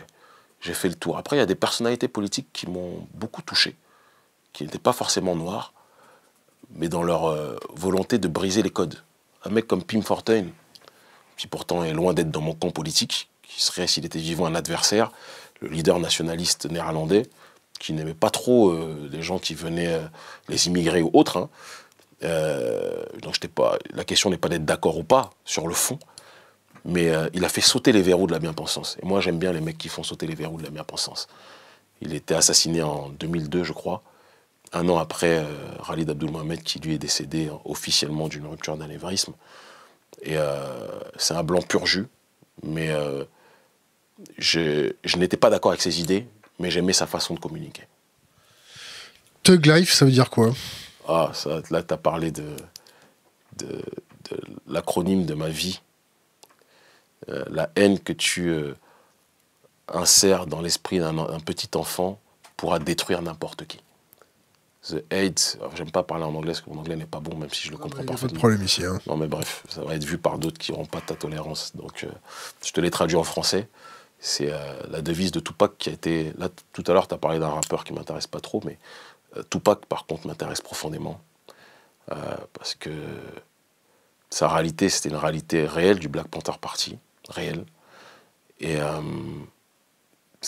Speaker 2: fait le tour. Après, il y a des personnalités politiques qui m'ont beaucoup touché, qui n'étaient pas forcément noirs, mais dans leur volonté de briser les codes. Un mec comme Pim Fortuyn, qui pourtant est loin d'être dans mon camp politique, qui serait, s'il était vivant, un adversaire, le leader nationaliste néerlandais, qui n'aimait pas trop les gens qui venaient, les immigrés ou autres. Hein. Donc la question n'est pas d'être d'accord ou pas sur le fond, mais il a fait sauter les verrous de la bien-pensance. Et moi, j'aime bien les mecs qui font sauter les verrous de la bien-pensance. Il était assassiné en 2002, je crois, un an après Khalid Abdul Mohamed, qui lui est décédé officiellement d'une rupture d'anévrisme. Et c'est un blanc pur jus, mais je n'étais pas d'accord avec ses idées, mais j'aimais sa façon de communiquer.
Speaker 1: Thug Life, ça veut dire quoi?
Speaker 2: Ah, là, tu as parlé de l'acronyme de ma vie. La haine que tu insères dans l'esprit d'un petit enfant pourra détruire n'importe qui. The hate, j'aime pas parler en anglais parce que mon anglais n'est pas bon, même si je le comprends parfaitement.
Speaker 1: Pas de problème ici. Hein.
Speaker 2: Non mais bref, ça va être vu par d'autres qui n'auront pas ta tolérance. Donc je te l'ai traduit en français. C'est la devise de Tupac qui a été... Là, tout à l'heure, tu as parlé d'un rappeur qui ne m'intéresse pas trop, mais Tupac, par contre, m'intéresse profondément. Parce que sa réalité, c'était une réalité réelle du Black Panther Party, réelle. Et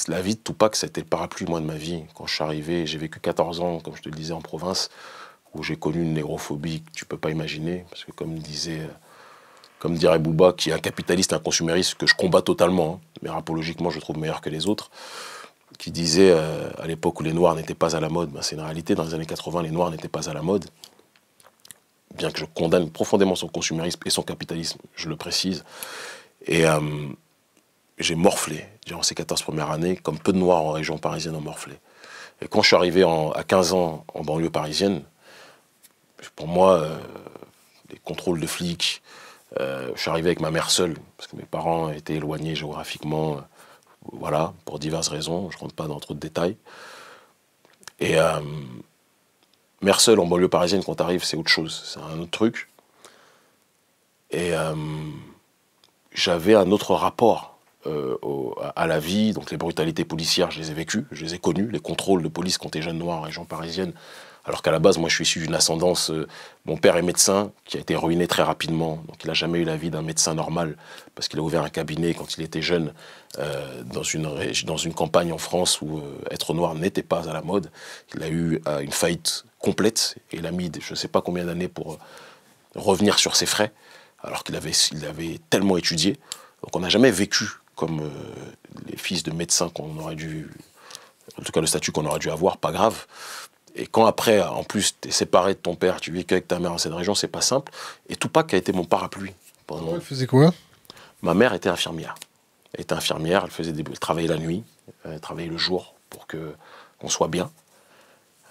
Speaker 2: la vie de Tupac, ça a été le parapluie, moi, de ma vie. Quand je suis arrivé, j'ai vécu 14 ans, comme je te le disais, en province, où j'ai connu une négrophobie que tu ne peux pas imaginer. Parce que comme dirait Booba, qui est un capitaliste, un consumériste, que je combats totalement, hein, mais rapologiquement, je trouve meilleur que les autres, qui disait, à l'époque où les Noirs n'étaient pas à la mode, ben c'est une réalité, dans les années 80, les Noirs n'étaient pas à la mode. Bien que je condamne profondément son consumérisme et son capitalisme, je le précise. Et j'ai morflé durant ces 14 premières années, comme peu de Noirs en région parisienne ont morflé. Et quand je suis arrivé à 15 ans en banlieue parisienne, pour moi, les contrôles de flics, je suis arrivé avec ma mère seule, parce que mes parents étaient éloignés géographiquement, voilà, pour diverses raisons, je ne rentre pas dans trop de détails. Et mère seule en banlieue parisienne, quand tu arrives, c'est autre chose, c'est un autre truc. Et j'avais un autre rapport à la vie, donc les brutalités policières, je les ai vécues, je les ai connues, les contrôles de police quand t'es jeune noir en région parisienne, alors qu'à la base, moi je suis issu d'une ascendance, mon père est médecin, qui a été ruiné très rapidement, donc il n'a jamais eu la vie d'un médecin normal, parce qu'il a ouvert un cabinet quand il était jeune, dans une campagne en France où être noir n'était pas à la mode. Il a eu une faillite complète, et il a mis je ne sais pas combien d'années pour revenir sur ses frais, alors qu'il avait tellement étudié. Donc on n'a jamais vécu comme les fils de médecins qu'on aurait dû, en tout cas le statut qu'on aurait dû avoir, pas grave. Et quand après, en plus, tu es séparé de ton père, tu vis qu'avec ta mère dans cette région, c'est pas simple. Et Tupac a été mon parapluie.
Speaker 1: Elle faisait quoi?
Speaker 2: Ma mère était infirmière. Elle était infirmière, elle travaillait la nuit, elle travaillait le jour pour qu'on soit bien.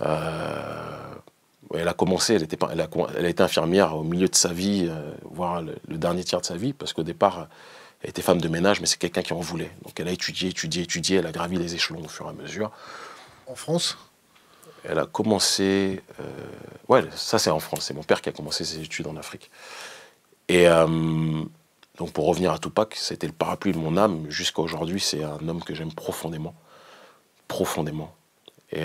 Speaker 2: Elle a commencé, elle a été infirmière au milieu de sa vie, voire le dernier tiers de sa vie, parce qu'au départ, elle était femme de ménage, mais c'est quelqu'un qui en voulait. Donc elle a étudié, elle a gravi les échelons au fur et à mesure.
Speaker 1: En France?
Speaker 2: Elle a commencé... ouais, ça c'est en France, c'est mon père qui a commencé ses études en Afrique. Et donc pour revenir à Tupac, c'était le parapluie de mon âme. Jusqu'à aujourd'hui, c'est un homme que j'aime profondément. Profondément. Et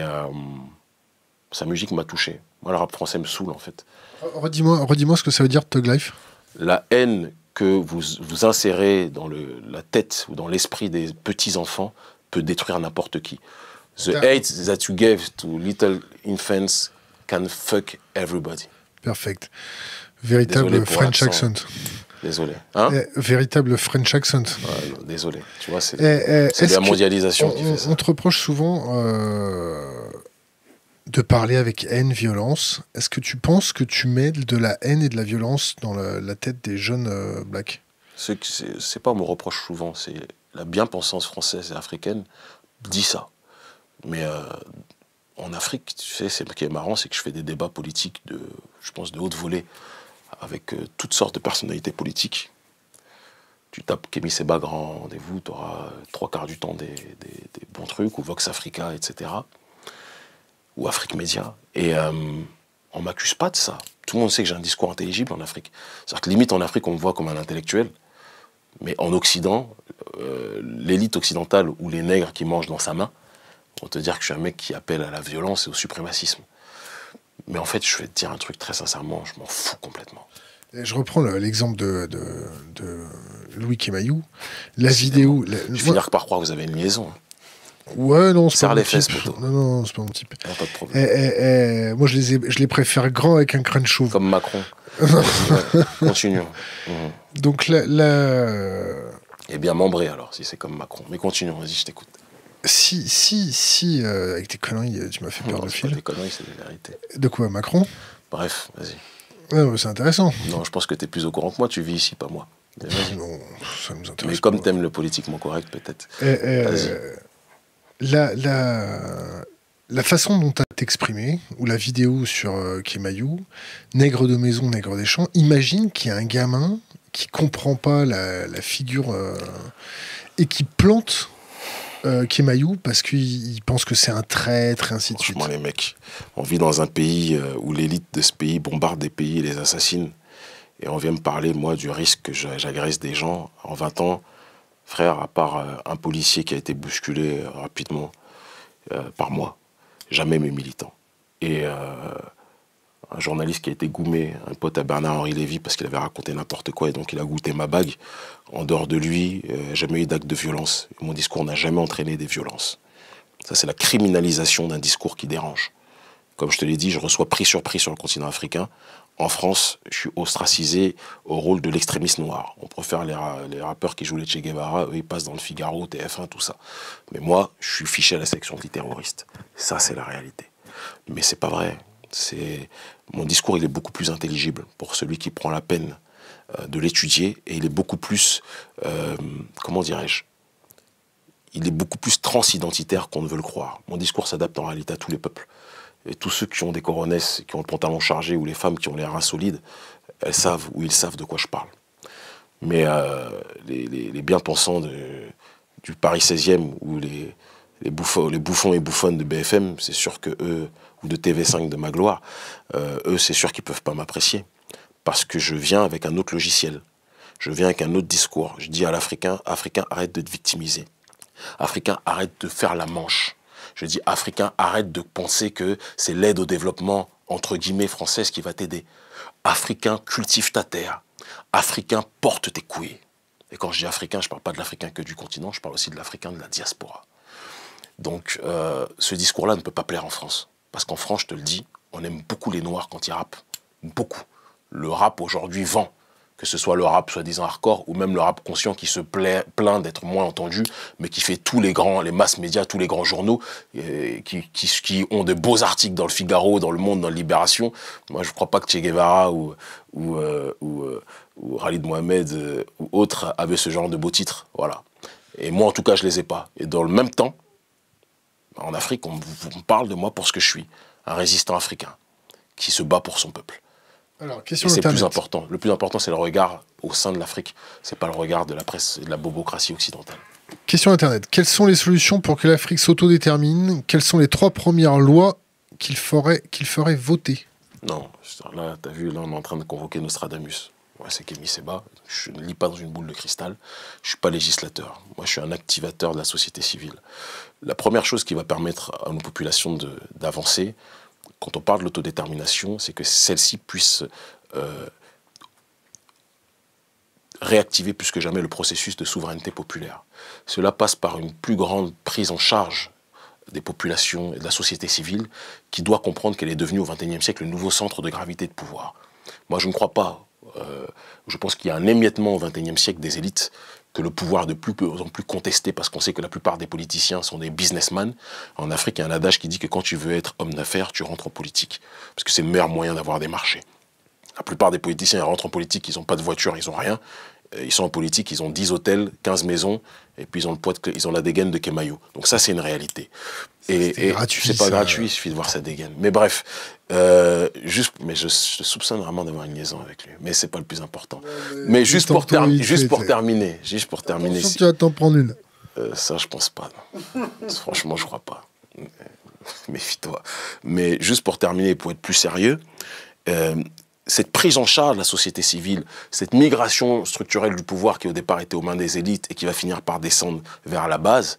Speaker 2: sa musique m'a touché. Moi, le rap français me saoule, en fait.
Speaker 1: Redis-moi ce que ça veut dire, Thug Life.
Speaker 2: La haine que vous insérez dans la tête ou dans l'esprit des petits-enfants peut détruire n'importe qui. The hate that you gave to little infants can fuck everybody.
Speaker 1: Perfect. Véritable French accent.
Speaker 2: Désolé. Hein?
Speaker 1: Véritable French accent.
Speaker 2: Ouais, non, désolé. Tu vois, c'est de la mondialisation qui fait ça.
Speaker 1: On te reproche souvent de parler avec haine, violence. Est-ce que tu penses que tu mets de la haine et de la violence dans la tête des jeunes blacks?
Speaker 2: C'est pas on me reproche souvent, c'est la bien-pensance française et africaine dit ça. Mais en Afrique, tu sais, ce qui est marrant, c'est que je fais des débats politiques je pense, de haute volée avec toutes sortes de personnalités politiques. Tu tapes Kémy Séba grand rendez-vous, tu auras 3/4 du temps des bons trucs, ou Vox Africa, etc. Ou Afrique Média. Et on m'accuse pas de ça. Tout le monde sait que j'ai un discours intelligible en Afrique. C'est-à-dire que limite en Afrique, on me voit comme un intellectuel. Mais en Occident, l'élite occidentale ou les nègres qui mangent dans sa main vont te dire que je suis un mec qui appelle à la violence et au suprémacisme. Mais en fait, je vais te dire un truc très sincèrement, je m'en fous complètement.
Speaker 1: Et je reprends l'exemple de Louis Kemayou. La vidéo...
Speaker 2: Je vais finir par croire que vous avez une liaison.
Speaker 1: Ouais, non, c'est pas mon
Speaker 2: fesses,
Speaker 1: type. Non, c'est pas mon type.
Speaker 2: Pas de problème.
Speaker 1: Moi, je les préfère grands avec un crâne chauve.
Speaker 2: Comme Macron. Continuons.
Speaker 1: Donc,
Speaker 2: Eh bien, membré, alors, si c'est comme Macron. Mais continuons, vas-y, je t'écoute.
Speaker 1: Si, avec tes conneries, tu m'as fait perdre le fil.
Speaker 2: Des conneries, c'est des vérités.
Speaker 1: De quoi, Macron?
Speaker 2: Bref, vas-y.
Speaker 1: Ouais, c'est intéressant.
Speaker 2: Non, je pense que t'es plus au courant que moi, tu vis ici, pas moi.
Speaker 1: Non, ça nous intéresse.
Speaker 2: Mais comme t'aimes le politiquement correct, peut-être. Vas-y.
Speaker 1: La façon dont tu as t'exprimé, ou la vidéo sur Kemayou, nègre de maison, nègre des champs, imagine qu'il y a un gamin qui comprend pas la figure et qui plante Kemayou parce qu'il pense que c'est un traître et ainsi de suite.
Speaker 2: Franchement, les mecs, on vit dans un pays où l'élite de ce pays bombarde des pays et les assassine. Et on vient me parler, moi, du risque que j'agresse des gens en 20 ans. Frère, à part un policier qui a été bousculé rapidement par moi, jamais mes militants. Et un journaliste qui a été goumé, un pote à Bernard-Henri Lévy, parce qu'il avait raconté n'importe quoi, et donc il a goûté ma bague. En dehors de lui, jamais eu d'acte de violence. Mon discours n'a jamais entraîné des violences. Ça, c'est la criminalisation d'un discours qui dérange. Comme je te l'ai dit, je reçois prix sur le continent africain. En France, je suis ostracisé au rôle de l'extrémiste noir. On préfère les rappeurs qui jouent les Che Guevara, eux ils passent dans le Figaro, TF1, tout ça. Mais moi, je suis fiché à la section antiterroriste. Ça, c'est la réalité. Mais c'est pas vrai. Mon discours, il est beaucoup plus intelligible pour celui qui prend la peine de l'étudier, et il est beaucoup plus, comment dirais-je, il est beaucoup plus transidentitaire qu'on ne veut le croire. Mon discours s'adapte en réalité à tous les peuples. Et tous ceux qui ont des coronesses, qui ont le pantalon chargé, ou les femmes qui ont les reins solides, elles savent ou ils savent de quoi je parle. Mais les bien-pensants du Paris 16e, ou les bouffons et bouffonnes de BFM, c'est sûr que eux, ou de TV5 de Magloire, eux, c'est sûr qu'ils ne peuvent pas m'apprécier. Parce que je viens avec un autre logiciel. Je viens avec un autre discours. Je dis à l'Africain, Africain, arrête de te victimiser. Africain, arrête de faire la manche. Je dis, Africain, arrête de penser que c'est l'aide au développement, entre guillemets, française qui va t'aider. Africain, cultive ta terre. Africain, porte tes couilles. Et quand je dis Africain, je ne parle pas de l'Africain que du continent, je parle aussi de l'Africain de la diaspora. Donc, ce discours-là ne peut pas plaire en France. Parce qu'en France, je te le dis, on aime beaucoup les Noirs quand ils rappent. Beaucoup. Le rap, aujourd'hui, vend. Que ce soit le rap soi-disant hardcore ou même le rap conscient qui se plaint d'être moins entendu, mais qui fait tous les mass médias, tous les grands journaux, qui ont de beaux articles dans le Figaro, dans Le Monde, dans Libération. Moi, je ne crois pas que Che Guevara ou Khalid Mohamed ou autres avaient ce genre de beaux titres. Voilà. Et moi, en tout cas, je ne les ai pas. Et dans le même temps, en Afrique, on parle de moi pour ce que je suis. Un résistant africain qui se bat pour son peuple.
Speaker 1: Alors, question
Speaker 2: c'est
Speaker 1: Internet.
Speaker 2: plus important. Le plus important, c'est le regard au sein de l'Afrique. C'est pas le regard de la presse et de la bobocratie occidentale.
Speaker 1: Question Internet. Quelles sont les solutions pour que l'Afrique s'autodétermine? Quelles sont les 3 premières lois qu'il ferait voter?
Speaker 2: Non, là, t'as vu, là, on est en train de convoquer Nostradamus. Ouais, c'est Kémy Séba. Je ne lis pas dans une boule de cristal. Je suis pas législateur. Moi, je suis un activateur de la société civile. La première chose qui va permettre à nos populations d'avancer, quand on parle de l'autodétermination, c'est que celle-ci puisse réactiver plus que jamais le processus de souveraineté populaire. Cela passe par une plus grande prise en charge des populations et de la société civile qui doit comprendre qu'elle est devenue au XXIe siècle le nouveau centre de gravité de pouvoir. Moi, je ne crois pas. Je pense qu'il y a un émiettement au XXIe siècle des élites, que le pouvoir est de plus en plus contesté parce qu'on sait que la plupart des politiciens sont des businessmen. En Afrique, il y a un adage qui dit que quand tu veux être homme d'affaires, tu rentres en politique. Parce que c'est le meilleur moyen d'avoir des marchés. La plupart des politiciens, ils rentrent en politique, ils n'ont pas de voiture, ils n'ont rien. Ils sont en politique, ils ont 10 hôtels, 15 maisons, et puis ils ont la dégaine de Kemayo. Donc ça, c'est une réalité. Et c'est pas gratuit, il suffit de voir sa dégaine. Mais bref, mais je soupçonne vraiment d'avoir une liaison avec lui. Mais c'est pas le plus important. Mais juste pour terminer.
Speaker 1: Si tu vas t'en prendre une.
Speaker 2: Ça, je pense pas. Franchement, je crois pas. Méfie-toi. Mais juste pour terminer, pour être plus sérieux, cette prise en charge de la société civile, cette migration structurelle du pouvoir qui au départ était aux mains des élites et qui va finir par descendre vers la base,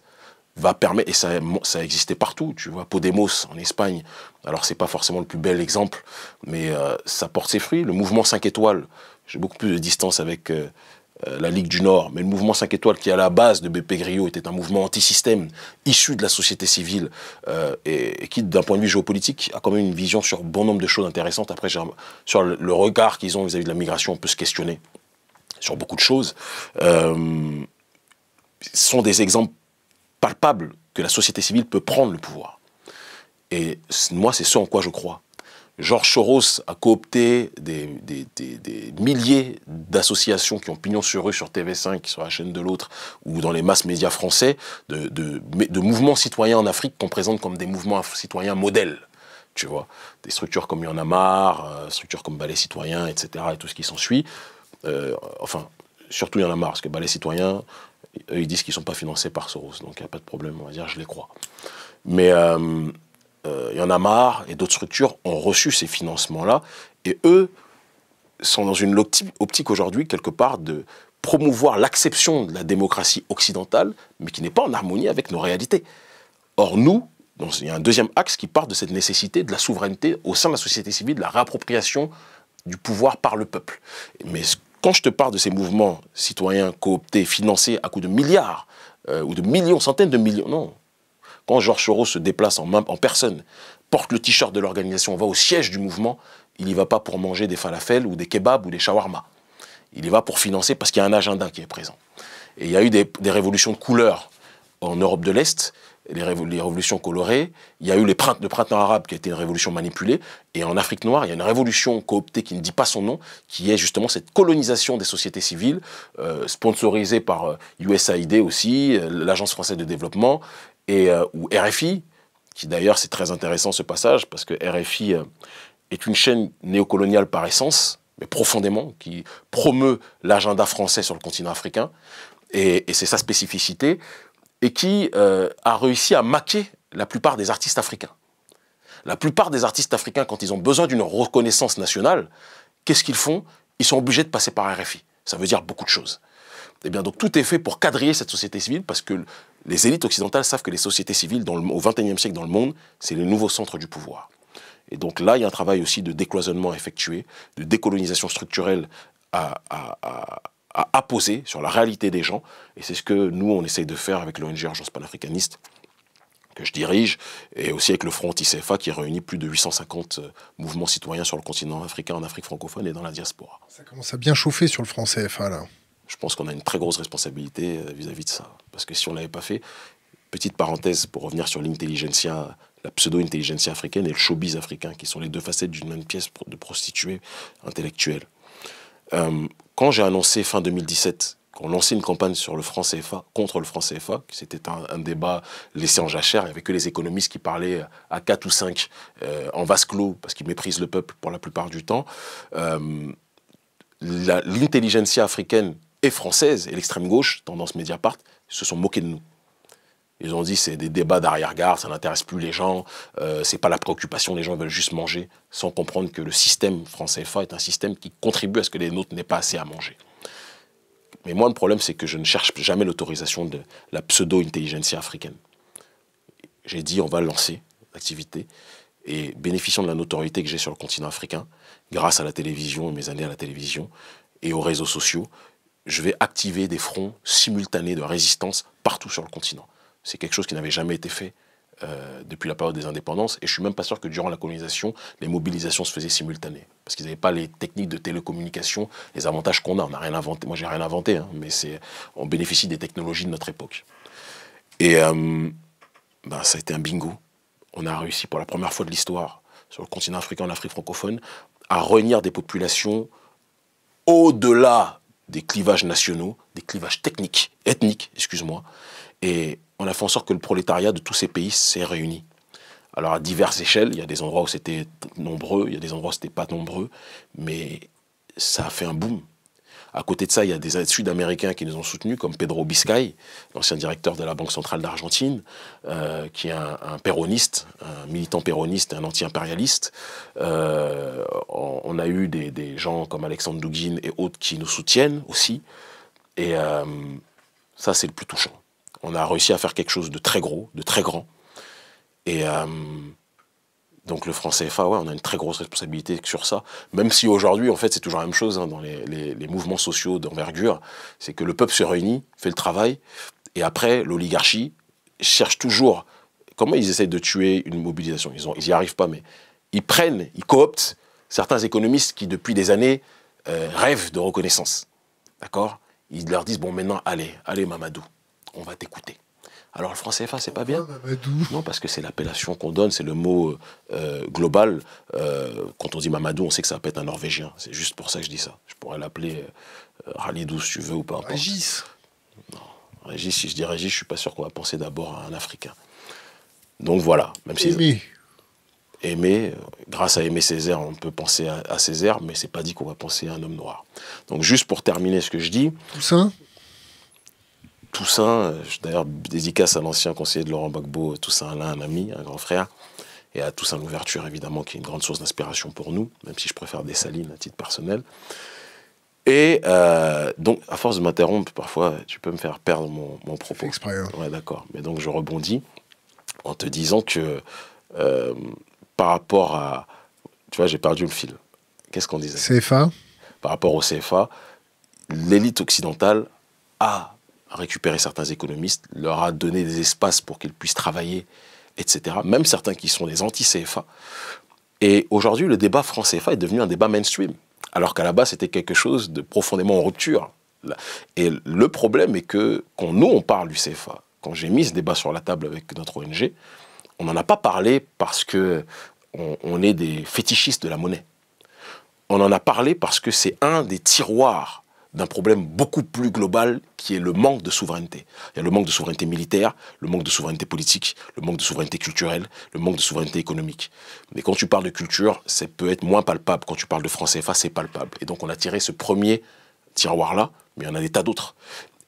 Speaker 2: va permettre, et ça existait partout, tu vois, Podemos en Espagne, alors c'est pas forcément le plus bel exemple, mais ça porte ses fruits. Le mouvement 5 étoiles, j'ai beaucoup plus de distance avec la Ligue du Nord, mais le mouvement 5 étoiles qui à la base de Beppe Grillo était un mouvement anti-système, issu de la société civile, et qui d'un point de vue géopolitique a quand même une vision sur bon nombre de choses intéressantes. Après, sur le regard qu'ils ont vis-à-vis de la migration, on peut se questionner sur beaucoup de choses. Sont des exemples palpables que la société civile peut prendre le pouvoir. Et moi, c'est ce en quoi je crois. Georges Soros a coopté des milliers d'associations qui ont pignon sur rue sur TV5, sur la chaîne de l'autre, ou dans les masses médias français, de mouvements citoyens en Afrique qu'on présente comme des mouvements citoyens modèles. Tu vois, des structures comme Y'en a marre, structures comme Balai Citoyen, etc., et tout ce qui s'ensuit. Enfin, surtout Y'en a marre, parce que Balai Citoyen, eux, ils disent qu'ils ne sont pas financés par Soros, donc il n'y a pas de problème, on va dire, je les crois. Mais Y'en a marre et d'autres structures ont reçu ces financements-là, et eux sont dans une optique aujourd'hui, quelque part, de promouvoir l'acception de la démocratie occidentale, mais qui n'est pas en harmonie avec nos réalités. Or, nous, il y a un deuxième axe qui part de cette nécessité de la souveraineté au sein de la société civile, de la réappropriation du pouvoir par le peuple. Mais quand je te parle de ces mouvements citoyens cooptés, financés à coups de milliards, ou de millions, centaines de millions, non. Quand Georges Soros se déplace en personne, porte le t-shirt de l'organisation, va au siège du mouvement, il n'y va pas pour manger des falafels ou des kebabs ou des shawarma. Il y va pour financer parce qu'il y a un agenda qui est présent. Et il y a eu des révolutions de couleur en Europe de l'Est, les révolutions colorées. Il y a eu le printemps arabe qui a été une révolution manipulée. Et en Afrique noire, il y a une révolution cooptée qui ne dit pas son nom, qui est justement cette colonisation des sociétés civiles, sponsorisée par USAID aussi, l'Agence française de développement, ou RFI, qui d'ailleurs, c'est très intéressant ce passage, parce que RFI est une chaîne néocoloniale par essence, mais profondément, qui promeut l'agenda français sur le continent africain, et c'est sa spécificité, et qui a réussi à maquer la plupart des artistes africains. La plupart des artistes africains, quand ils ont besoin d'une reconnaissance nationale, qu'est-ce qu'ils font? Ils sont obligés de passer par RFI. Ça veut dire beaucoup de choses. Eh bien, donc tout est fait pour quadriller cette société civile, parce que les élites occidentales savent que les sociétés civiles au XXIe siècle dans le monde, c'est les nouveaux centres du pouvoir. Et donc là, il y a un travail aussi de décloisonnement effectué, de décolonisation structurelle à poser sur la réalité des gens. Et c'est ce que nous, on essaye de faire avec l'ONG Urgence Panafricaniste, que je dirige, et aussi avec le Front anti-CFA qui réunit plus de 850 mouvements citoyens sur le continent africain, en Afrique francophone et dans la diaspora.
Speaker 1: Ça commence à bien chauffer sur le Front CFA, là.
Speaker 2: Je pense qu'on a une très grosse responsabilité vis-à- de ça. Parce que si on ne l'avait pas fait, petite parenthèse pour revenir sur l'intelligentsia, la pseudo-intelligentsia africaine et le showbiz africain, qui sont les deux facettes d'une même pièce de prostituée intellectuelle. Quand j'ai annoncé fin 2017 qu'on lançait une campagne sur le franc CFA, contre le franc CFA, c'était un débat laissé en jachère, il n'y avait que les économistes qui parlaient à 4 ou 5 en vase clos, parce qu'ils méprisent le peuple pour la plupart du temps. L'intelligentsia africaine et française, et l'extrême gauche, tendance Mediapart, se sont moqués de nous. Ils ont dit c'est des débats d'arrière-garde, ça n'intéresse plus les gens, c'est pas la préoccupation, les gens veulent juste manger, sans comprendre que le système franc CFA est un système qui contribue à ce que les nôtres n'aient pas assez à manger. Mais moi, le problème, c'est que je ne cherche jamais l'autorisation de la pseudo-intelligentsia africaine. J'ai dit on va lancer l'activité, et bénéficiant de la notoriété que j'ai sur le continent africain, grâce à la télévision et mes années à la télévision, et aux réseaux sociaux, je vais activer des fronts simultanés de résistance partout sur le continent. C'est quelque chose qui n'avait jamais été fait depuis la période des indépendances, et je suis même pas sûr que durant la colonisation, les mobilisations se faisaient simultanées, parce qu'ils n'avaient pas les techniques de télécommunication, les avantages qu'on a. On n'a rien inventé. Moi, j'ai rien inventé, hein, mais on bénéficie des technologies de notre époque. Et ça a été un bingo. On a réussi pour la première fois de l'histoire, sur le continent africain, en Afrique francophone, à réunir des populations au-delà des clivages nationaux, des clivages ethniques, excuse-moi, et on a fait en sorte que le prolétariat de tous ces pays s'est réuni. Alors à diverses échelles, il y a des endroits où c'était nombreux, il y a des endroits où c'était pas nombreux, mais ça a fait un boom. À côté de ça, il y a des Sud-Américains qui nous ont soutenus, comme Pedro Biscay, l'ancien directeur de la Banque centrale d'Argentine, qui est un péroniste, un militant péroniste, un anti-impérialiste. On a eu des gens comme Alexandre Douguine et autres qui nous soutiennent aussi. Et ça, c'est le plus touchant. On a réussi à faire quelque chose de très gros, de très grand. Et donc le franc CFA, ouais, on a une très grosse responsabilité sur ça. Même si aujourd'hui, en fait, c'est toujours la même chose, hein, dans les mouvements sociaux d'envergure. C'est que le peuple se réunit, fait le travail, et après, l'oligarchie cherche toujours... Comment ils essayent de tuer une mobilisation? Ils n'y arrivent pas, mais ils cooptent certains économistes qui, depuis des années, rêvent de reconnaissance. D'accord? Ils leur disent, bon, maintenant, allez, Mamadou, on va t'écouter. Alors le franc CFA, c'est pas bien? Non, parce que c'est l'appellation qu'on donne, c'est le mot global. Quand on dit Mamadou, on sait que ça peut être un Norvégien. C'est juste pour ça que je dis ça. Je pourrais l'appeler Khalidou si tu veux ou pas.
Speaker 1: Régis.
Speaker 2: Non, Régis, si je dis Régis, je suis pas sûr qu'on va penser d'abord à un Africain. Donc voilà. Même si Aimé, grâce à Aimé Césaire, on peut penser à Césaire, mais c'est pas dit qu'on va penser à un homme noir. Donc juste pour terminer ce que je dis... Toussaint, d'ailleurs, dédicace à l'ancien conseiller de Laurent Gbagbo, Toussaint Alain, un ami, un grand frère, et à Toussaint Louverture, évidemment, qui est une grande source d'inspiration pour nous, même si je préfère Dessalines à titre personnel. Et donc, à force de m'interrompre, parfois, tu peux me faire perdre mon propos.
Speaker 1: Exprès, hein.
Speaker 2: Ouais, d'accord. Mais donc, je rebondis en te disant que par rapport à... Tu vois, j'ai perdu le fil. Qu'est-ce qu'on disait?
Speaker 1: CFA.
Speaker 2: Par rapport au CFA, l'élite occidentale a récupéré certains économistes, leur a donné des espaces pour qu'ils puissent travailler, etc. Même certains qui sont des anti-CFA. Et aujourd'hui, le débat franc-CFA est devenu un débat mainstream, alors qu'à la base, c'était quelque chose de profondément en rupture. Et le problème est que quand nous, on parle du CFA, quand j'ai mis ce débat sur la table avec notre ONG, on n'en a pas parlé parce qu'on est des fétichistes de la monnaie. On en a parlé parce que c'est un des tiroirs d'un problème beaucoup plus global qui est le manque de souveraineté. Il y a le manque de souveraineté militaire, le manque de souveraineté politique, le manque de souveraineté culturelle, le manque de souveraineté économique. Mais quand tu parles de culture, ça peut être moins palpable. Quand tu parles de franc CFA, c'est palpable. Et donc on a tiré ce premier tiroir-là, mais il y en a des tas d'autres.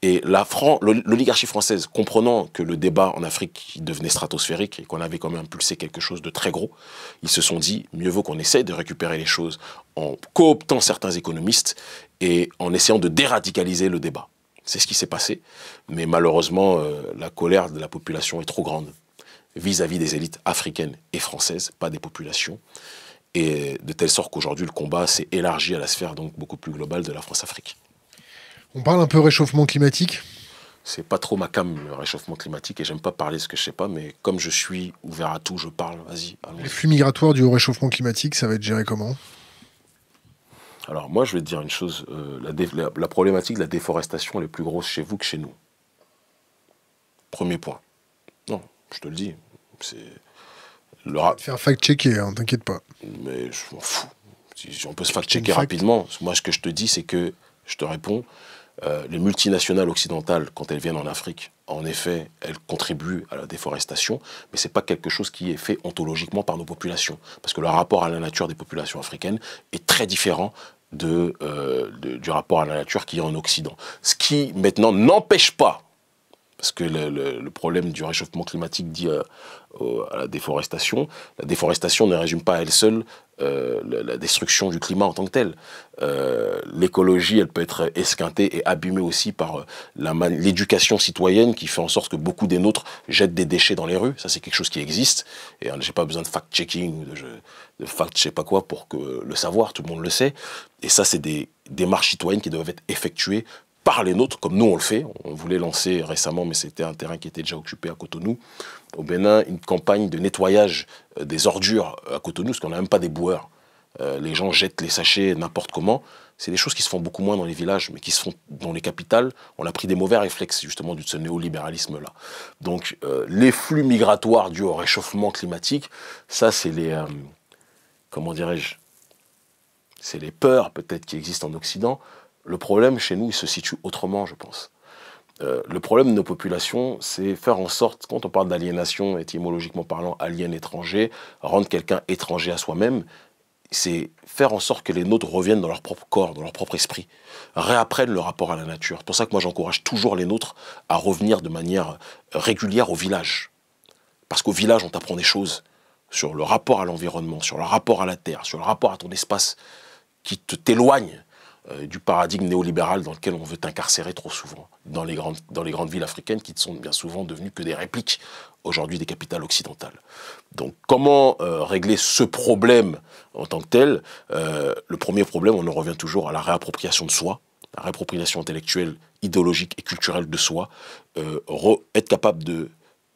Speaker 2: Et l'oligarchie française, comprenant que le débat en Afrique devenait stratosphérique et qu'on avait quand même impulsé quelque chose de très gros, ils se sont dit, mieux vaut qu'on essaye de récupérer les choses en cooptant certains économistes et en essayant de déradicaliser le débat. C'est ce qui s'est passé, mais malheureusement, la colère de la population est trop grande vis-à-vis des élites africaines et françaises, pas des populations, et de telle sorte qu'aujourd'hui, le combat s'est élargi à la sphère donc beaucoup plus globale de la France-Afrique.
Speaker 1: On parle un peu réchauffement climatique.
Speaker 2: C'est pas trop ma came, le réchauffement climatique, et j'aime pas parler de ce que je sais pas, mais comme je suis ouvert à tout, je parle, vas-y.
Speaker 1: Les flux migratoires du réchauffement climatique, ça va être géré comment?
Speaker 2: Alors moi, je vais te dire une chose, la problématique de la déforestation elle est plus grosse chez vous que chez nous. Premier point. Non, je te le dis. C'est
Speaker 1: le faire fact-checker, hein, t'inquiète pas.
Speaker 2: Mais je m'en fous. Si on peut se fact-checker rapidement. Moi, ce que je te dis, c'est que, je te réponds, les multinationales occidentales, quand elles viennent en Afrique, en effet, elles contribuent à la déforestation, mais ce n'est pas quelque chose qui est fait ontologiquement par nos populations. Parce que le rapport à la nature des populations africaines est très différent du rapport à la nature qui est en Occident. Ce qui, maintenant, n'empêche pas, parce que le problème du réchauffement climatique dit à la déforestation ne résume pas à elle seule la destruction du climat en tant que tel. L'écologie, elle peut être esquintée et abîmée aussi par l'éducation citoyenne qui fait en sorte que beaucoup des nôtres jettent des déchets dans les rues. Ça, c'est quelque chose qui existe. Et j'ai pas besoin de fact-checking ou de fact je sais pas quoi pour le savoir, tout le monde le sait. Et ça, c'est des démarches citoyennes qui doivent être effectuées par les nôtres, comme nous on le fait. On voulait lancer récemment, mais c'était un terrain qui était déjà occupé à Cotonou, au Bénin, une campagne de nettoyage des ordures à Cotonou, parce qu'on n'a même pas des boueurs. Les gens jettent les sachets n'importe comment. C'est des choses qui se font beaucoup moins dans les villages, mais qui se font dans les capitales. On a pris des mauvais réflexes, justement, de ce néolibéralisme-là. Donc, les flux migratoires dus au réchauffement climatique, ça, c'est les... comment dirais-je? C'est les peurs, peut-être, qui existent en Occident. Le problème, chez nous, il se situe autrement, je pense. Le problème de nos populations, c'est faire en sorte, quand on parle d'aliénation, étymologiquement parlant, alien étranger, rendre quelqu'un étranger à soi-même, c'est faire en sorte que les nôtres reviennent dans leur propre corps, dans leur propre esprit, réapprennent le rapport à la nature. C'est pour ça que moi j'encourage toujours les nôtres à revenir de manière régulière au village. Parce qu'au village, on t'apprend des choses sur le rapport à l'environnement, sur le rapport à la terre, sur le rapport à ton espace, qui t'éloigne du paradigme néolibéral dans lequel on veut t'incarcérer trop souvent, dans les grandes villes africaines qui sont bien souvent devenues que des répliques aujourd'hui des capitales occidentales. Donc comment régler ce problème en tant que tel? Le premier problème, on en revient toujours à la réappropriation de soi, la réappropriation intellectuelle, idéologique et culturelle de soi, être capable de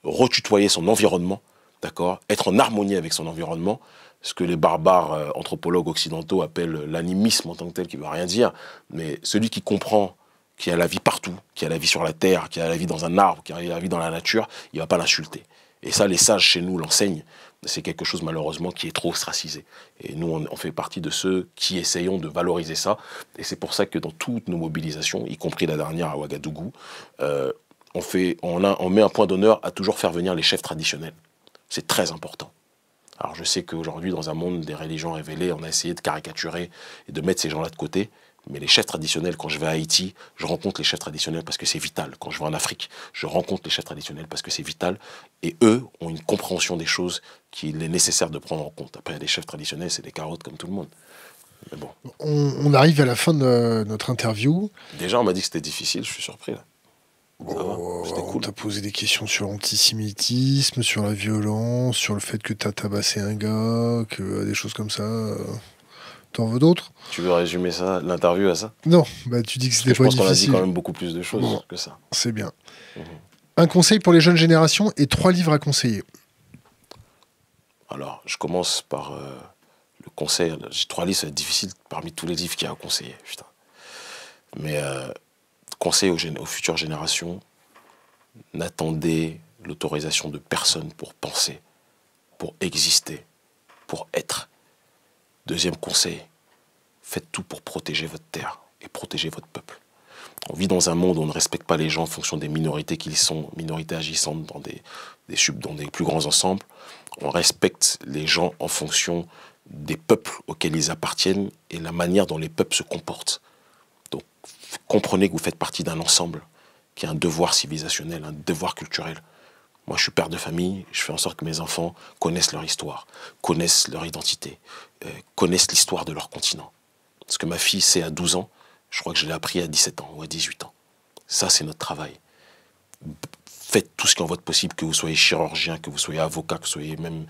Speaker 2: retutoyer son environnement, d'accord, être en harmonie avec son environnement, ce que les barbares anthropologues occidentaux appellent l'animisme en tant que tel, qui ne veut rien dire, mais celui qui comprend qu'il y a la vie partout, qu'il y a la vie sur la terre, qu'il y a la vie dans un arbre, qu'il y a la vie dans la nature, il ne va pas l'insulter. Et ça, les sages chez nous l'enseignent. C'est quelque chose malheureusement qui est trop ostracisé. Et nous, on fait partie de ceux qui essayons de valoriser ça. Et c'est pour ça que dans toutes nos mobilisations, y compris la dernière à Ouagadougou, on met un point d'honneur à toujours faire venir les chefs traditionnels. C'est très important. Alors je sais qu'aujourd'hui, dans un monde des religions révélées, on a essayé de caricaturer et de mettre ces gens-là de côté. Mais les chefs traditionnels, quand je vais à Haïti, je rencontre les chefs traditionnels parce que c'est vital. Quand je vais en Afrique, je rencontre les chefs traditionnels parce que c'est vital. Et eux ont une compréhension des choses qu'il est nécessaire de prendre en compte. Après, les chefs traditionnels, c'est des carottes comme tout le monde. Mais bon.
Speaker 1: On arrive à la fin de notre interview.
Speaker 2: Déjà, on m'a dit que c'était difficile, je suis surpris là.
Speaker 1: On t'a posé des questions sur l'antisémitisme, sur la violence, sur le fait que t'as tabassé un gars, des choses comme ça. T'en veux d'autres?
Speaker 2: Tu veux résumer ça, l'interview à ça?
Speaker 1: Non, bah tu dis que c'était pas difficile.
Speaker 2: Je pense qu'on a dit quand même beaucoup plus de choses que ça.
Speaker 1: C'est bien. Un conseil pour les jeunes générations et 3 livres à conseiller.
Speaker 2: Alors, je commence par le conseil. J'ai 3 livres, c'est difficile parmi tous les livres qu'il y a à conseiller. Putain. Mais conseil aux futures générations, n'attendez l'autorisation de personne pour penser, pour exister, pour être. Deuxième conseil, faites tout pour protéger votre terre et protéger votre peuple. On vit dans un monde où on ne respecte pas les gens en fonction des minorités qu'ils sont, minorités agissantes dans des plus grands ensembles. On respecte les gens en fonction des peuples auxquels ils appartiennent et la manière dont les peuples se comportent. Donc, comprenez que vous faites partie d'un ensemble qui a un devoir civilisationnel, un devoir culturel. Moi, je suis père de famille, je fais en sorte que mes enfants connaissent leur histoire, connaissent leur identité, connaissent l'histoire de leur continent. Ce que ma fille sait à 12 ans, je crois que je l'ai appris à 17 ans ou à 18 ans. Ça, c'est notre travail. Faites tout ce qui est en votre possible, que vous soyez chirurgien, que vous soyez avocat, que vous soyez même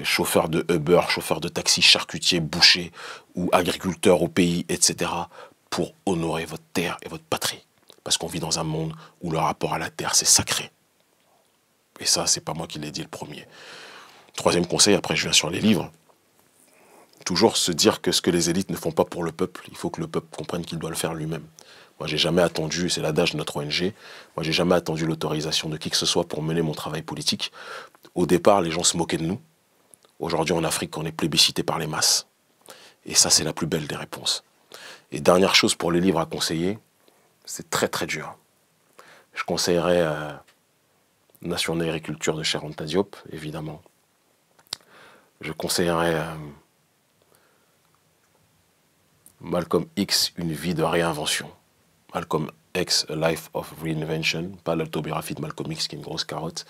Speaker 2: chauffeur de Uber, chauffeur de taxi, charcutier, boucher ou agriculteur au pays, etc., pour honorer votre terre et votre patrie. Parce qu'on vit dans un monde où le rapport à la terre, c'est sacré. Et ça, c'est pas moi qui l'ai dit le premier. Troisième conseil, après je viens sur les livres. Toujours se dire que ce que les élites ne font pas pour le peuple, il faut que le peuple comprenne qu'il doit le faire lui-même. Moi, j'ai jamais attendu, c'est l'adage de notre ONG, moi, j'ai jamais attendu l'autorisation de qui que ce soit pour mener mon travail politique. Au départ, les gens se moquaient de nous. Aujourd'hui, en Afrique, on est plébiscité par les masses. Et ça, c'est la plus belle des réponses. Et dernière chose pour les livres à conseiller, c'est très très dur. Je conseillerais Nation d'agriculture de Cheikh Anta Diop, évidemment. Je conseillerais Malcolm X, Une vie de réinvention. Malcolm X, A Life of Reinvention, pas l'autobiographie de Malcolm X qui est une grosse carotte,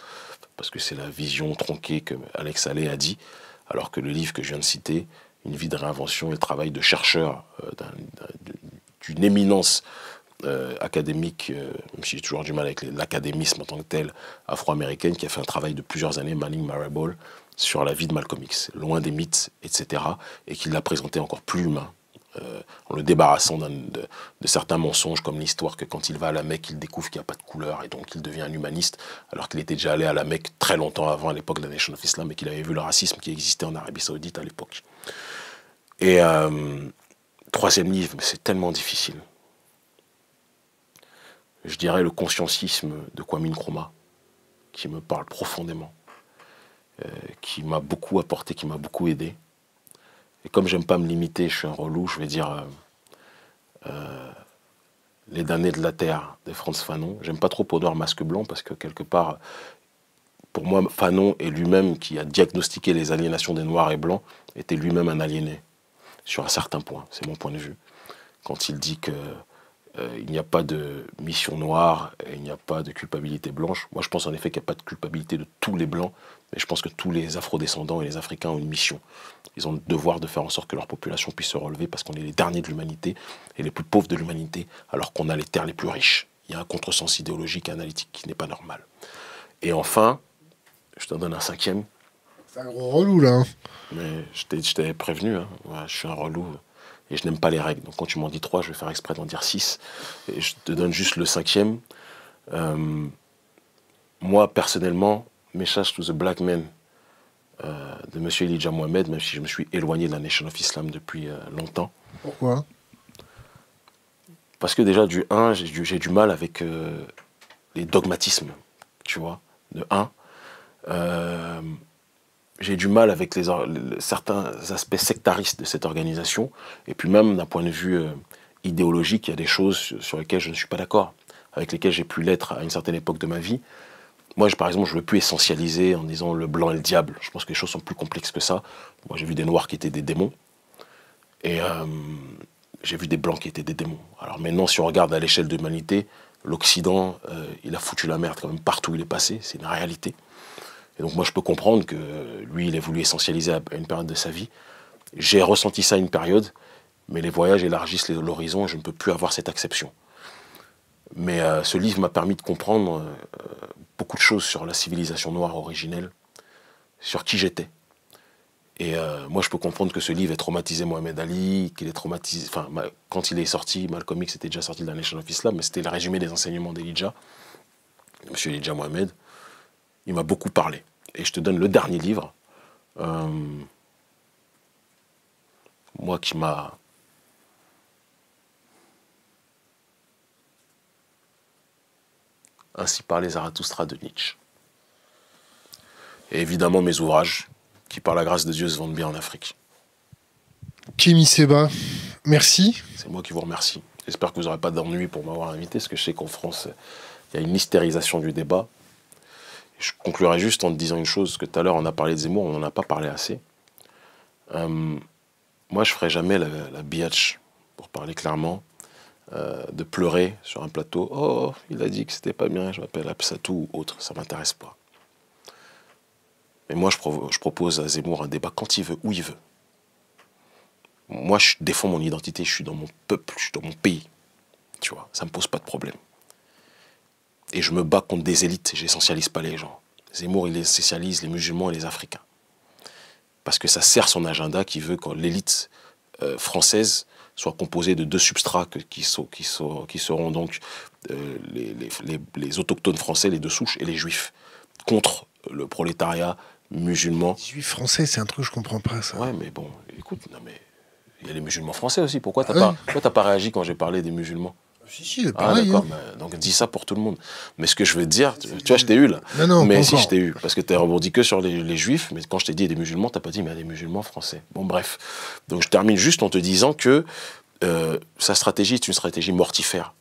Speaker 2: parce que c'est la vision tronquée que Alex Haley a dit, alors que le livre que je viens de citer, Une vie de réinvention, est le travail de chercheur d'une éminence académique, même si j'ai toujours du mal avec l'académisme en tant que tel, afro-américaine, qui a fait un travail de plusieurs années, Manning Marable, sur la vie de Malcolm X, loin des mythes, etc., et qui l'a présenté encore plus humain en le débarrassant de certains mensonges, comme l'histoire que quand il va à la Mecque, il découvre qu'il n'y a pas de couleur et donc il devient un humaniste, alors qu'il était déjà allé à la Mecque très longtemps avant, à l'époque de la Nation of Islam, et qu'il avait vu le racisme qui existait en Arabie Saoudite à l'époque. Et troisième livre, mais c'est tellement difficile. Je dirais le consciencisme de Kwame Nkrumah, qui me parle profondément, qui m'a beaucoup apporté, qui m'a beaucoup aidé. Et comme j'aime pas me limiter, je suis un relou, je vais dire Les damnés de la terre de Frantz Fanon. J'aime pas trop Peau noire, masque blanc, parce que quelque part, pour moi, Fanon est lui-même, qui a diagnostiqué les aliénations des noirs et blancs, était lui-même un aliéné, sur un certain point, c'est mon point de vue. Quand il dit que il n'y a pas de mission noire et il n'y a pas de culpabilité blanche. Moi, je pense en effet qu'il n'y a pas de culpabilité de tous les blancs, mais je pense que tous les afrodescendants et les Africains ont une mission. Ils ont le devoir de faire en sorte que leur population puisse se relever parce qu'on est les derniers de l'humanité et les plus pauvres de l'humanité, alors qu'on a les terres les plus riches. Il y a un contresens idéologique et analytique qui n'est pas normal. Et enfin, je te donne un cinquième.
Speaker 1: C'est un gros relou, là. Hein.
Speaker 2: Mais je t'ai prévenu, hein. Ouais, je suis un relou. Et je n'aime pas les règles. Donc quand tu m'en dis 3, je vais faire exprès d'en dire 6. Et je te donne juste le cinquième. Moi, personnellement, Message to the Black Men de M. Elijah Muhammad, même si je me suis éloigné de la Nation of Islam depuis longtemps.
Speaker 1: Pourquoi?
Speaker 2: Parce que déjà, du 1, j'ai du mal avec les dogmatismes, tu vois. De 1. J'ai du mal avec certains aspects sectaristes de cette organisation. Et puis même d'un point de vue idéologique, il y a des choses sur lesquelles je ne suis pas d'accord, avec lesquelles j'ai pu l'être à une certaine époque de ma vie. Moi, par exemple, je ne veux plus essentialiser en disant le blanc et le diable. Je pense que les choses sont plus complexes que ça. Moi, j'ai vu des noirs qui étaient des démons. Et j'ai vu des blancs qui étaient des démons. Alors maintenant, si on regarde à l'échelle de l'humanité, l'Occident, il a foutu la merde quand même partout où il est passé. C'est une réalité. Et donc moi, je peux comprendre que lui, il a voulu essentialiser à une période de sa vie. J'ai ressenti ça à une période, mais les voyages élargissent l'horizon et je ne peux plus avoir cette acception. Mais ce livre m'a permis de comprendre beaucoup de choses sur la civilisation noire originelle, sur qui j'étais. Et moi, je peux comprendre que ce livre ait traumatisé Mohamed Ali, qu'il ait traumatisé... Enfin, quand il est sorti, Malcolm X était déjà sorti de la Nation of Islam, mais c'était le résumé des enseignements d'Elijah, M. Elijah Muhammad. Il m'a beaucoup parlé. Et je te donne le dernier livre, moi qui m'a... Ainsi parlait Zarathustra de Nietzsche. Et évidemment mes ouvrages, qui par la grâce de Dieu se vendent bien en Afrique.
Speaker 1: Kémy Séba, merci.
Speaker 2: C'est moi qui vous remercie. J'espère que vous n'aurez pas d'ennui pour m'avoir invité, parce que je sais qu'en France, il y a une hystérisation du débat. Je conclurai juste en te disant une chose, que tout à l'heure on a parlé de Zemmour, on n'en a pas parlé assez. Moi je ferai jamais la biatch, pour parler clairement, de pleurer sur un plateau. Oh, il a dit que c'était pas bien, je m'appelle Absatou ou autre, ça m'intéresse pas. Mais moi je propose à Zemmour un débat quand il veut, où il veut. Moi je défends mon identité, je suis dans mon peuple, je suis dans mon pays. Tu vois, ça me pose pas de problème. Et je me bats contre des élites, j'essentialise pas les gens. Zemmour, il essentialise les musulmans et les Africains. Parce que ça sert son agenda qui veut que l'élite française soit composée de 2 substrats qui seront donc les autochtones français, les 2 souches, et les juifs, contre le prolétariat musulman.
Speaker 1: Les juifs français, c'est un truc que je comprends pas, ça.
Speaker 2: Ouais, mais bon, écoute, non mais il y a les musulmans français aussi. Pourquoi t'as pas réagi quand j'ai parlé des musulmans?
Speaker 1: Si, c'est pareil.
Speaker 2: D'accord,
Speaker 1: hein.
Speaker 2: donc dis ça pour tout le monde. Mais ce que je veux te dire, tu vois, je t'ai eu là.
Speaker 1: Non,
Speaker 2: mais
Speaker 1: pas
Speaker 2: si
Speaker 1: encore.
Speaker 2: je t'ai eu, parce que tu as rebondi que sur les juifs, mais quand je t'ai dit des musulmans, t'as pas dit mais il y a des musulmans français. Bon bref. Donc je termine juste en te disant que sa stratégie est une stratégie mortifère.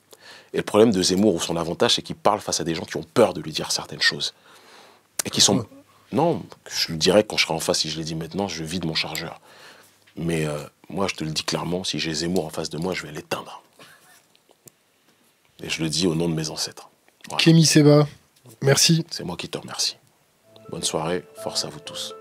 Speaker 2: Et le problème de Zemmour, ou son avantage, c'est qu'il parle face à des gens qui ont peur de lui dire certaines choses. Et qui sont... Non, je le dirais quand je serai en face, si je l'ai dit maintenant, je vide mon chargeur. Mais moi, je te le dis clairement, si j'ai Zemmour en face de moi, je vais l'éteindre. Et je le dis au nom de mes ancêtres. Voilà.
Speaker 1: Kémy Séba, merci.
Speaker 2: C'est moi qui te remercie. Bonne soirée, force à vous tous.